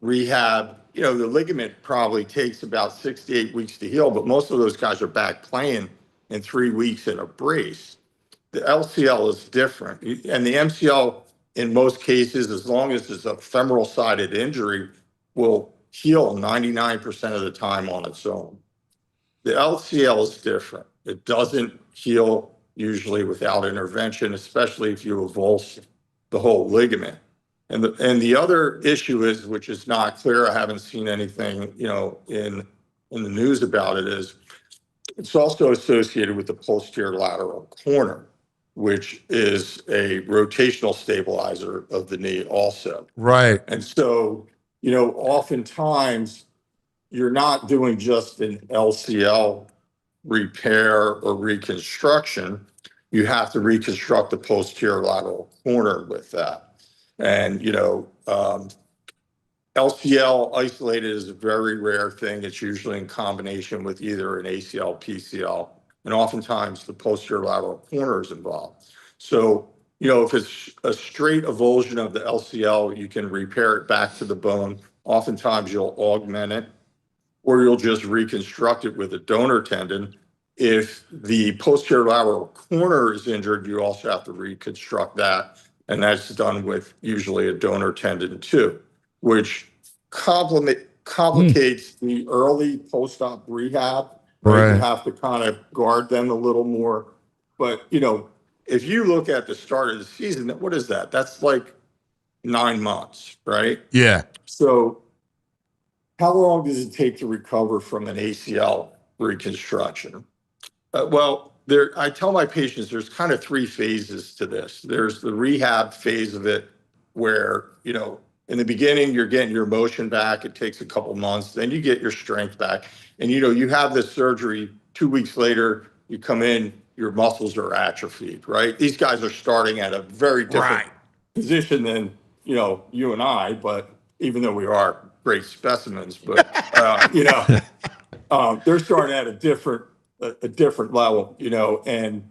Speaker 9: rehab. The ligament probably takes about 6 to 8 weeks to heal, but most of those guys are back playing in 3 weeks in a brace. The LCL is different, and the MCL in most cases, as long as it's a femoral sided injury, will heal 99% of the time on its own. The LCL is different. It doesn't heal usually without intervention, especially if you avulse the whole ligament. And the other issue is, which is not clear, I haven't seen anything, in the news about it, is it's also associated with the posterior lateral corner, which is a rotational stabilizer of the knee also.
Speaker 2: Right.
Speaker 9: And so, oftentimes you're not doing just an LCL repair or reconstruction. You have to reconstruct the posterior lateral corner with that. And, LCL isolated is a very rare thing. It's usually in combination with either an ACL, PCL, and oftentimes the posterior lateral corner is involved. So, if it's a straight avulsion of the LCL, you can repair it back to the bone. Oftentimes you'll augment it, or you'll just reconstruct it with a donor tendon. If the posterior lateral corner is injured, you also have to reconstruct that. And that's done with usually a donor tendon too, which complicates the early post-op rehab.
Speaker 2: Right.
Speaker 9: You have to kind of guard them a little more. But, if you look at the start of the season, what is that? That's like 9 months, right?
Speaker 2: Yeah.
Speaker 9: So how long does it take to recover from an ACL reconstruction? I tell my patients there's kind of 3 phases to this. There's the rehab phase of it where, in the beginning, you're getting your motion back. It takes a couple months. Then you get your strength back. And, you have this surgery 2 weeks later, you come in, your muscles are atrophied, right? These guys are starting at a very different position than, you and I, but even though we are great specimens, but, they're starting at a different level, and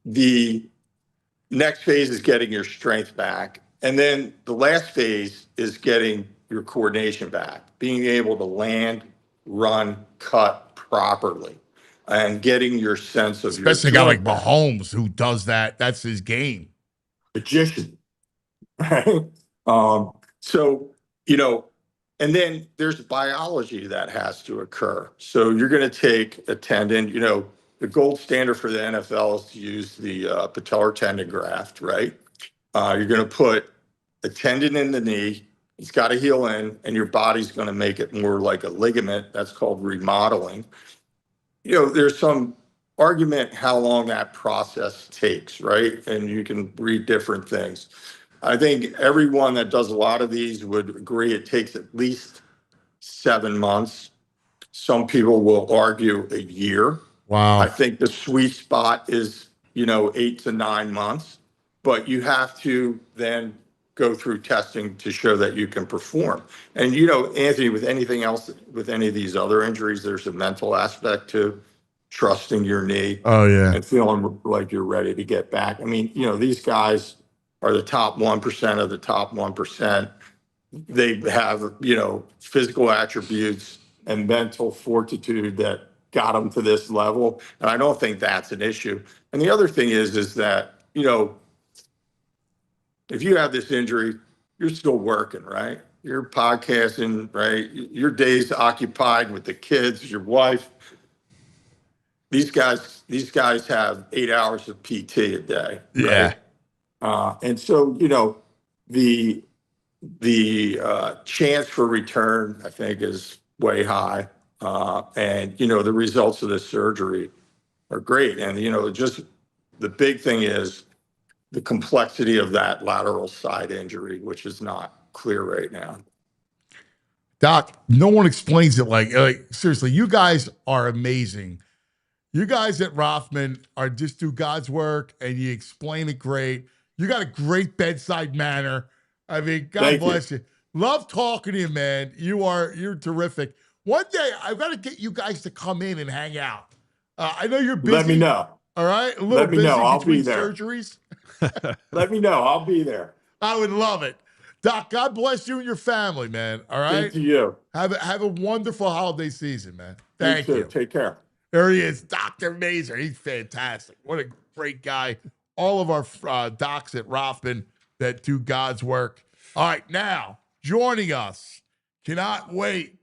Speaker 9: the next phase is getting your strength back. And then the last phase is getting your coordination back, being able to land, run, cut properly, and getting your sense of
Speaker 2: Especially a
Speaker 9: your
Speaker 2: guy like
Speaker 9: joint back.
Speaker 2: Mahomes who does that. That's his game.
Speaker 9: Magician, right? So, and then there's biology that has to occur. So you're going to take a tendon, the gold standard for the NFL is to use the patellar tendon graft, right? You're going to put a tendon in the knee. It's got to heal in, and your body's going to make it more like a ligament. That's called remodeling. There's some argument how long that process takes, right? And you can read different things. I think everyone that does a lot of these would agree it takes at least 7 months. Some people will argue a year.
Speaker 2: Wow.
Speaker 9: I think the sweet spot is, 8 to 9 months, but you have to then go through testing to show that you can perform. And, Anthony, with anything else, with any of these other injuries, there's a mental aspect to trusting your knee.
Speaker 2: Oh, yeah.
Speaker 9: And feeling like you're ready to get back. I mean, these guys are the top 1% of the top 1%. They have, physical attributes and mental fortitude that got them to this level. And I don't think that's an issue. And the other thing is that, if you have this injury, you're still working, right? You're podcasting, right? Your day's occupied with the kids, your wife. These guys have 8 hours of PT a day.
Speaker 2: Yeah.
Speaker 9: Right? And so, the chance for return, I think, is way high. And, the results of this surgery are great. And, just the big thing is the complexity of that lateral side injury, which is not clear right now.
Speaker 2: Doc, no one explains it like seriously, you guys are amazing. You guys at Rothman are just do God's work and you explain it great. You got a great bedside manner. I mean, God bless you. Love talking to you, man. You're terrific. One day I've got to get you guys to come in and hang out. I know you're busy.
Speaker 9: Let me know.
Speaker 2: All right. A little
Speaker 9: Let me
Speaker 2: busy
Speaker 9: know. I'll
Speaker 2: between
Speaker 9: be there.
Speaker 2: surgeries.
Speaker 9: Let me know. I'll be there.
Speaker 2: I would love it. Doc, God bless you and your family, man. All right.
Speaker 9: Thank you.
Speaker 2: Have a wonderful holiday season, man. Thank you.
Speaker 9: Take care.
Speaker 2: There he is, Dr. Mazer. He's fantastic. What a great guy. All of our docs at Rothman that do God's work. All right, now joining us, cannot wait,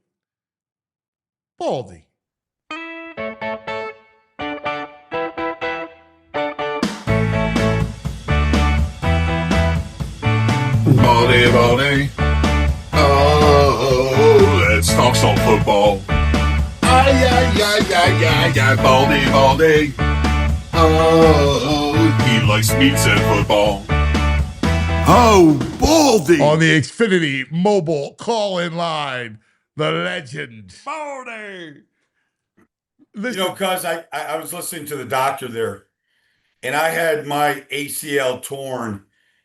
Speaker 2: Baldy.
Speaker 10: Baldy. Oh, let's talk some football. Baldy. Oh, he likes pizza and football. Oh, Baldy.
Speaker 2: On the Xfinity mobile call-in line, the legend.
Speaker 1: Baldy.
Speaker 2: Listen,
Speaker 11: cuz I was listening to the doctor there, and I had my ACL torn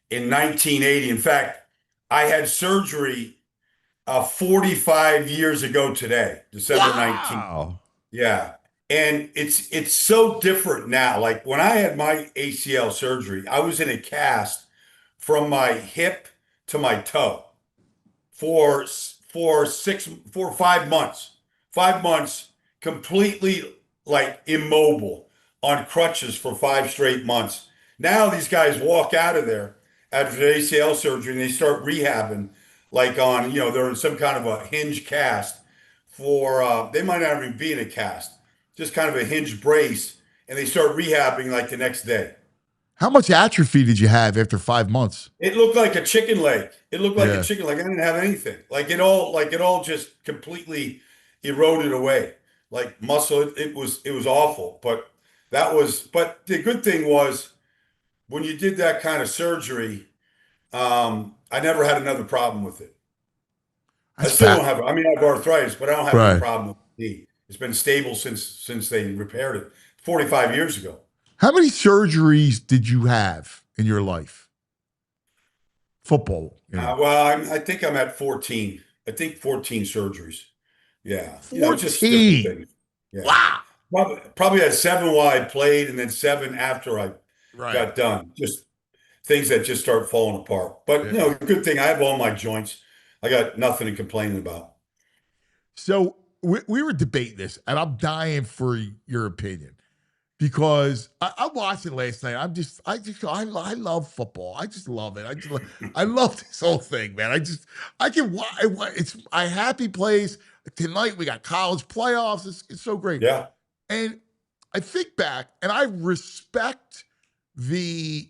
Speaker 11: in 1980. In fact, I had surgery 45 years ago today, December 19th.
Speaker 3: Wow.
Speaker 11: Yeah. And it's so different now. Like when I had my ACL surgery, I was in a cast from my hip to my toe for 5 months. 5 months completely like immobile on crutches for 5 straight months. Now these guys walk out of there after ACL surgery and they start rehabbing like on, they're in some kind of a hinge cast for, they might not even be in a cast, just kind of a hinge brace, and they start rehabbing like the next day.
Speaker 2: how much atrophy did you have after 5 months?
Speaker 11: It looked like a chicken leg. It looked like
Speaker 2: Yeah.
Speaker 11: a chicken leg. I didn't have anything. Like it all just completely eroded away. Like muscle, it was awful. But the good thing was when you did that kind of surgery, I never had another problem with it. I still don't have. I mean, I have arthritis, but I don't have any problem with the knee. It's been stable since they repaired it 45 years ago.
Speaker 2: How many surgeries did you have in your life? Football.
Speaker 11: Well, I think I'm at 14. I think 14 surgeries. Yeah.
Speaker 2: 14.
Speaker 11: Just different things. Yeah.
Speaker 2: Wow.
Speaker 11: Probably had 7 while I played, and then 7 after I got done. Just things that just start falling apart. But good thing I have all my joints. I got nothing to complain about.
Speaker 2: So we were debating this, and I'm dying for your opinion because I watched it last night. I love football. I just love it. I love this whole thing, man. It's a happy place. Tonight we got college playoffs. It's so great.
Speaker 11: Yeah.
Speaker 2: And I think back, and I respect the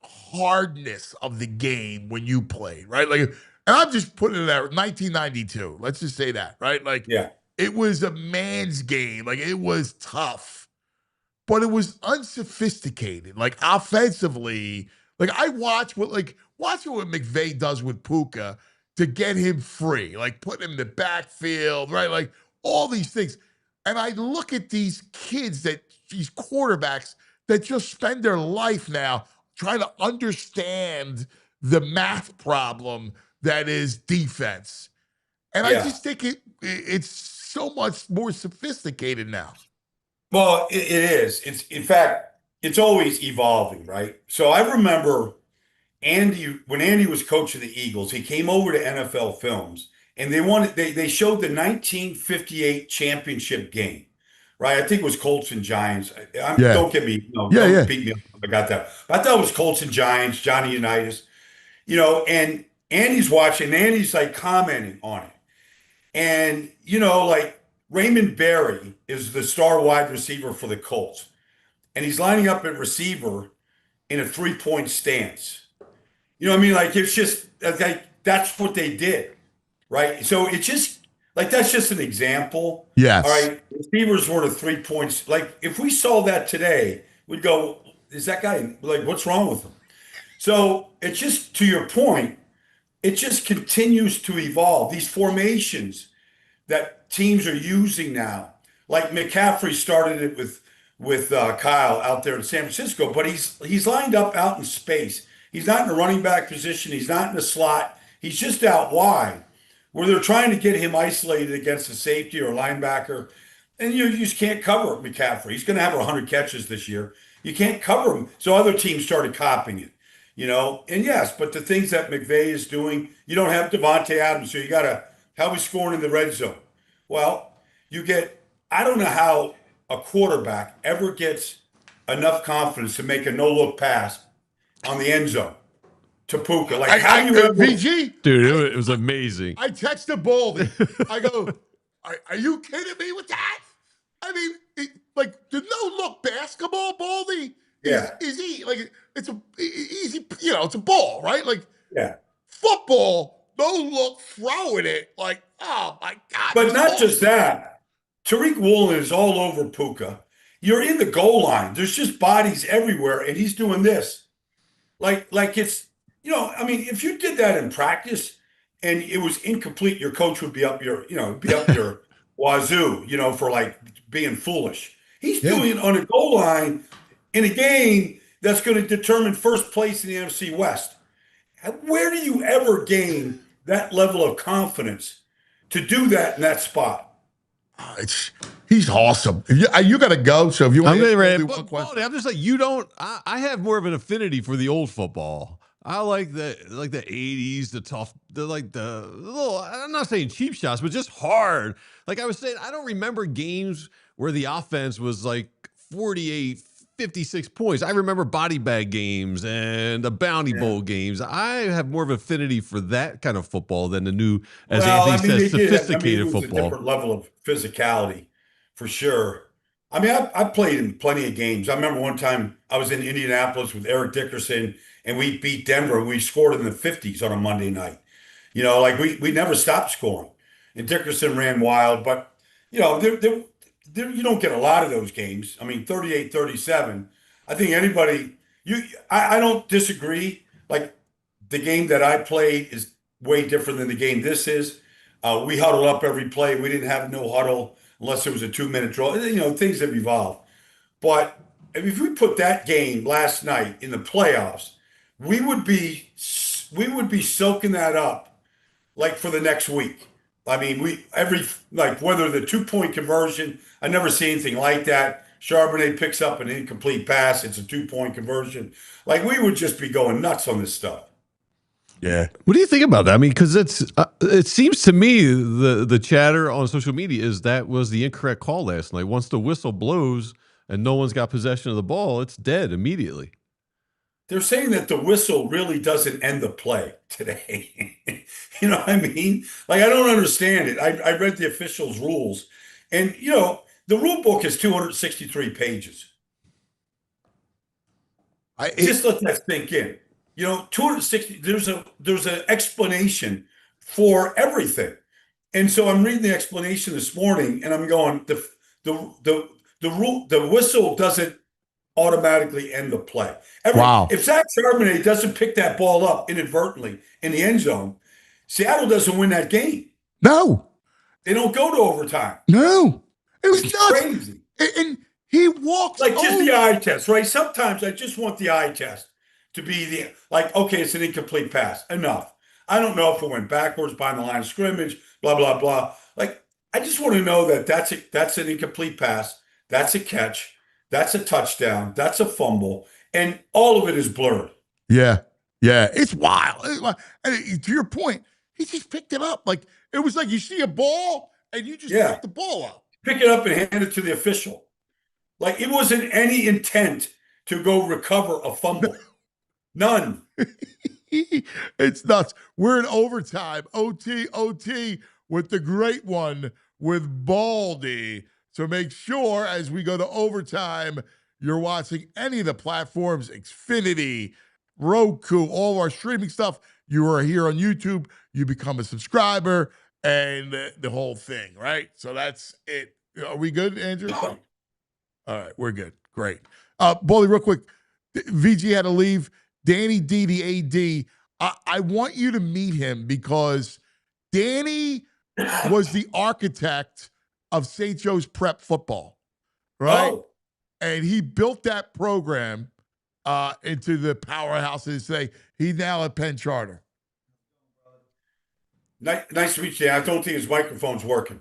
Speaker 2: hardness of the game when you played, right? Like, and I'm just putting it out 1992. Let's just say that, right? Like, it was a man's game. Like, it was tough, but it was unsophisticated. Like, offensively, like I watch what McVay does with Puka to get him free, like put him in the backfield, right? Like all these things. And I look at these kids these quarterbacks that just spend their life now trying to understand the math problem that is defense. And I just think it's so much more sophisticated now.
Speaker 11: Well, it is. In fact, it's always evolving, right? So I remember when Andy was coach of the Eagles, he came over to NFL Films and they showed the 1958 championship game, right? I think it was Colts and Giants. Don't get me, don't beat me up if I got that. But I thought it was Colts and Giants, Johnny Unitas, and Andy's watching, Andy's like commenting on it. And, like Raymond Berry is the star wide receiver for the Colts. And he's lining up at receiver in a 3-point stance. You know what I mean? Like, it's just, like, that's what they did, right? So it's just, like, that's just an example.
Speaker 2: Yes.
Speaker 11: All right, receivers were to 3 points. Like, if we saw that today, we'd go, is that guy, like, what's wrong with him? So it's just, to your point, it just continues to evolve. These formations that teams are using now, like McCaffrey started it with Kyle out there in San Francisco, but he's lined up out in space. He's not in a running back position. He's not in a slot. He's just out wide where they're trying to get him isolated against a safety or a linebacker. And you just can't cover McCaffrey. He's going to have 100 catches this year. You can't cover him. So other teams started copying it, And yes, but the things that McVay is doing, you don't have Devontae Adams, so you got to, how he's scoring in the red zone. Well, I don't know how a quarterback ever gets enough confidence to make a no-look pass on the end zone. to Puka? Like, how do you ever?
Speaker 2: VG?
Speaker 3: Dude, it was amazing.
Speaker 2: I texted Baldy. I go, are you kidding me with that? I mean, like the no-look basketball, Baldy, is like, it's a easy, it's a ball, right? Like, football, no-look, throwing it, like, oh my God.
Speaker 11: But not just that. Tariq Woolen is all over Puka. You're in the goal line. There's just bodies everywhere, and he's doing this. Like it's, I mean, if you did that in practice and it was incomplete, your coach would be up your wazoo, for like being foolish. He's doing it on a goal line in a game that's going to determine first place in the NFC West. Where do you ever gain that level of confidence to do that in that spot?
Speaker 2: He's awesome. You got to go. So if you want
Speaker 3: to, I'm just like, you don't. I have more of an affinity for the old football. I like the 80s, the tough, the little. I'm not saying cheap shots, but just hard. Like I was saying, I don't remember games where the offense was like 48, 56 points. I remember body bag games and the Bounty Bowl games. I have more of an affinity for that kind of football than the new, Anthony says, sophisticated football.
Speaker 11: A different level of physicality, for sure. I mean, I played in plenty of games. I remember one time I was in Indianapolis with Eric Dickerson, and we beat Denver, and we scored in the 50s on a Monday night. Like we never stopped scoring. And Dickerson ran wild, but, you don't get a lot of those games. I mean, 38-37. I think I don't disagree. Like, the game that I played is way different than the game this is. We huddled up every play. We didn't have no huddle unless it was a 2-minute drill. Things have evolved. But if we put that game last night in the playoffs, we would be soaking that up like for the next week. I mean, whether the 2-point conversion, I never see anything like that. Charbonnet picks up an incomplete pass. It's a 2-point conversion. Like, we would just be going nuts on this stuff.
Speaker 2: Yeah.
Speaker 3: What do you think about that? I mean, because it seems to me the chatter on social media is that was the incorrect call last night. Once the whistle blows and no one's got possession of the ball, it's dead immediately.
Speaker 11: They're saying that the whistle really doesn't end the play today. You know what I mean? Like, I don't understand it. I read the officials' rules, and the rule book is 263 pages. Just let that sink in. 260. There's an explanation for everything, and so I'm reading the explanation this morning, and I'm going, the whistle doesn't automatically end the play.
Speaker 2: Wow.
Speaker 11: If Zach Charbonnet doesn't pick that ball up inadvertently in the end zone, Seattle doesn't win that game.
Speaker 2: No.
Speaker 11: They don't go to overtime.
Speaker 2: No. It was nuts.
Speaker 11: Crazy.
Speaker 2: And he walks
Speaker 11: like just the eye test, right? Sometimes I just want the eye test to be okay, it's an incomplete pass. Enough. I don't know if it went backwards behind the line of scrimmage, blah, blah, blah. Like, I just want to know that that's an incomplete pass. That's a catch. That's a touchdown. That's a fumble. And all of it is blurred.
Speaker 2: Yeah. Yeah. It's wild. And to your point, he just picked it up. Like, it was like you see a ball and you just pick the ball up.
Speaker 11: Pick it up and hand it to the official. Like, it wasn't any intent to go recover a fumble. None.
Speaker 2: It's nuts. We're in overtime. OT with the great one with Baldy. So make sure as we go to overtime, you're watching any of the platforms, Xfinity, Roku, all our streaming stuff. You are here on YouTube. You become a subscriber and the whole thing, right? So that's it. Are we good, Andrew? All right, we're good. Great. Baldy, real quick. VG had to leave. Danny D, the AD. I want you to meet him because Danny was the architect of St. Joe's Prep football, right?
Speaker 11: Oh.
Speaker 2: And he built that program into the powerhouse it is today. He's now at Penn Charter.
Speaker 11: Nice to meet you. I don't think his microphone's working.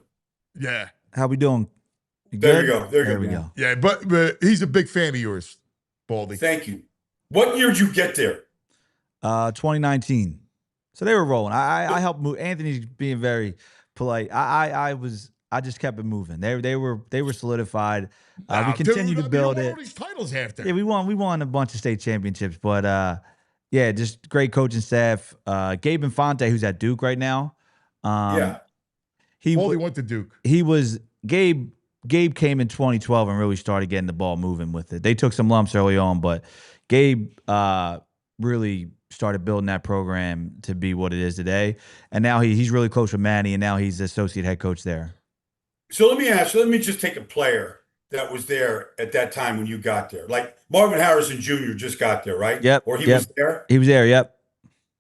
Speaker 2: Yeah.
Speaker 12: How we doing?
Speaker 11: There you go.
Speaker 12: There we go.
Speaker 2: Yeah, but he's a big fan of yours, Baldy.
Speaker 11: Thank you. What year did you get there?
Speaker 12: 2019. So they were rolling. I helped move. Anthony's being very polite. I just kept it moving. They were solidified. We continued to build it.
Speaker 2: All these titles after.
Speaker 12: Yeah, we won a bunch of state championships, but Yeah, just great coaching staff. Gabe Infante, who's at Duke right now.
Speaker 11: Yeah.
Speaker 2: Baldy went to Duke.
Speaker 12: He was Gabe. Gabe came in 2012 and really started getting the ball moving with it. They took some lumps early on, but Gabe really started building that program to be what it is today. And now he's really close with Manny, and now he's the associate head coach there.
Speaker 11: So let me ask you, let me just take a player that was there at that time when you got there. Like Marvin Harrison Jr. just got there, right?
Speaker 12: Yep.
Speaker 11: Or he was there?
Speaker 12: He was there, yep.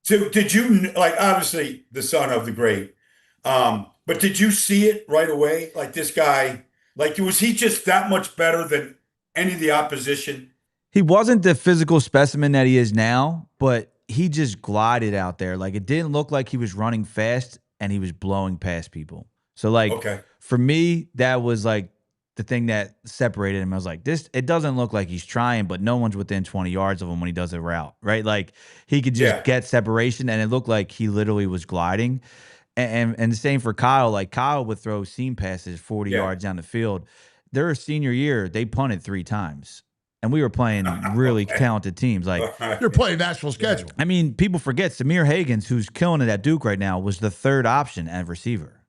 Speaker 11: So did you, like, obviously the son of the great, but did you see it right away? Like this guy, like, was he just that much better than any of the opposition?
Speaker 12: He wasn't the physical specimen that he is now, but he just glided out there. Like, it didn't look like he was running fast, and he was blowing past people. So, like, for me, that was like the thing that separated him. I was like, it doesn't look like he's trying, but no one's within 20 yards of him when he does a route, right? Like, he could just get separation, and it looked like he literally was gliding. And the same for Kyle. Like, Kyle would throw seam passes 40 yards down the field. Their senior year, they punted 3 times. And we were playing really talented teams. Like,
Speaker 2: you're playing national schedule.
Speaker 12: I mean, people forget Samir Hagans, who's killing it at Duke right now, was the 3rd option at receiver.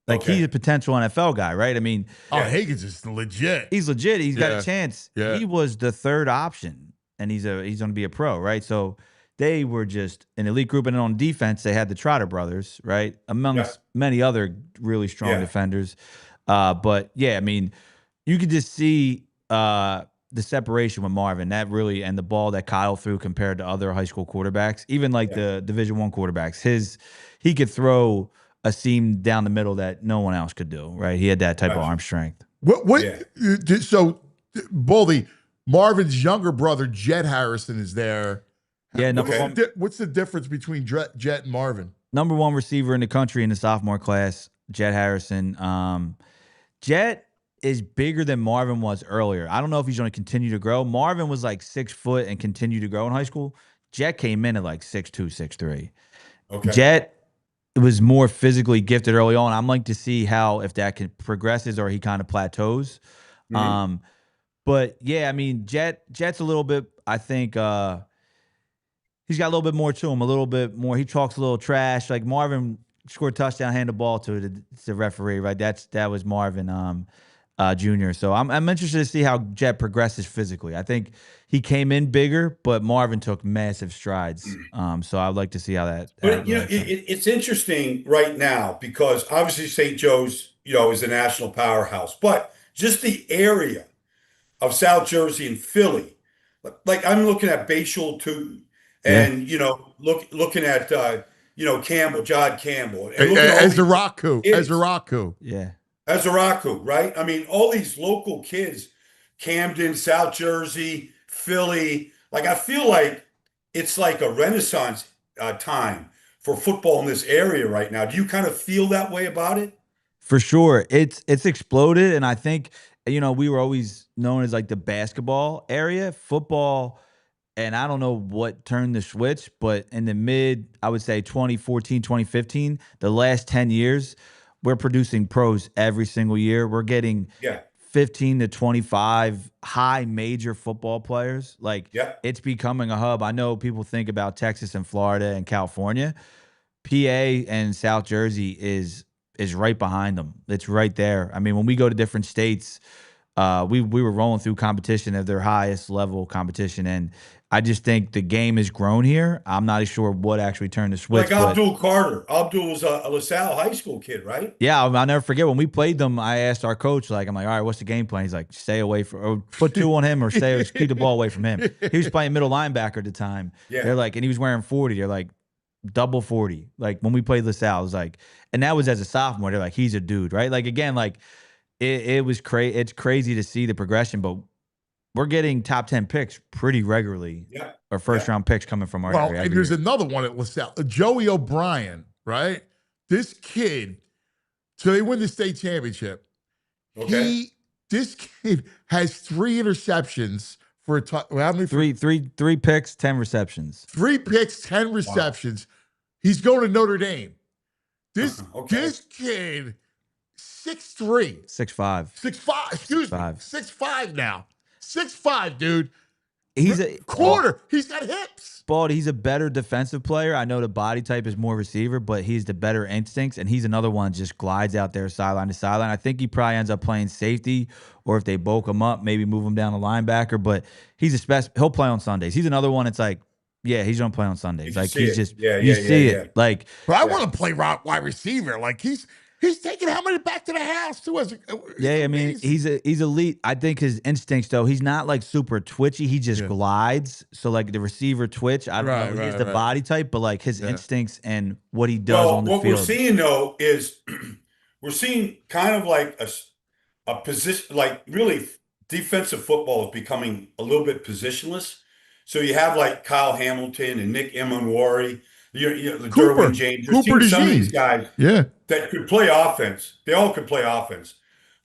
Speaker 12: Like, he's a potential NFL guy, right? I mean,
Speaker 2: Hagans is legit.
Speaker 12: He's legit. He's got a chance. Yeah. He was the 3rd option, and he's going to be a pro, right? So they were just an elite group. And then on defense, they had the Trotter brothers, right? Amongst many other really strong defenders. But yeah, I mean, you could just see the separation with Marvin, that really, and the ball that Kyle threw compared to other high school quarterbacks, even like the Division I quarterbacks. He could throw a seam down the middle that no one else could do, right? He had that type of arm strength.
Speaker 2: So, Baldy, Marvin's younger brother, Jet Harrison, is there.
Speaker 12: Yeah,
Speaker 2: what's the difference between Jet and Marvin?
Speaker 12: Number 1 receiver in the country in the sophomore class, Jet Harrison. Jet is bigger than Marvin was earlier. I don't know if he's going to continue to grow. Marvin was like 6 foot and continued to grow in high school. Jet came in at like 6'2", 6'3".
Speaker 11: Okay.
Speaker 12: Jet was more physically gifted early on. I'm like to see how, if that can progresses or he kind of plateaus.
Speaker 11: Mm-hmm.
Speaker 12: But yeah, I mean, Jet's a little bit, I think, he's got a little bit more to him, a little bit more. He talks a little trash. Like Marvin scored a touchdown, hand the ball to the referee, right? That was Marvin Jr. So I'm interested to see how Jet progresses physically. I think he came in bigger, but Marvin took massive strides. So I'd like to see how that.
Speaker 11: But it's interesting right now because obviously St. Joe's, is a national powerhouse, but just the area of South Jersey and Philly, like I'm looking at Bayshore too, and looking at Campbell, John Campbell, and
Speaker 2: Ezraku.
Speaker 12: Yeah.
Speaker 11: Ezraku, right? I mean, all these local kids, Camden, South Jersey, Philly. Like, I feel like it's like a renaissance time for football in this area right now. Do you kind of feel that way about it?
Speaker 12: For sure. It's exploded, and I think, we were always known as like the basketball area. Football, and I don't know what turned the switch, but in the I would say 2014, 2015, the last 10 years, we're producing pros every single year. We're getting 15 to 25 high major football players. Like, it's becoming a hub. I know people think about Texas and Florida and California. PA and South Jersey is right behind them. It's right there. I mean, when we go to different states, we were rolling through competition at their highest level competition, and I just think the game has grown here. I'm not sure what actually turned the switch.
Speaker 11: Like Abdul Carter. Abdul was a LaSalle high school kid, right?
Speaker 12: Yeah, I'll never forget when we played them. I asked our coach, I'm like, all right, what's the game plan? He's like, stay away from, or put 2 on him, or keep the ball away from him. He was playing middle linebacker at the time.
Speaker 11: Yeah.
Speaker 12: They're like, and he was wearing 40. They're like, double 40. Like when we played LaSalle, it was like, and that was as a sophomore. They're like, he's a dude, right? Like again, like it was crazy. It's crazy to see the progression, but we're getting top 10 picks pretty regularly.
Speaker 11: Yeah.
Speaker 12: Or first round picks coming from our area.
Speaker 2: And there's another one at LaSalle, Joey O'Brien, right? This kid, so they win the state championship.
Speaker 11: Okay.
Speaker 2: This kid has 3 interceptions for how many?
Speaker 12: Three picks, 10 receptions.
Speaker 2: 3 picks, 10 receptions. Wow. He's going to Notre Dame. This kid, 6'3".
Speaker 12: 6'5".
Speaker 2: 6'5", excuse me. 6'5" now. 6'5", dude.
Speaker 12: He's a
Speaker 2: corner. He's got hips.
Speaker 12: Baldy, he's a better defensive player. I know the body type is more receiver, but he's the better instincts, and he's another one just glides out there sideline to sideline. I think he probably ends up playing safety, or if they bulk him up, maybe move him down to linebacker. But he's he'll play on Sundays. He's another one. It's like, yeah, he's gonna play on Sundays. Like he's just you see it. Like,
Speaker 2: but I want to play wide receiver. Like he's taking how many back to the house too.
Speaker 12: I mean, he's elite. I think his instincts though, he's not like super twitchy. He just glides. So like the receiver twitch, I don't know. He's the body type, but like his instincts and what he does on the field.
Speaker 11: What we're seeing though is we're seeing kind of like a position, like really defensive football is becoming a little bit positionless. So you have like Kyle Hamilton and Nick Emanwari, the Derwin James. You're seeing some of these guys that could play offense. They all could play offense,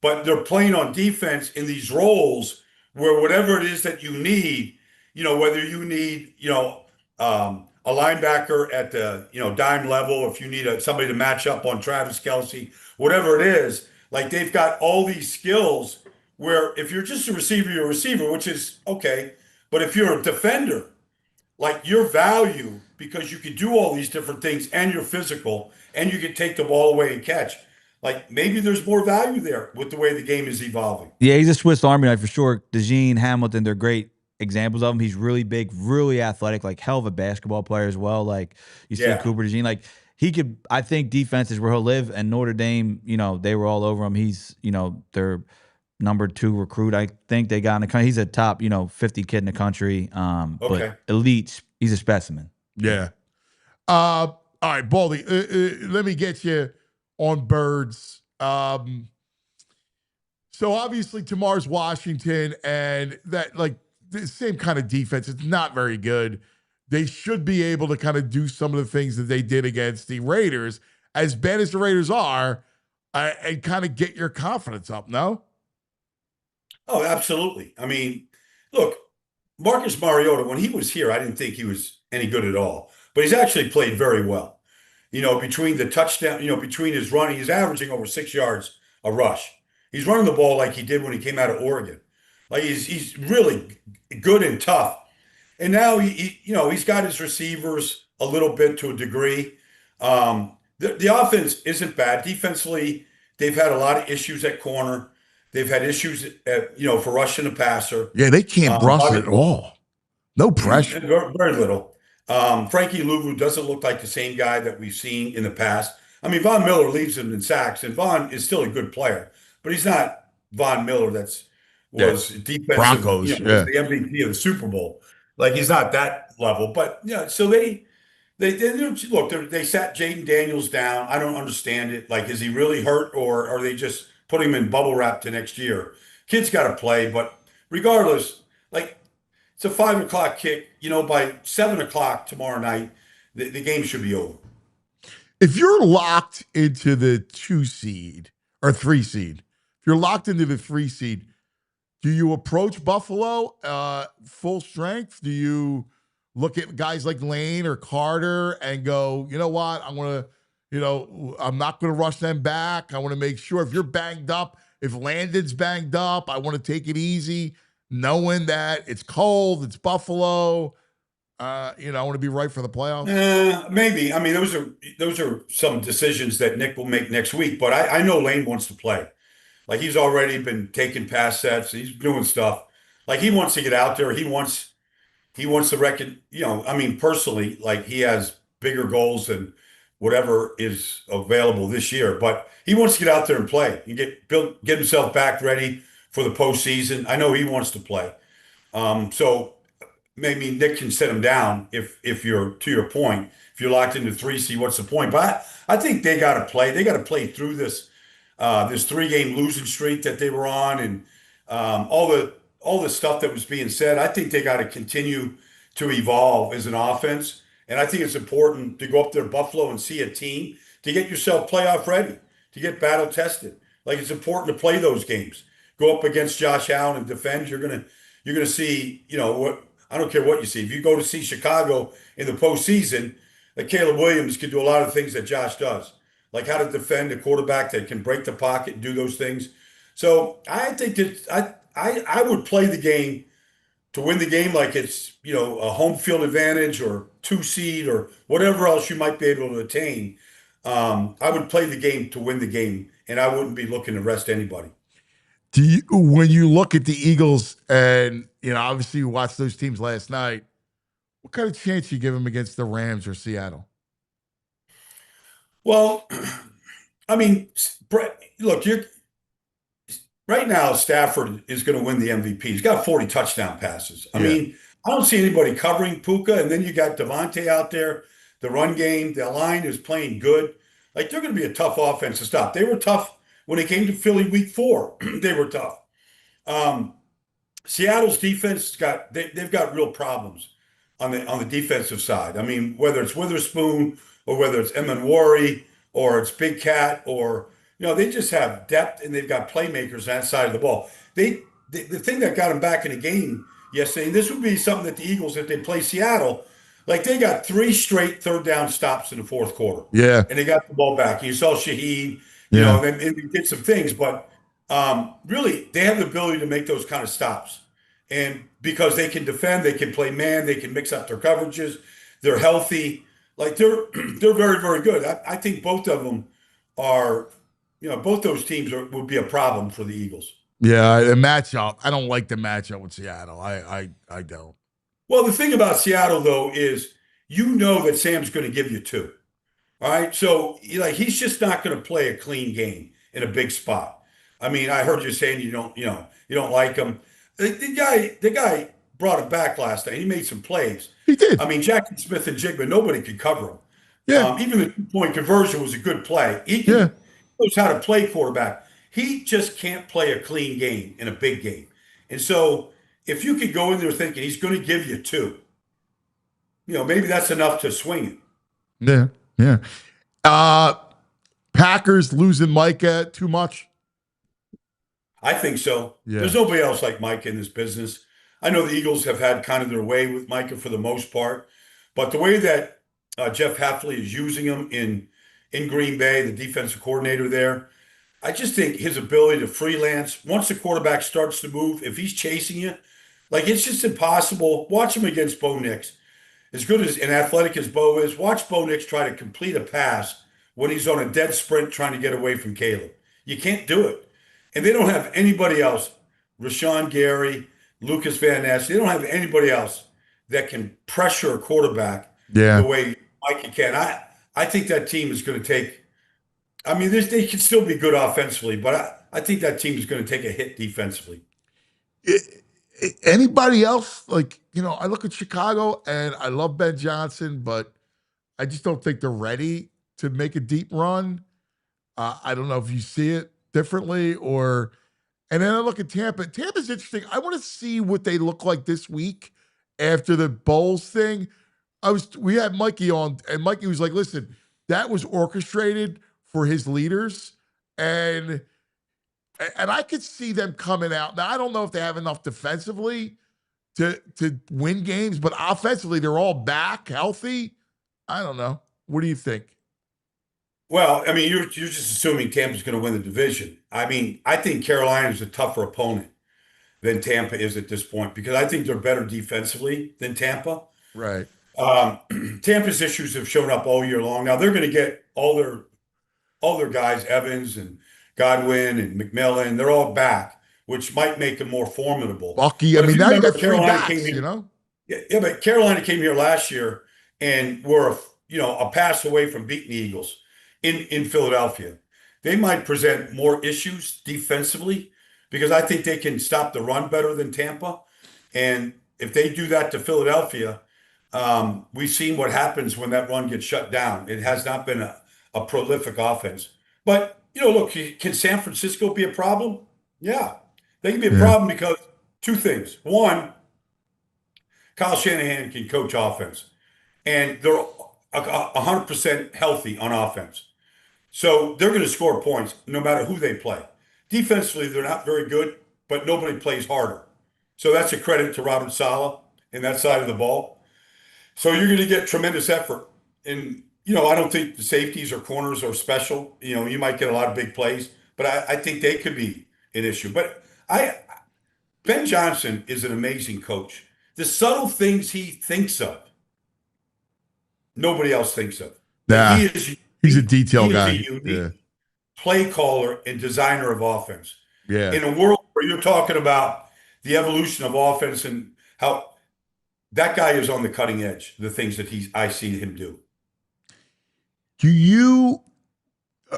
Speaker 11: but they're playing on defense in these roles where whatever it is that you need, whether you need, a linebacker at the, dime level, if you need somebody to match up on Travis Kelce, whatever it is, like they've got all these skills where if you're just a receiver, you're a receiver, which is okay. But if you're a defender, like your value, because you can do all these different things and you're physical and you can take the ball away and catch, like maybe there's more value there with the way the game is evolving.
Speaker 12: Yeah, he's a Swiss Army knife for sure. DeJean, Hamilton, they're great examples of him. He's really big, really athletic, like hell of a basketball player as well. Like you see Cooper DeJean, like he could, I think defense is where he'll live. And Notre Dame, they were all over him. He's, they're number 2 recruit. I think they got in the country. He's a top, 50 kid in the country. But elite. He's a specimen.
Speaker 2: Yeah. All right, Baldy, let me get you on birds. So obviously tomorrow's Washington, and that like the same kind of defense. It's not very good. They should be able to kind of do some of the things that they did against the Raiders, as bad as the Raiders are, and kind of get your confidence up, no?
Speaker 11: Oh, absolutely. I mean, look, Marcus Mariota, when he was here, I didn't think he was any good at all, but he's actually played very well. Between the touchdown, between his running, he's averaging over 6 yards a rush. He's running the ball like he did when he came out of Oregon. Like he's really good and tough. And now he's got his receivers a little bit to a degree. The offense isn't bad. Defensively, they've had a lot of issues at corner. They've had issues for rushing the passer.
Speaker 2: Yeah, they can't rush at all. No pressure.
Speaker 11: Very little. Frankie Louvu doesn't look like the same guy that we've seen in the past. I mean, Von Miller leads him in sacks, and Von is still a good player, but he's not Von Miller was defensive.
Speaker 2: Broncos,
Speaker 11: was the MVP of the Super Bowl. Like he's not that level, but so they look. They sat Jaden Daniels down. I don't understand it. Like, is he really hurt, or are they just putting him in bubble wrap to next year? Kid's got to play, but regardless, like it's a 5 o'clock kick. By 7 o'clock tomorrow night, the game should be over.
Speaker 2: If you're locked into the 2 seed or 3 seed, if you're locked into the 3 seed, do you approach Buffalo full strength? Do you look at guys like Lane or Carter and go, you know what, I'm not going to rush them back. I want to make sure if you're banged up, if Landon's banged up, I want to take it easy, knowing that it's cold, it's Buffalo. I want to be right for the playoffs.
Speaker 11: Maybe. I mean, those are some decisions that Nick will make next week. But I know Lane wants to play. Like he's already been taking pass sets. He's doing stuff. Like he wants to get out there. He wants to reckon. Personally, like he has bigger goals than whatever is available this year. But he wants to get out there and play and get himself back ready for the postseason. I know he wants to play. So maybe Nick can set him down if you're, to your point, if you're locked into 3 seed, what's the point? But I think they got to play. They got to play through this 3-game losing streak that they were on, and all the stuff that was being said. I think they got to continue to evolve as an offense. And I think it's important to go up there to Buffalo and see a team to get yourself playoff ready, to get battle tested. Like it's important to play those games. Go up against Josh Allen and defend. You're gonna see, what I don't care what you see. If you go to see Chicago in the postseason, like Caleb Williams can do a lot of things that Josh does, like how to defend a quarterback that can break the pocket and do those things. So I think that I would play the game to win the game like it's, a home field advantage or 2 seed or whatever else you might be able to attain. I would play the game to win the game, and I wouldn't be looking to rest anybody.
Speaker 2: When you look at the Eagles and, obviously you watched those teams last night, what kind of chance you give them against the Rams or Seattle?
Speaker 11: Well, I mean, look, right now Stafford is going to win the MVP. He's got 40 touchdown passes. I mean, I don't see anybody covering Puka, and then you got Devontae out there. The run game, the line is playing good. Like, they're going to be a tough offense to stop. They were tough when they came to Philly week 4. They were tough. Seattle's defense they've got real problems on the defensive side. I mean, whether it's Witherspoon or whether it's Emanwari or it's Big Cat or they just have depth and they've got playmakers on that side of the ball. The thing that got them back in the game yesterday, and this would be something that the Eagles, if they play Seattle, like they got 3 straight third down stops in the fourth quarter.
Speaker 2: Yeah.
Speaker 11: And they got the ball back. You saw Shaheed, and they did some things, but really they have the ability to make those kind of stops. And because they can defend, they can play man, they can mix up their coverages, they're healthy. Like they're very, very good. I think both of them are, both those teams would be a problem for the Eagles.
Speaker 2: Yeah, the matchup. I don't like the matchup with Seattle. I don't.
Speaker 11: Well, the thing about Seattle, though, is that Sam's going to give you 2. All right? So, he's just not going to play a clean game in a big spot. I mean, I heard you saying you don't like him. The guy brought him back last night. He made some plays.
Speaker 2: He did.
Speaker 11: I mean, Jackson Smith and Jigba, nobody could cover him.
Speaker 2: Yeah.
Speaker 11: Even the 2-point conversion was a good play. He knows how to play quarterback. He just can't play a clean game in a big game. And so if you could go in there thinking he's going to give you 2, maybe that's enough to swing it.
Speaker 2: Yeah. Packers losing Micah too much?
Speaker 11: I think so.
Speaker 2: Yeah.
Speaker 11: There's nobody else like Micah in this business. I know the Eagles have had kind of their way with Micah for the most part, but the way that Jeff Hafley is using him in Green Bay, the defensive coordinator there, I just think his ability to freelance, once the quarterback starts to move, if he's chasing you, it's just impossible. Watch him against Bo Nix. As good as and athletic as Bo is, watch Bo Nix try to complete a pass when he's on a dead sprint trying to get away from Caleb. You can't do it. And they don't have anybody else, Rashawn Gary, Lucas Van Ness, they don't have anybody else that can pressure a quarterback the way Micah can. I think that team is going to take – I mean, they can still be good offensively, but I think that team is going to take a hit defensively.
Speaker 2: Anybody else? I look at Chicago, and I love Ben Johnson, but I just don't think they're ready to make a deep run. I don't know if you see it differently and then I look at Tampa. Tampa's interesting. I want to see what they look like this week after the Bowles thing. We had Mikey on, and Mikey was like, listen, that was orchestrated for his leaders, and I could see them coming out. Now, I don't know if they have enough defensively to win games, but offensively, they're all back, healthy. I don't know. What do you think?
Speaker 11: Well, I mean, you're just assuming Tampa's going to win the division. I mean, I think Carolina is a tougher opponent than Tampa is at this point because I think they're better defensively than Tampa.
Speaker 2: Right.
Speaker 11: Tampa's issues have shown up all year long. Now they're going to get all their guys, Evans and Godwin and McMillan. They're all back, which might make them more formidable.
Speaker 2: Bucky, I mean, now you got 3 backs,
Speaker 11: Yeah, but Carolina came here last year and were a pass away from beating the Eagles in Philadelphia. They might present more issues defensively because I think they can stop the run better than Tampa. And if they do that to Philadelphia, we've seen what happens when that run gets shut down. It has not been a prolific offense. But, look, can San Francisco be a problem? Yeah. They can be a problem because 2 things. One, Kyle Shanahan can coach offense. And they're 100% healthy on offense. So they're going to score points no matter who they play. Defensively, they're not very good, but nobody plays harder. So that's a credit to Robert Saleh in that side of the ball. So you're going to get tremendous effort. And, I don't think the safeties or corners are special. You might get a lot of big plays, but I think they could be an issue. But Ben Johnson is an amazing coach. The subtle things he thinks of, nobody else thinks of.
Speaker 2: Nah,
Speaker 11: He is
Speaker 2: he's a detail guy.
Speaker 11: He is a unique play caller and designer of offense.
Speaker 2: Yeah.
Speaker 11: In a world where you're talking about the evolution of offense and how that guy is on the cutting edge, the things that I see him do.
Speaker 2: Do you?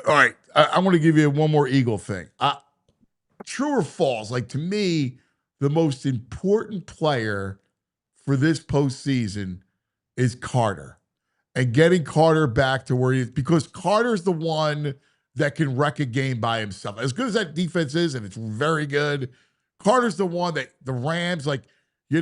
Speaker 2: All right, I want to give you one more Eagle thing. True or false? Like, to me, the most important player for this postseason is Carter, and getting Carter back to where he is, because Carter's the one that can wreck a game by himself. As good as that defense is, and it's very good, Carter's the one that the Rams, like, you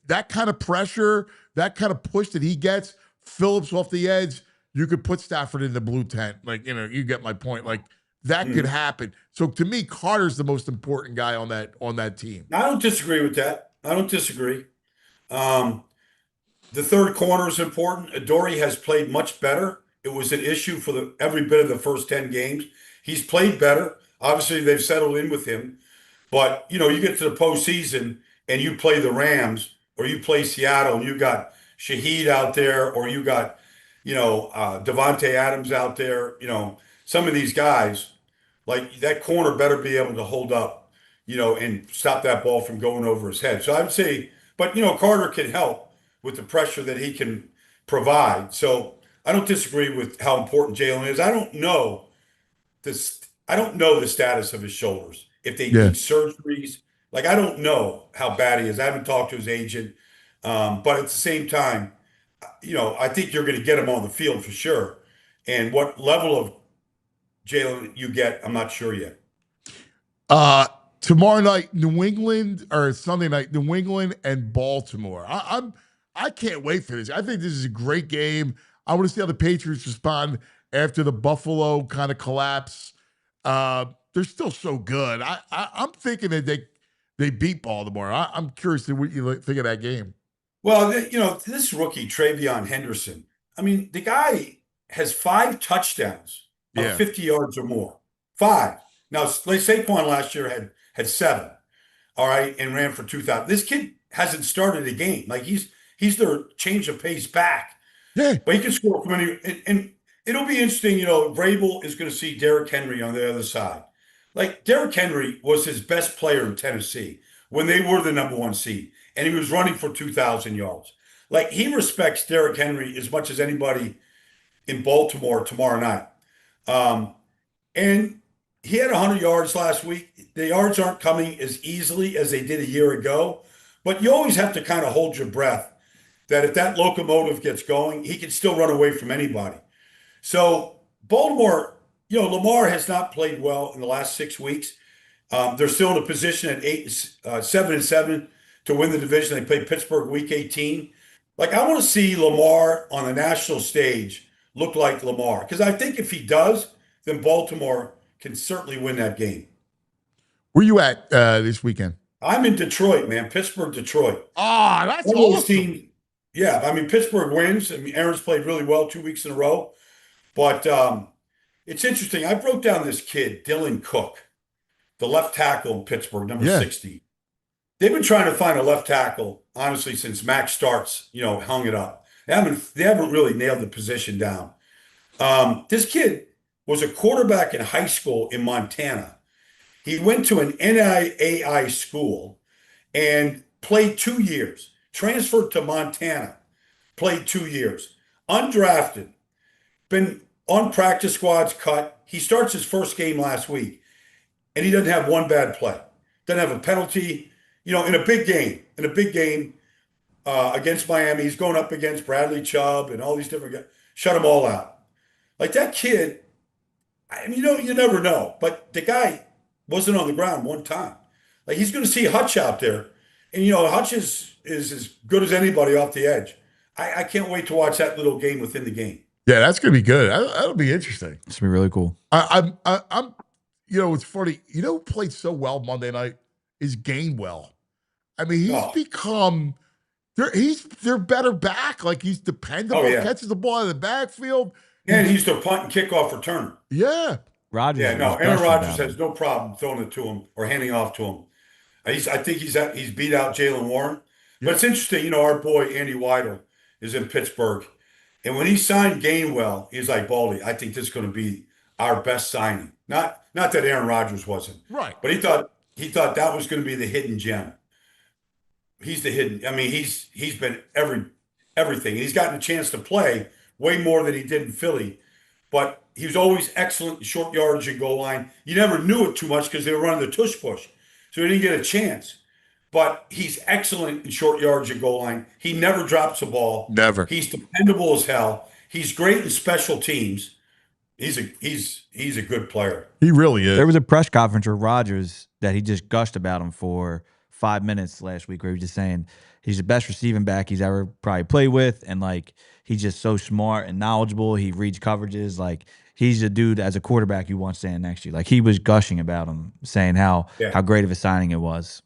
Speaker 2: that kind of pressure, that kind of push that he gets, Phillips off the edge, you could put Stafford in the blue tent. Like, you get my point. Like, that could happen. So to me, Carter's the most important guy on that team.
Speaker 11: I don't disagree with that. I don't disagree. The third corner is important. Adoree has played much better. It was an issue for every bit of the first 10 games. He's played better. Obviously, they've settled in with him. But, you get to the postseason and you play the Rams or you play Seattle and you got Shaheed out there, or you got, Devontae Adams out there, some of these guys, like, that corner better be able to hold up, and stop that ball from going over his head. So I would say, but, Carter can help with the pressure that he can provide. So I don't disagree with how important Jalen is. I don't know the status of his shoulders, if they need surgeries. Like, I don't know how bad he is. I haven't talked to his agent. But at the same time, I think you're going to get him on the field for sure. And what level of Jalen you get, I'm not sure yet.
Speaker 2: Tomorrow night, New England, or Sunday night, New England and Baltimore. I can't wait for this. I think this is a great game. I want to see how the Patriots respond after the Buffalo kind of collapse. They're still so good. I'm thinking that they beat Baltimore. I'm curious to what you think of that game.
Speaker 11: Well, this rookie, Travion Henderson, I mean, the guy has 5 touchdowns of 50 yards or more. 5. Now, Saquon last year had 7, all right, and ran for 2,000. This kid hasn't started a game. Like, he's their change of pace back.
Speaker 2: Yeah.
Speaker 11: But he can score from any, and it'll be interesting, Vrabel is going to see Derrick Henry on the other side. Like, Derrick Henry was his best player in Tennessee when they were the number 1 seed, and he was running for 2,000 yards. Like, he respects Derrick Henry as much as anybody in Baltimore tomorrow night. And he had 100 yards last week. The yards aren't coming as easily as they did a year ago, but you always have to kind of hold your breath that if that locomotive gets going, he can still run away from anybody. So Baltimore, Lamar has not played well in the last 6 weeks. They're still in a position at 7-7 to win the division. They play Pittsburgh week 18. Like, I want to see Lamar on the national stage look like Lamar, because I think if he does, then Baltimore can certainly win that game.
Speaker 2: Where you at this weekend?
Speaker 11: I'm in Detroit, man. Pittsburgh, Detroit.
Speaker 2: That's awesome.
Speaker 11: Yeah, I mean, Pittsburgh wins. I mean, Aaron's played really well 2 weeks in a row. But it's interesting. I broke down this kid, Dylan Cook, the left tackle in Pittsburgh, number 60. They've been trying to find a left tackle, honestly, since Max Starks, hung it up. They haven't really nailed the position down. This kid was a quarterback in high school in Montana. He went to an NAIA school and played 2 years, transferred to Montana, played 2 years, undrafted, been on practice squads, cut. He starts his first game last week, and he doesn't have one bad play. Doesn't have a penalty. In a big game against Miami, he's going up against Bradley Chubb and all these different guys. Shut them all out. Like, that kid, I mean, you never know. But the guy wasn't on the ground one time. Like, he's going to see Hutch out there. And, Hutch is as good as anybody off the edge. I can't wait to watch that little game within the game.
Speaker 2: Yeah, that's going to be good. That'll be interesting.
Speaker 12: It's going to be really cool.
Speaker 2: I'm it's funny. Who played so well Monday night is Gainwell. I mean, he's become their better back. Like, he's dependable, catches the ball in the backfield.
Speaker 11: And he's the punt and kickoff returner.
Speaker 2: Yeah.
Speaker 11: Aaron Rodgers has no problem throwing it to him or handing off to him. I think he's beat out Jalen Warren. But it's interesting, our boy Andy Weidel is in Pittsburgh. And when he signed Gainwell, he's like, Baldy, I think this is going to be our best signing. Not that Aaron Rodgers wasn't.
Speaker 2: Right.
Speaker 11: But he thought that was going to be the hidden gem. He's the hidden. I mean, he's been everything. He's gotten a chance to play way more than he did in Philly. But he was always excellent in short yardage and goal line. You never knew it too much because they were running the tush push. So he didn't get a chance. But he's excellent in short yardage and goal line. He never drops the ball.
Speaker 2: Never.
Speaker 11: He's dependable as hell. He's great in special teams. He's a good player.
Speaker 2: He really is.
Speaker 12: There was a press conference with Rodgers that he just gushed about him for 5 minutes last week, where he was just saying he's the best receiving back he's ever probably played with, and like he's just so smart and knowledgeable. He reads coverages. Like he's a dude as a quarterback you want standing next to you. Like he was gushing about him, saying how great of a signing it was.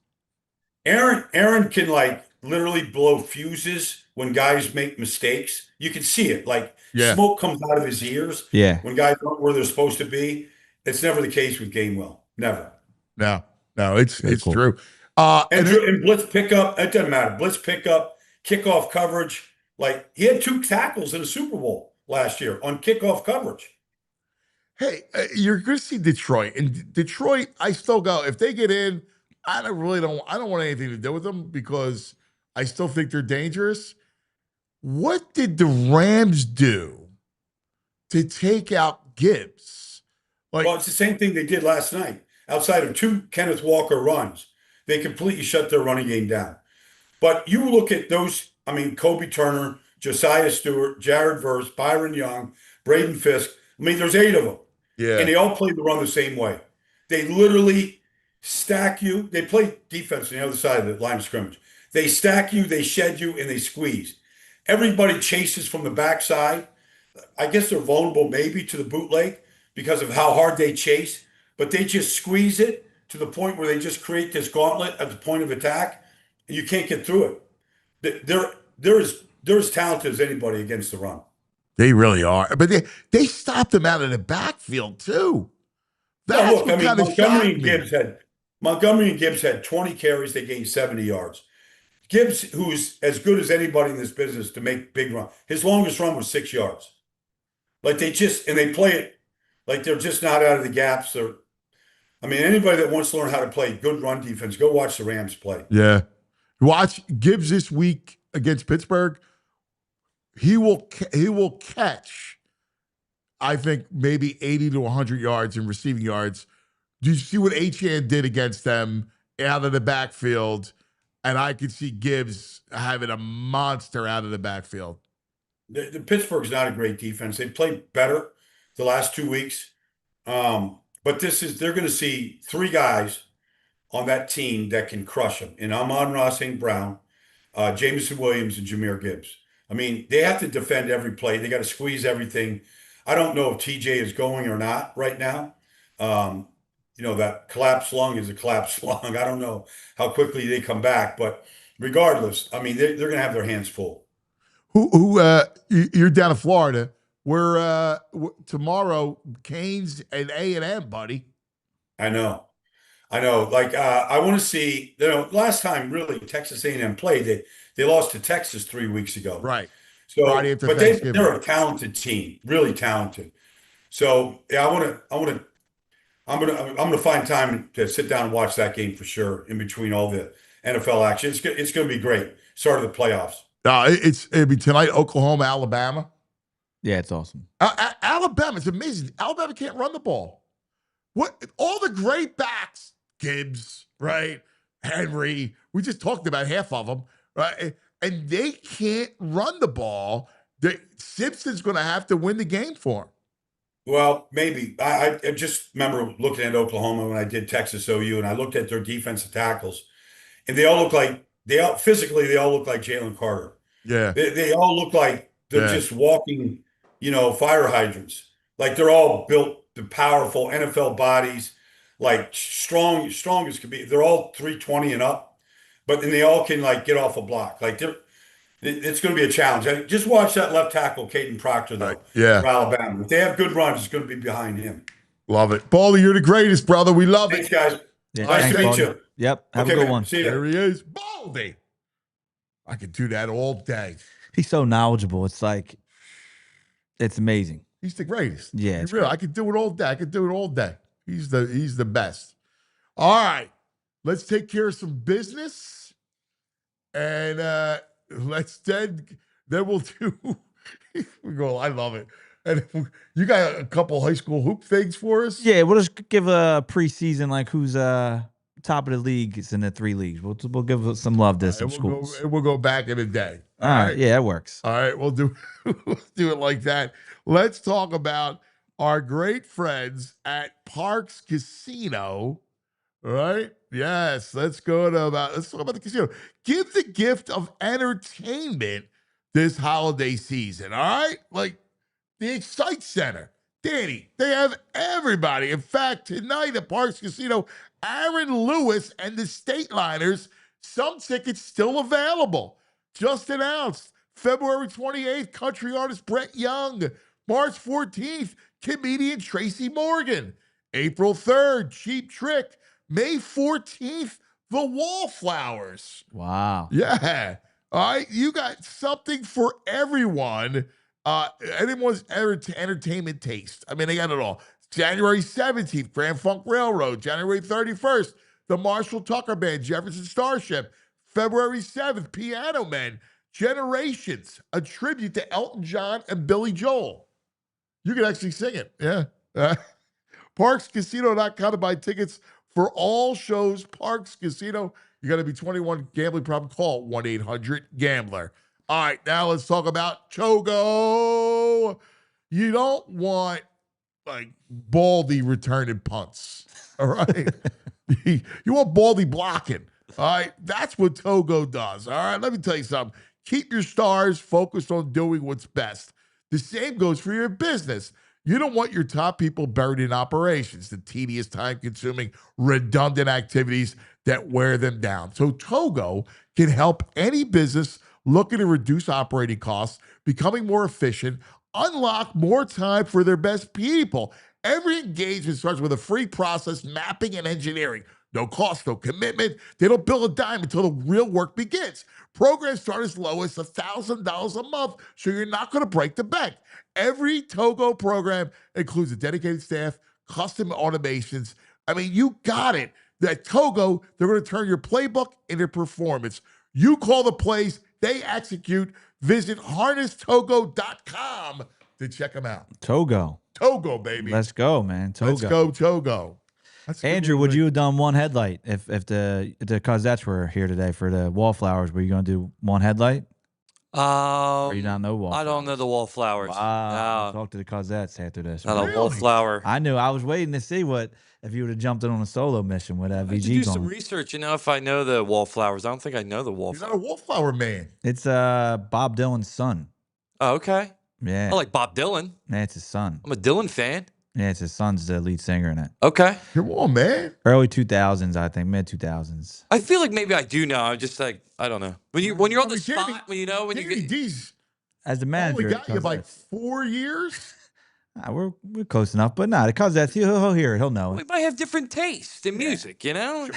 Speaker 11: Aaron can like literally blow fuses when guys make mistakes. You can see it. Like smoke comes out of his ears.
Speaker 12: Yeah.
Speaker 11: When guys aren't where they're supposed to be. It's never the case with Gainwell. Never.
Speaker 2: No, it's
Speaker 12: cool.
Speaker 2: true.
Speaker 11: And blitz pickup, it doesn't matter. Blitz pickup, kickoff coverage. Like he had 2 tackles in the Super Bowl last year on kickoff coverage.
Speaker 2: Hey, you're going to see Detroit. And Detroit, I still go, if they get in, I don't want anything to do with them because I still think they're dangerous. What did the Rams do to take out Gibbs?
Speaker 11: Well, it's the same thing they did last night. Outside of 2 Kenneth Walker runs, they completely shut their running game down. But you look at those, I mean, Kobe Turner, Josiah Stewart, Jared Verse, Byron Young, Braden Fisk. I mean, there's 8 of them.
Speaker 2: Yeah.
Speaker 11: And they all play the run the same way. They literally stack you. They play defense on the other side of the line of scrimmage. They stack you, they shed you, and they squeeze. Everybody chases from the backside. I guess they're vulnerable maybe to the bootleg because of how hard they chase, but they just squeeze it to the point where they just create this gauntlet at the point of attack, and you can't get through it. They're as talented as anybody against the run.
Speaker 2: They really are. But they stopped them out of the backfield, too. That's
Speaker 11: look, I mean, Montgomery and Gibbs had 20 carries. They gained 70 yards. Gibbs, who's as good as anybody in this business to make big run, his longest run was 6 yards. Like they play it like they're just not out of the gaps. I mean, anybody that wants to learn how to play good run defense, go watch the Rams play.
Speaker 2: Yeah. Watch Gibbs this week against Pittsburgh. He will catch, I think, maybe 80 to 100 yards in receiving yards. Did you see what Achane did against them out of the backfield? And I could see Gibbs having a monster out of the backfield.
Speaker 11: The Pittsburgh's not a great defense. They played better the last 2 weeks. But they're going to see 3 guys on that team that can crush them. And Amon-Ra St. Brown, Jameson Williams, and Jahmyr Gibbs. I mean, they have to defend every play. They got to squeeze everything. I don't know if TJ is going or not right now. That collapsed lung is a collapsed lung. I don't know how quickly they come back, but regardless, I mean, they're going to have their hands full.
Speaker 2: You're down in Florida. We're tomorrow, Canes and A&M, buddy.
Speaker 11: I know. Like, I want to see, last time really Texas A&M played, they lost to Texas 3 weeks ago.
Speaker 2: Right.
Speaker 11: So,
Speaker 2: Friday after
Speaker 11: but
Speaker 2: Thanksgiving.
Speaker 11: they're a talented team, really talented. So yeah, I'm gonna find time to sit down and watch that game for sure. In between all the NFL action, it's gonna be great. Start of the playoffs.
Speaker 2: It'll be tonight. Oklahoma, Alabama.
Speaker 12: Yeah, it's awesome.
Speaker 2: Alabama's amazing. Alabama can't run the ball. What all the great backs, Gibbs, right? Henry. We just talked about half of them, right? And they can't run the ball. Simpson's going to have to win the game for them.
Speaker 11: Well, maybe. I just remember looking at Oklahoma when I did Texas OU, and I looked at their defensive tackles, and they all look like physically Jalen Carter.
Speaker 2: Yeah,
Speaker 11: they all look like they're just walking, fire hydrants. Like they're all built the powerful NFL bodies, like strong as could be. They're all 320 and up. But then they all can get off a block. It's going to be a challenge. Just watch that left tackle, Caden Proctor, though.
Speaker 2: Yeah.
Speaker 11: For Alabama. If they have good runs, it's going to be behind him.
Speaker 2: Love it. Baldy, you're the greatest, brother. We love
Speaker 11: Thanks,
Speaker 2: it.
Speaker 11: guys.
Speaker 12: Yeah,
Speaker 11: Nice
Speaker 12: thanks,
Speaker 11: to meet
Speaker 12: Baldy.
Speaker 11: you.
Speaker 12: Yep. Have
Speaker 11: Okay,
Speaker 12: a good
Speaker 11: man.
Speaker 12: one.
Speaker 11: See
Speaker 2: There
Speaker 11: you.
Speaker 2: he is, Baldy. I could do that all day.
Speaker 12: He's so knowledgeable. It's like, it's amazing.
Speaker 2: He's the greatest.
Speaker 12: Yeah, it's
Speaker 2: Real.
Speaker 12: great.
Speaker 2: I could do it all day. I could do it all day. He's the best. All right, let's take care of some business, and let's then we'll do. We go. I love it. And you got a couple high school hoop things for us?
Speaker 12: Yeah, we'll just give a preseason, like who's top of the league is in the 3 leagues. We'll give some love to some schools.
Speaker 2: We'll go back in a day.
Speaker 12: All right. Yeah, that works.
Speaker 2: All right, we'll do it like that. Let's talk about our great friends at Parks Casino. All right? Yes, let's talk about the casino. Give the gift of entertainment this holiday season. All right? Like the Excite Center. Danny, they have everybody. In fact, tonight at Parks Casino, Aaron Lewis and the Stateliners, some tickets still available. Just announced. February 28th, country artist Brett Young. March 14th, comedian Tracy Morgan. April 3rd, Cheap Trick. May 14th, The Wallflowers.
Speaker 12: Wow.
Speaker 2: Yeah. All right. You got something for everyone. Anyone's entertainment taste. I mean, they got it all. January 17th, Grand Funk Railroad. January 31st, the Marshall Tucker Band, Jefferson Starship. February 7th, Piano Men, Generations, a tribute to Elton John and Billy Joel. You can actually sing it. Yeah. ParksCasino.com to buy tickets for all shows. Parks Casino. You got to be 21. Gambling problem? Call 1-800-GAMBLER. All right, now let's talk about Chogo. You don't want like Baldy returning punts. All right. You want Baldy blocking. All right. That's what Togo does. All right. Let me tell you something. Keep your stars focused on doing what's best. The same goes for your business. You don't want your top people buried in operations, the tedious, time-consuming, redundant activities that wear them down. So Togo can help any business looking to reduce operating costs, becoming more efficient, unlock more time for their best people. Every engagement starts with a free process, mapping and engineering. No cost, no commitment. They don't bill a dime until the real work begins. Programs start as low as $1,000 a month, so you're not going to break the bank. Every Togo program includes a dedicated staff, custom automations. I mean, you got it. At Togo, they're going to turn your playbook into performance. You call the plays, they execute. Visit harnesstogo.com to check them out.
Speaker 12: Togo,
Speaker 2: baby.
Speaker 12: Let's go, man. Togo.
Speaker 2: Let's go, Togo.
Speaker 12: Andrew, would you have done one headlight if the Cosettes were here today for the Wallflowers? Were you going to do one headlight? Or you not know Wallflowers?
Speaker 4: I don't know the Wallflowers.
Speaker 12: Wow. Talk to the Cosettes after this.
Speaker 4: Not a Wallflower.
Speaker 12: I knew. I was waiting to see if you would have jumped in on a solo mission with
Speaker 4: I
Speaker 12: VG
Speaker 4: had to do some
Speaker 12: going.
Speaker 4: research, if I know the Wallflowers. I don't think I know the Wallflowers.
Speaker 2: You're not a Wallflower man.
Speaker 12: It's Bob Dylan's son.
Speaker 4: Oh, okay.
Speaker 12: Yeah.
Speaker 4: I like Bob Dylan.
Speaker 12: Yeah, it's his son.
Speaker 4: I'm a Dylan fan.
Speaker 12: Yeah, it's his son's the lead singer in it.
Speaker 4: Okay.
Speaker 2: Come on, man.
Speaker 12: Early 2000s, I think, mid 2000s.
Speaker 4: I feel like maybe I do know. I'm just like, I don't know. When you're on the spot, when you get
Speaker 2: D's
Speaker 12: as the
Speaker 2: only
Speaker 12: manager,
Speaker 2: got you by 4 years.
Speaker 12: We're close enough, but the Cosettes, he'll hear it, he'll know
Speaker 4: we
Speaker 12: it.
Speaker 4: might have different tastes in music,
Speaker 2: Come on,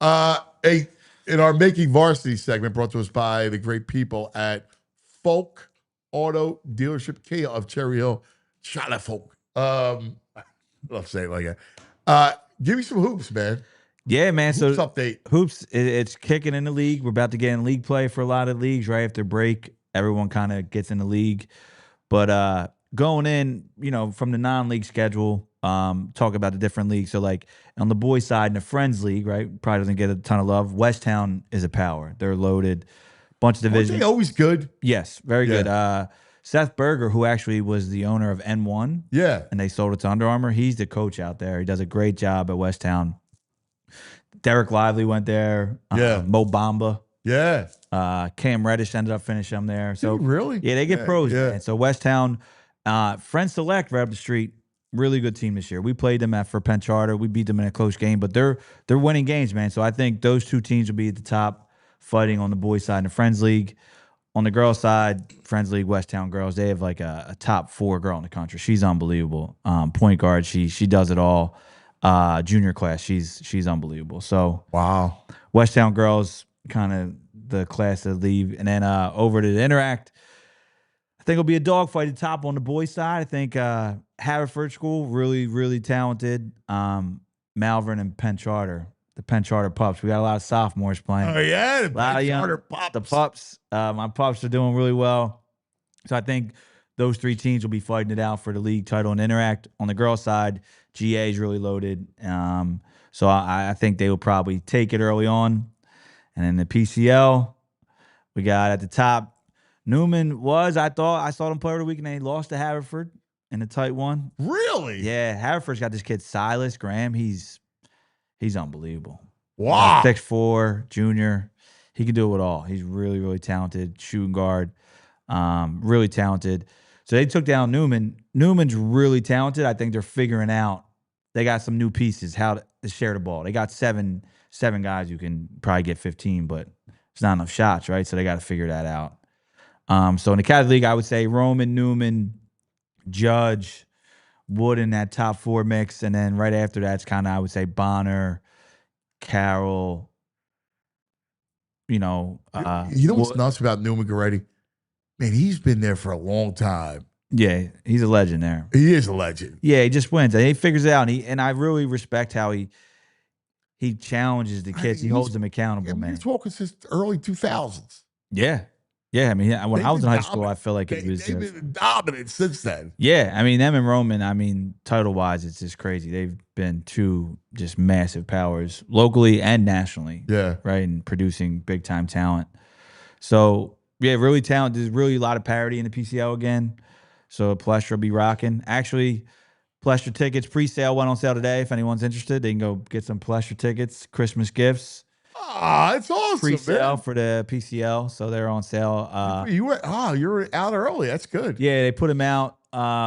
Speaker 2: bro. In our Making Varsity segment, brought to us by the great people at Folk Auto Dealership, Kia of Cherry Hill, Charlotte Folk. I love saying it like that. Give me some hoops, man.
Speaker 12: Yeah, man.
Speaker 2: Hoops
Speaker 12: So
Speaker 2: update.
Speaker 12: Hoops, it's kicking in the league. We're about to get in league play for a lot of leagues right after break. Everyone kind of gets in the league. But going in, from the non-league schedule, talk about the different leagues. So like on the boys' side in the Friends League, right? Probably doesn't get a ton of love. Westtown is a power. They're loaded. Bunch of divisions.
Speaker 2: Aren't they always good?
Speaker 12: Yes, very good. Seth Berger, who actually was the owner of N1.
Speaker 2: Yeah.
Speaker 12: And they sold it to Under Armour. He's the coach out there. He does a great job at Westtown. Derek Lively went there. Mo Bamba.
Speaker 2: Yeah.
Speaker 12: Cam Reddish ended up finishing them there. So
Speaker 2: really?
Speaker 12: Yeah, they get pros,
Speaker 2: yeah.
Speaker 12: man. So Westtown, Friends Select right up the street, really good team this year. We played them for Penn Charter. We beat them in a close game, but they're winning games, man. So I think those two teams will be at the top fighting on the boys' side in the Friends League. On the girls' side, Friends League, Westtown girls, they have like a top 4 girl in the country. She's unbelievable. Point guard, she does it all. junior class. She's unbelievable. So
Speaker 2: Wow.
Speaker 12: Westtown girls kind of the class that leave, and then over to the Interact. I think it'll be a dogfight at the top on the boys' side. I think Haverford School, really, really talented. Malvern and Penn Charter, the Penn Charter pups. We got a lot of sophomores playing.
Speaker 2: Oh yeah, the
Speaker 12: A lot of young,
Speaker 2: Charter pups.
Speaker 12: the pups. My pups are doing really well. So I think those three teams will be fighting it out for the league title and Interact. On the girls' side, GA is really loaded. So I think they will probably take it early on. And then the PCL, we got at the top. Newman I saw them play over the weekend. They lost to Haverford in a tight one.
Speaker 2: Really?
Speaker 12: Yeah, Haverford's got this kid Silas Graham. He's unbelievable.
Speaker 2: Wow.
Speaker 12: 6'4", junior. He can do it all. He's really, really talented. Shooting guard. Really talented. So they took down Newman. Newman's really talented. I think they're figuring out. They got some new pieces how to share the ball. They got seven guys who can probably get 15, but it's not enough shots, right? So they got to figure that out. So in the Catholic League, I would say Roman, Newman, Judge, Wood in that top 4 mix. And then right after that's kind of, I would say Bonner, Carroll,
Speaker 2: you know what's nuts about Newman Goretti? Man, he's been there for a long time.
Speaker 12: Yeah, he's a legend there.
Speaker 2: He is a legend.
Speaker 12: Yeah, he just wins. And he figures it out. And I really respect how he challenges the kids. He holds them accountable, man.
Speaker 2: He's talking since early 2000s.
Speaker 12: Yeah. Yeah, I mean, when I was in high school, I feel like it was.
Speaker 2: They've been dominant since then.
Speaker 12: Yeah, I mean, them and Roman, I mean, title-wise, it's just crazy. They've been two just massive powers, locally and nationally.
Speaker 2: Yeah.
Speaker 12: Right, and producing big-time talent. So, yeah, really talented. There's really a lot of parity in the PCL again. So, Plestra will be rocking. Actually, Plestra tickets pre-sale went on sale today. If anyone's interested, they can go get some Plestra tickets, Christmas gifts.
Speaker 2: Ah, it's awesome.
Speaker 12: Pre-sale for the PCL, so they're on sale.
Speaker 2: You're out early. That's good.
Speaker 12: Yeah, they put them out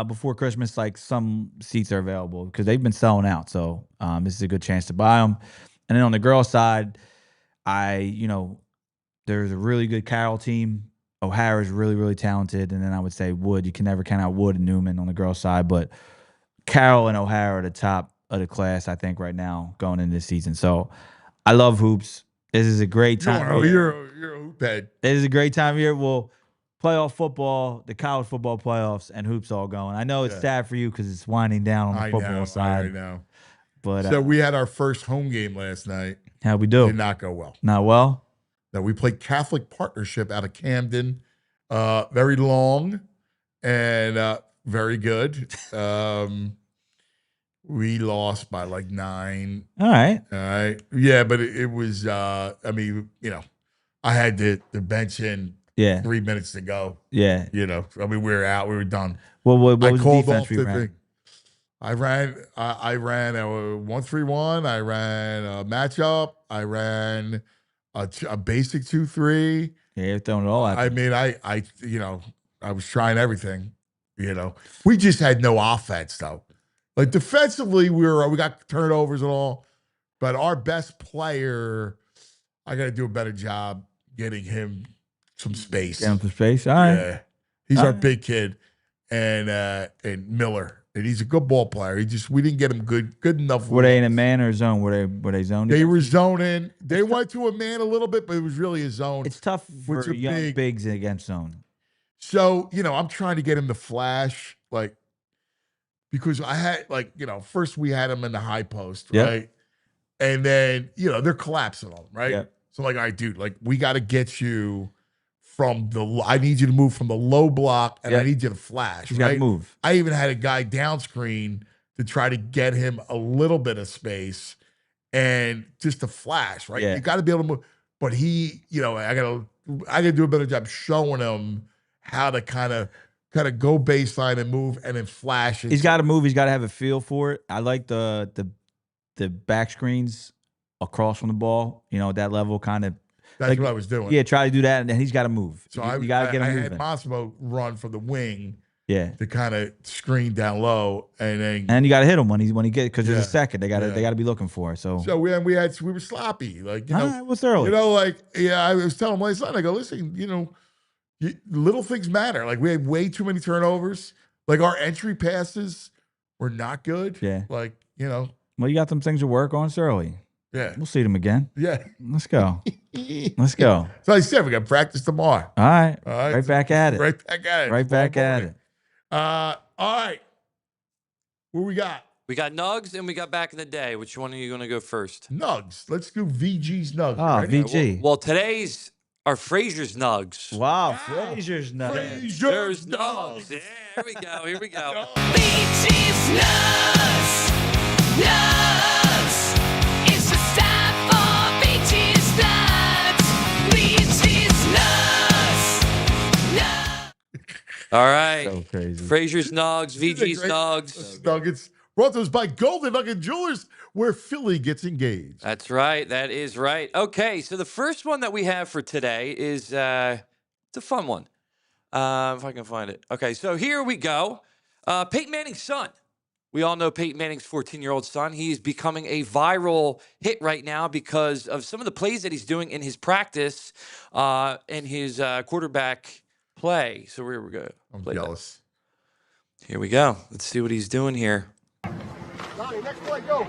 Speaker 12: before Christmas. Like some seats are available because they've been selling out. So this is a good chance to buy them. And then on the girls' side, there's a really good Carroll team. O'Hara's really, really talented. And then I would say Wood. You can never count out Wood and Newman on the girls' side, but Carroll and O'Hara are the top of the class, I think, right now going into this season. So I love hoops. This is a great time.
Speaker 2: You're a hoop head.
Speaker 12: This is a great time of year. Well, playoff football, the college football playoffs, and hoops all going. I know it's sad for you because it's winding down on the football side.
Speaker 2: I know.
Speaker 12: But
Speaker 2: so we had our first home game last night.
Speaker 12: How'd we do?
Speaker 2: Did not go well.
Speaker 12: Not well?
Speaker 2: No, we played Catholic Partnership out of Camden. Very long and very good. We lost by like 9.
Speaker 12: All right.
Speaker 2: Yeah, but it was, I had the bench in 3 minutes to go.
Speaker 12: Yeah.
Speaker 2: We were out. We were done.
Speaker 12: Well, what was
Speaker 2: I called
Speaker 12: defense
Speaker 2: off the thing. I ran a 1-3-1. I ran a matchup. I ran a basic 2-3.
Speaker 12: Yeah, you're throwing it all out.
Speaker 2: I mean, I was trying everything. We just had no offense though. Like defensively, we got turnovers and all, but our best player, I got to do a better job getting him some space.
Speaker 12: Get him some space. All right.
Speaker 2: Yeah, he's our big kid, and Miller, and he's a good ball player. We didn't get him good enough.
Speaker 12: Were they in a man or a zone? Were they zoned?
Speaker 2: They were zoning. They went to a man a little bit, but it was really a zone.
Speaker 12: It's tough for young bigs against zone.
Speaker 2: So I'm trying to get him to flash because I had first we had him in the high post, right? And then, they're collapsing on him, right?
Speaker 12: Yep.
Speaker 2: So all right, dude, we got to get you I need you to move from the low block and I need you to flash.
Speaker 12: You got to move. I
Speaker 2: even had a guy down screen to try to get him a little bit of space and just to flash, right?
Speaker 12: Yeah.
Speaker 2: You got to be able to move. But I got to do a better job showing him how to kind of go baseline and move and then flash.
Speaker 12: He's got to move. He's got to have a feel for it. I like the back screens across from the ball. At that level, kind of.
Speaker 2: That's what I was doing.
Speaker 12: Yeah, try to do that, and then he's got to move.
Speaker 2: So
Speaker 12: you got to get him moving.
Speaker 2: I had Massimo run from the wing.
Speaker 12: Yeah.
Speaker 2: To kind of screen down low, and
Speaker 12: you got to hit him when he gets because there's a second. They got to be looking for it. So
Speaker 2: we were sloppy.
Speaker 12: What's early?
Speaker 2: I was telling my son, I go, listen, little things matter. We had way too many turnovers. Our entry passes were not good.
Speaker 12: Yeah. Well, you got some things to work on. It's early.
Speaker 2: Yeah.
Speaker 12: We'll see them again.
Speaker 2: Yeah.
Speaker 12: Let's go. Let's go.
Speaker 2: So I said we got practice tomorrow.
Speaker 12: All right.
Speaker 2: All right.
Speaker 12: Right back at it.
Speaker 2: Right back at it.
Speaker 12: Right back
Speaker 2: Tomorrow
Speaker 12: at
Speaker 2: morning.
Speaker 12: it.
Speaker 2: All right. What we got?
Speaker 4: We got Nugs and we got Back in the Day. Which one are you going to go first?
Speaker 2: Nugs. Let's do VG's Nugs.
Speaker 12: Oh,
Speaker 2: right?
Speaker 12: VG.
Speaker 4: Well, today's are Frazier's Nugs.
Speaker 12: Wow. Frazier's nuts.
Speaker 4: There's Nugs. Yeah, here we go. Here we go.
Speaker 5: BG's nuts, nuts. It's the time for BG's nuts, BG's nuts, nuts.
Speaker 4: All right.
Speaker 12: So crazy.
Speaker 4: Frazier's Nugs, VG's
Speaker 2: Great
Speaker 4: Nugs.
Speaker 2: Nuggets. Brought to us by Golden Nugget Jewelers, where Philly gets engaged.
Speaker 4: That's right. That is right. Okay, so the first one that we have for today is it's a fun one. If I can find it. Okay, so here we go. Peyton Manning's son. We all know Peyton Manning's 14-year-old son. He's becoming a viral hit right now because of some of the plays that he's doing in his practice and his quarterback play. So here we go.
Speaker 2: I'm
Speaker 4: Play that.
Speaker 2: jealous.
Speaker 4: Here we go. Let's see what he's doing here.
Speaker 5: Donnie, next play, go.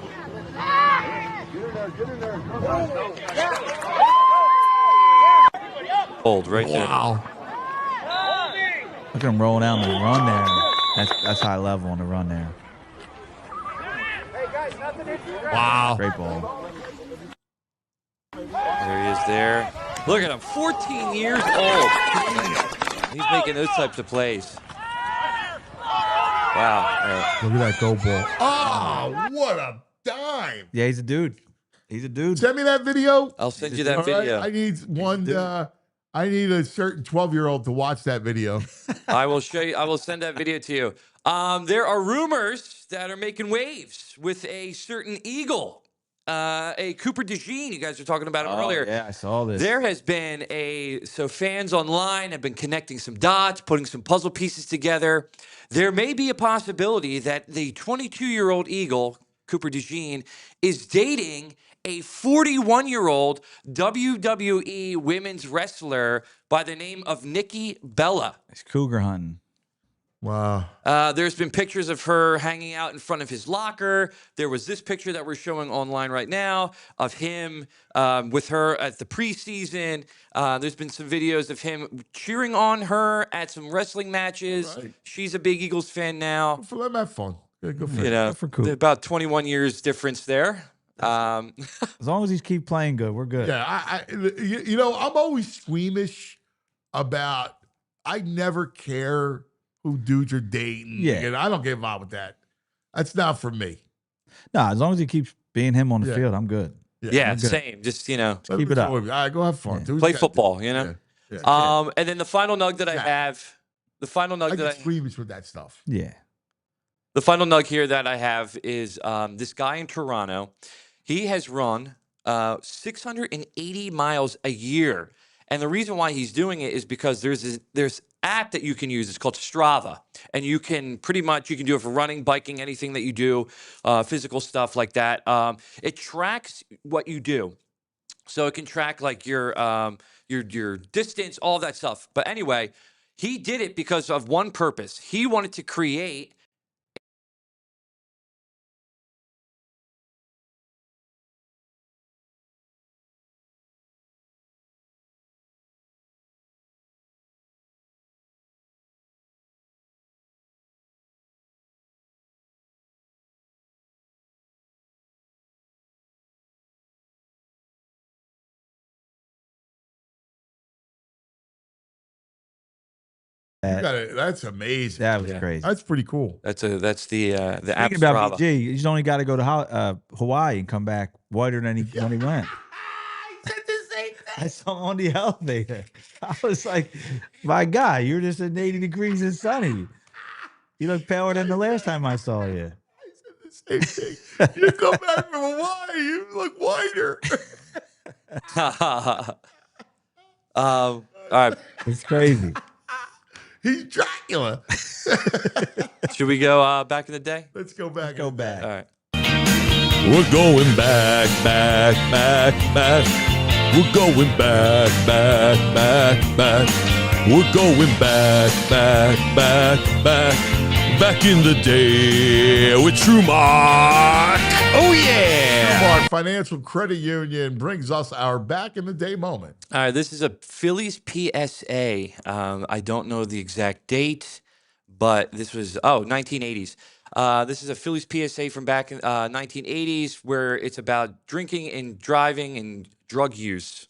Speaker 5: Get in there.
Speaker 4: Hold right there.
Speaker 2: Wow.
Speaker 12: Look at him rolling out on the run there. That's high level on the run there.
Speaker 2: Wow.
Speaker 12: Great ball.
Speaker 4: There he is there. Look at him, 14 years old. He's making those types of plays. Wow.
Speaker 2: Look at that go ball. Oh, what a dime.
Speaker 12: Yeah, he's a dude. He's a dude.
Speaker 2: Send me that video.
Speaker 4: I'll send you that
Speaker 2: All right?
Speaker 4: video.
Speaker 2: I need one. I need a certain 12-year-old to watch that video.
Speaker 4: I will show you. I will send that video to you. There are rumors that are making waves with a certain Eagle, a Cooper DeJean. You guys were talking about him earlier.
Speaker 12: Yeah, I saw this.
Speaker 4: There has been so fans online have been connecting some dots, putting some puzzle pieces together. There may be a possibility that the 22-year-old Eagle, Cooper DeJean, is dating a 41-year-old WWE women's wrestler by the name of Nikki Bella.
Speaker 12: He's cougar hunting.
Speaker 2: Wow.
Speaker 4: There's been pictures of her hanging out in front of his locker. There was this picture that we're showing online right now of him with her at the preseason. There's been some videos of him cheering on her at some wrestling matches.
Speaker 2: Right.
Speaker 4: She's a big Eagles fan now.
Speaker 2: For let him have fun. Good for
Speaker 4: You
Speaker 2: him.
Speaker 4: know,
Speaker 12: for Coop.
Speaker 4: about 21 years difference there.
Speaker 12: As long as he's keep playing good, we're good.
Speaker 2: Yeah, you know, I'm always squeamish about. I never care who dudes are dating.
Speaker 12: Yeah.
Speaker 2: And I don't get involved with that. That's not for me.
Speaker 12: Nah, as long as he keeps being him on the
Speaker 2: Yeah.
Speaker 12: field, I'm good.
Speaker 4: Yeah,
Speaker 12: I'm good.
Speaker 4: same. Just, you know,
Speaker 12: Keep it up.
Speaker 2: All right, go have fun.
Speaker 12: Yeah.
Speaker 2: Dudes
Speaker 4: play
Speaker 2: got-
Speaker 4: football, you know?
Speaker 2: Yeah.
Speaker 4: And then the final nug that I
Speaker 2: Yeah.
Speaker 4: have, the final
Speaker 2: I
Speaker 4: nug
Speaker 2: get squeamish with that stuff.
Speaker 12: Yeah.
Speaker 4: The final nug here that I have is this guy in Toronto. He has run 680 miles a year. And the reason why he's doing it is because there's app that you can use. It's called Strava. And you can pretty much, you can do it for running, biking, anything that you do, physical stuff like that. It tracks what you do. So it can track like your distance, all that stuff. But anyway, he did it because of one purpose. He wanted to create
Speaker 2: That's amazing.
Speaker 12: That was
Speaker 4: Yeah.
Speaker 12: crazy.
Speaker 2: That's pretty cool.
Speaker 4: That's the app
Speaker 12: Speaking about
Speaker 4: Strava.
Speaker 12: VG, you just only got to go to Hawaii and come back whiter than when he went. I saw him on the elevator. I was like, my God, you're just at 80 degrees and sunny. You look paler than the last time I saw you.
Speaker 2: Same thing. You come back from Hawaii, you look whiter.
Speaker 4: All right.
Speaker 12: It's crazy.
Speaker 2: He's Dracula.
Speaker 4: Should we go back in the day?
Speaker 2: Let's go back.
Speaker 12: Go back.
Speaker 4: All right.
Speaker 10: We're going back. We're going back. We're going back.
Speaker 3: Back in the day with True Mark. Oh, yeah.
Speaker 2: Mark Financial Credit Union brings us our back in the day moment.
Speaker 4: All right, this is a Phillies PSA. I don't know the exact date, but this was 1980s. This is a Phillies PSA from back in 1980s, where it's about drinking and driving and drug use.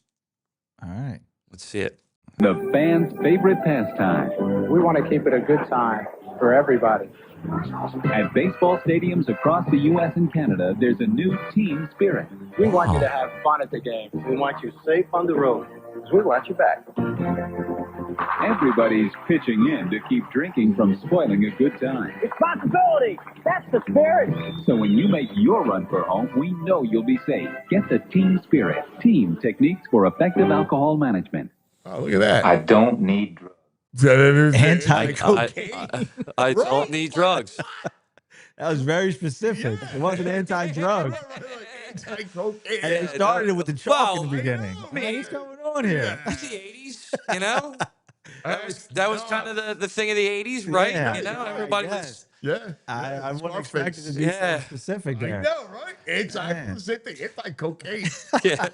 Speaker 12: All right.
Speaker 4: Let's see it.
Speaker 13: The fans' favorite pastime.
Speaker 14: We want to keep it a good time for everybody.
Speaker 13: At baseball stadiums across the U.S. and Canada, there's a new team spirit.
Speaker 14: We want you to have fun at the game. We want you safe on the road, because we want you back.
Speaker 13: Everybody's pitching in to keep drinking from spoiling a good time.
Speaker 14: Responsibility! That's the spirit!
Speaker 13: So when you make your run for home, we know you'll be safe. Get the team spirit. Team techniques for effective alcohol management.
Speaker 2: Oh, look at that.
Speaker 13: I don't need drugs.
Speaker 12: Anti-cocaine.
Speaker 4: I don't need drugs.
Speaker 12: That was very specific. It wasn't anti-drug.
Speaker 2: Anti-cocaine.
Speaker 12: And they started it with the chalk in the
Speaker 4: Well,
Speaker 12: beginning.
Speaker 4: man,
Speaker 12: What's going on here?
Speaker 4: It's the 80s, you know? That was kind of the thing of the 80s, right?
Speaker 12: Yeah,
Speaker 4: you know,
Speaker 12: I
Speaker 4: everybody
Speaker 12: guess.
Speaker 4: was...
Speaker 2: Yeah.
Speaker 12: I wouldn't
Speaker 2: Scarface.
Speaker 12: expect it to be
Speaker 4: Yeah.
Speaker 12: so specific
Speaker 2: I
Speaker 12: there.
Speaker 2: know, right? Anti-cocaine.
Speaker 4: Yeah.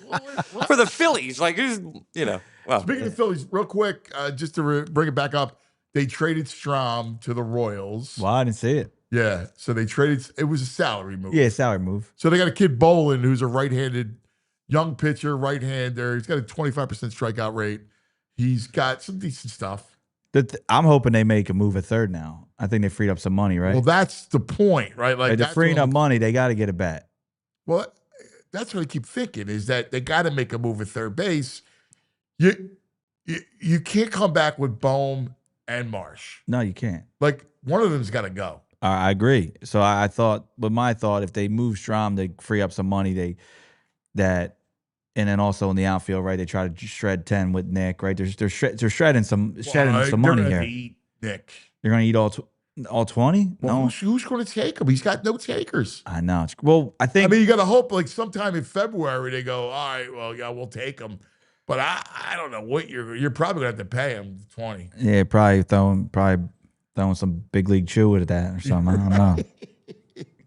Speaker 4: For the Phillies, like, who's, you know. Well,
Speaker 2: Speaking of Phillies, real quick, just to bring it back up, they traded Strahm to the Royals.
Speaker 12: Well, I didn't see it.
Speaker 2: Yeah, so they traded. It was a salary move.
Speaker 12: Yeah, salary move.
Speaker 2: So they got a kid Bolin, who's a right-handed young pitcher, right-hander. He's got a 25% strikeout rate. He's got some decent stuff.
Speaker 12: I'm hoping they make a move at third now. I think they freed up some money, right?
Speaker 2: Well, that's the point, right?
Speaker 12: Like they're
Speaker 2: that's
Speaker 12: freeing
Speaker 2: what
Speaker 12: up money. They got to get a bat.
Speaker 2: Well, that's what I keep thinking is that they got to make a move at third base. You can't come back with Bohm and Marsh.
Speaker 12: No, you can't.
Speaker 2: Like one of them's got to go.
Speaker 12: I agree. So I thought, but my thought, if they move Strahm, they free up some money. And then also in the outfield, right? They try to shred 10 with Nick, right? They're shedding some money here.
Speaker 2: Eat Nick.
Speaker 12: They're going to eat all 20?
Speaker 2: Well,
Speaker 12: No,
Speaker 2: who's going to take him? He's got no takers.
Speaker 12: I know. Well, I think.
Speaker 2: I mean, you got to hope like sometime in February they go, all right, well, yeah, we'll take him. But I don't know what you're probably going to have to pay him 20.
Speaker 12: Yeah, probably throwing some big league chew at that or something. I don't know.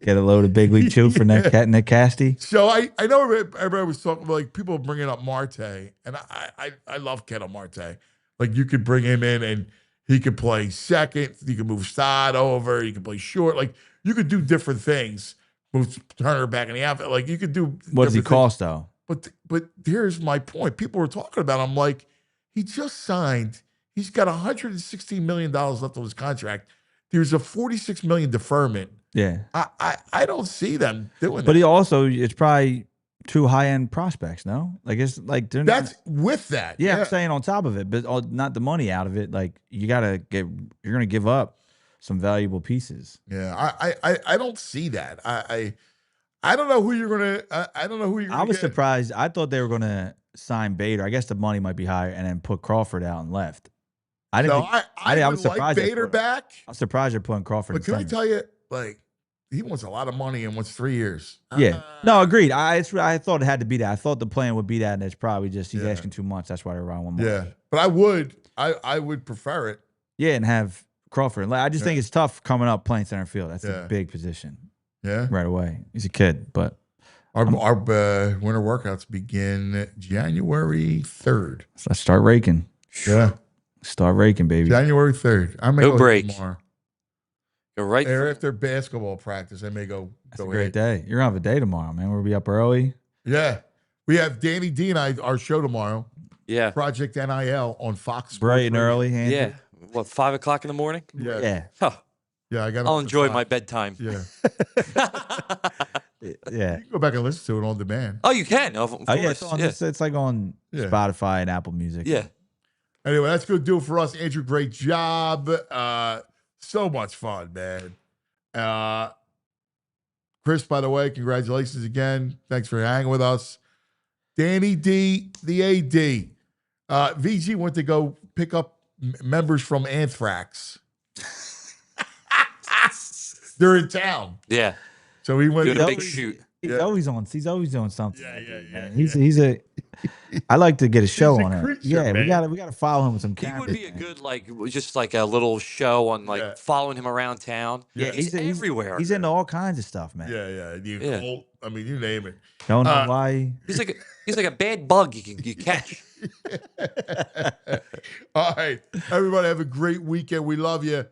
Speaker 12: Get a load of big league chew for Nick Casty.
Speaker 2: So I know everybody was talking like people bringing up Marte, and I love Ketel Marte. Like you could bring him in and he could play second. You could move Stott over. You could play short. Like you could do different things. Move Turner back in the outfit. Like you could do.
Speaker 12: What does he
Speaker 2: different
Speaker 12: cost
Speaker 2: things.
Speaker 12: though?
Speaker 2: But here's my point. People were talking about him like he just signed. He's got $116 million left on his contract. There's a $46 million deferment.
Speaker 12: Yeah.
Speaker 2: I don't see them doing that.
Speaker 12: But it's probably two high-end prospects, no? Like it's like they're
Speaker 2: That's with that.
Speaker 12: Yeah, I'm saying on top of it, but not the money out of it. Like you're gonna give up some valuable pieces.
Speaker 2: Yeah, I don't see that. I don't know who you're gonna. I don't know who you're.
Speaker 12: I was surprised. I thought they were gonna sign Bader. I guess the money might be higher, and then put Crawford out and left. I didn't.
Speaker 2: So I
Speaker 12: was
Speaker 2: would
Speaker 12: surprised.
Speaker 2: like Bader back.
Speaker 12: I'm surprised you're putting Crawford.
Speaker 2: But can I tell you, like, he wants a lot of money and wants 3 years.
Speaker 12: Yeah. No, agreed. I thought it had to be that. I thought the plan would be that, and it's probably just he's asking too much. That's why they're around 1 more.
Speaker 2: Yeah, but I would prefer it.
Speaker 12: Yeah, and have Crawford. I just think it's tough coming up playing center field. That's a big position.
Speaker 2: Yeah.
Speaker 12: Right away. He's a kid, but
Speaker 2: our winter workouts begin January 3rd.
Speaker 12: So let's start raking.
Speaker 2: Yeah.
Speaker 12: Start raking, baby.
Speaker 2: January 3rd. I may
Speaker 4: No
Speaker 2: go
Speaker 4: break.
Speaker 2: tomorrow.
Speaker 4: Go right
Speaker 2: After basketball practice, I may go.
Speaker 12: That's a great day. You're gonna have a day tomorrow, man. We'll be up early.
Speaker 2: Yeah. We have Danny D and I, our show tomorrow.
Speaker 4: Yeah.
Speaker 2: Project NIL on Fox.
Speaker 12: Bright and early, Andrew.
Speaker 4: Yeah. What, 5 o'clock in the morning?
Speaker 2: Yeah.
Speaker 12: Yeah.
Speaker 4: Huh.
Speaker 2: Yeah, I got.
Speaker 4: I'll enjoy my bedtime.
Speaker 2: Yeah.
Speaker 12: Yeah.
Speaker 2: You can go back and listen to it on demand.
Speaker 4: Oh, you can. Of
Speaker 12: Oh, yeah,
Speaker 4: course.
Speaker 12: it's like on Spotify and Apple Music.
Speaker 4: Yeah.
Speaker 2: Anyway, that's going to do it for us. Andrew, great job. So much fun, man. Chris, by the way, congratulations again. Thanks for hanging with us. Danny D, the AD. VG went to go pick up members from Anthrax. They're in town.
Speaker 4: Yeah.
Speaker 2: So he went
Speaker 4: doing
Speaker 2: to
Speaker 4: a big shoot.
Speaker 12: He's always on. He's always doing something.
Speaker 2: Yeah.
Speaker 12: He's I like to get a show
Speaker 2: He's a
Speaker 12: on it.
Speaker 2: creature,
Speaker 12: Yeah,
Speaker 2: man.
Speaker 12: we gotta follow him with some
Speaker 4: He
Speaker 12: cameras.
Speaker 4: would be a good just like a little show on following him around town.
Speaker 12: Yeah,
Speaker 4: he's everywhere.
Speaker 12: He's into all kinds of stuff, man.
Speaker 2: Yeah.
Speaker 4: Yeah.
Speaker 2: Colt, I mean, you name it.
Speaker 12: Don't know why.
Speaker 4: He's like a bad bug you catch.
Speaker 2: All right. Everybody have a great weekend. We love you.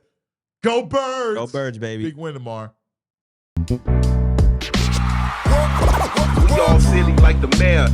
Speaker 2: Go Birds.
Speaker 12: Go Birds, baby.
Speaker 2: Big win tomorrow.
Speaker 15: We all silly like the mayor.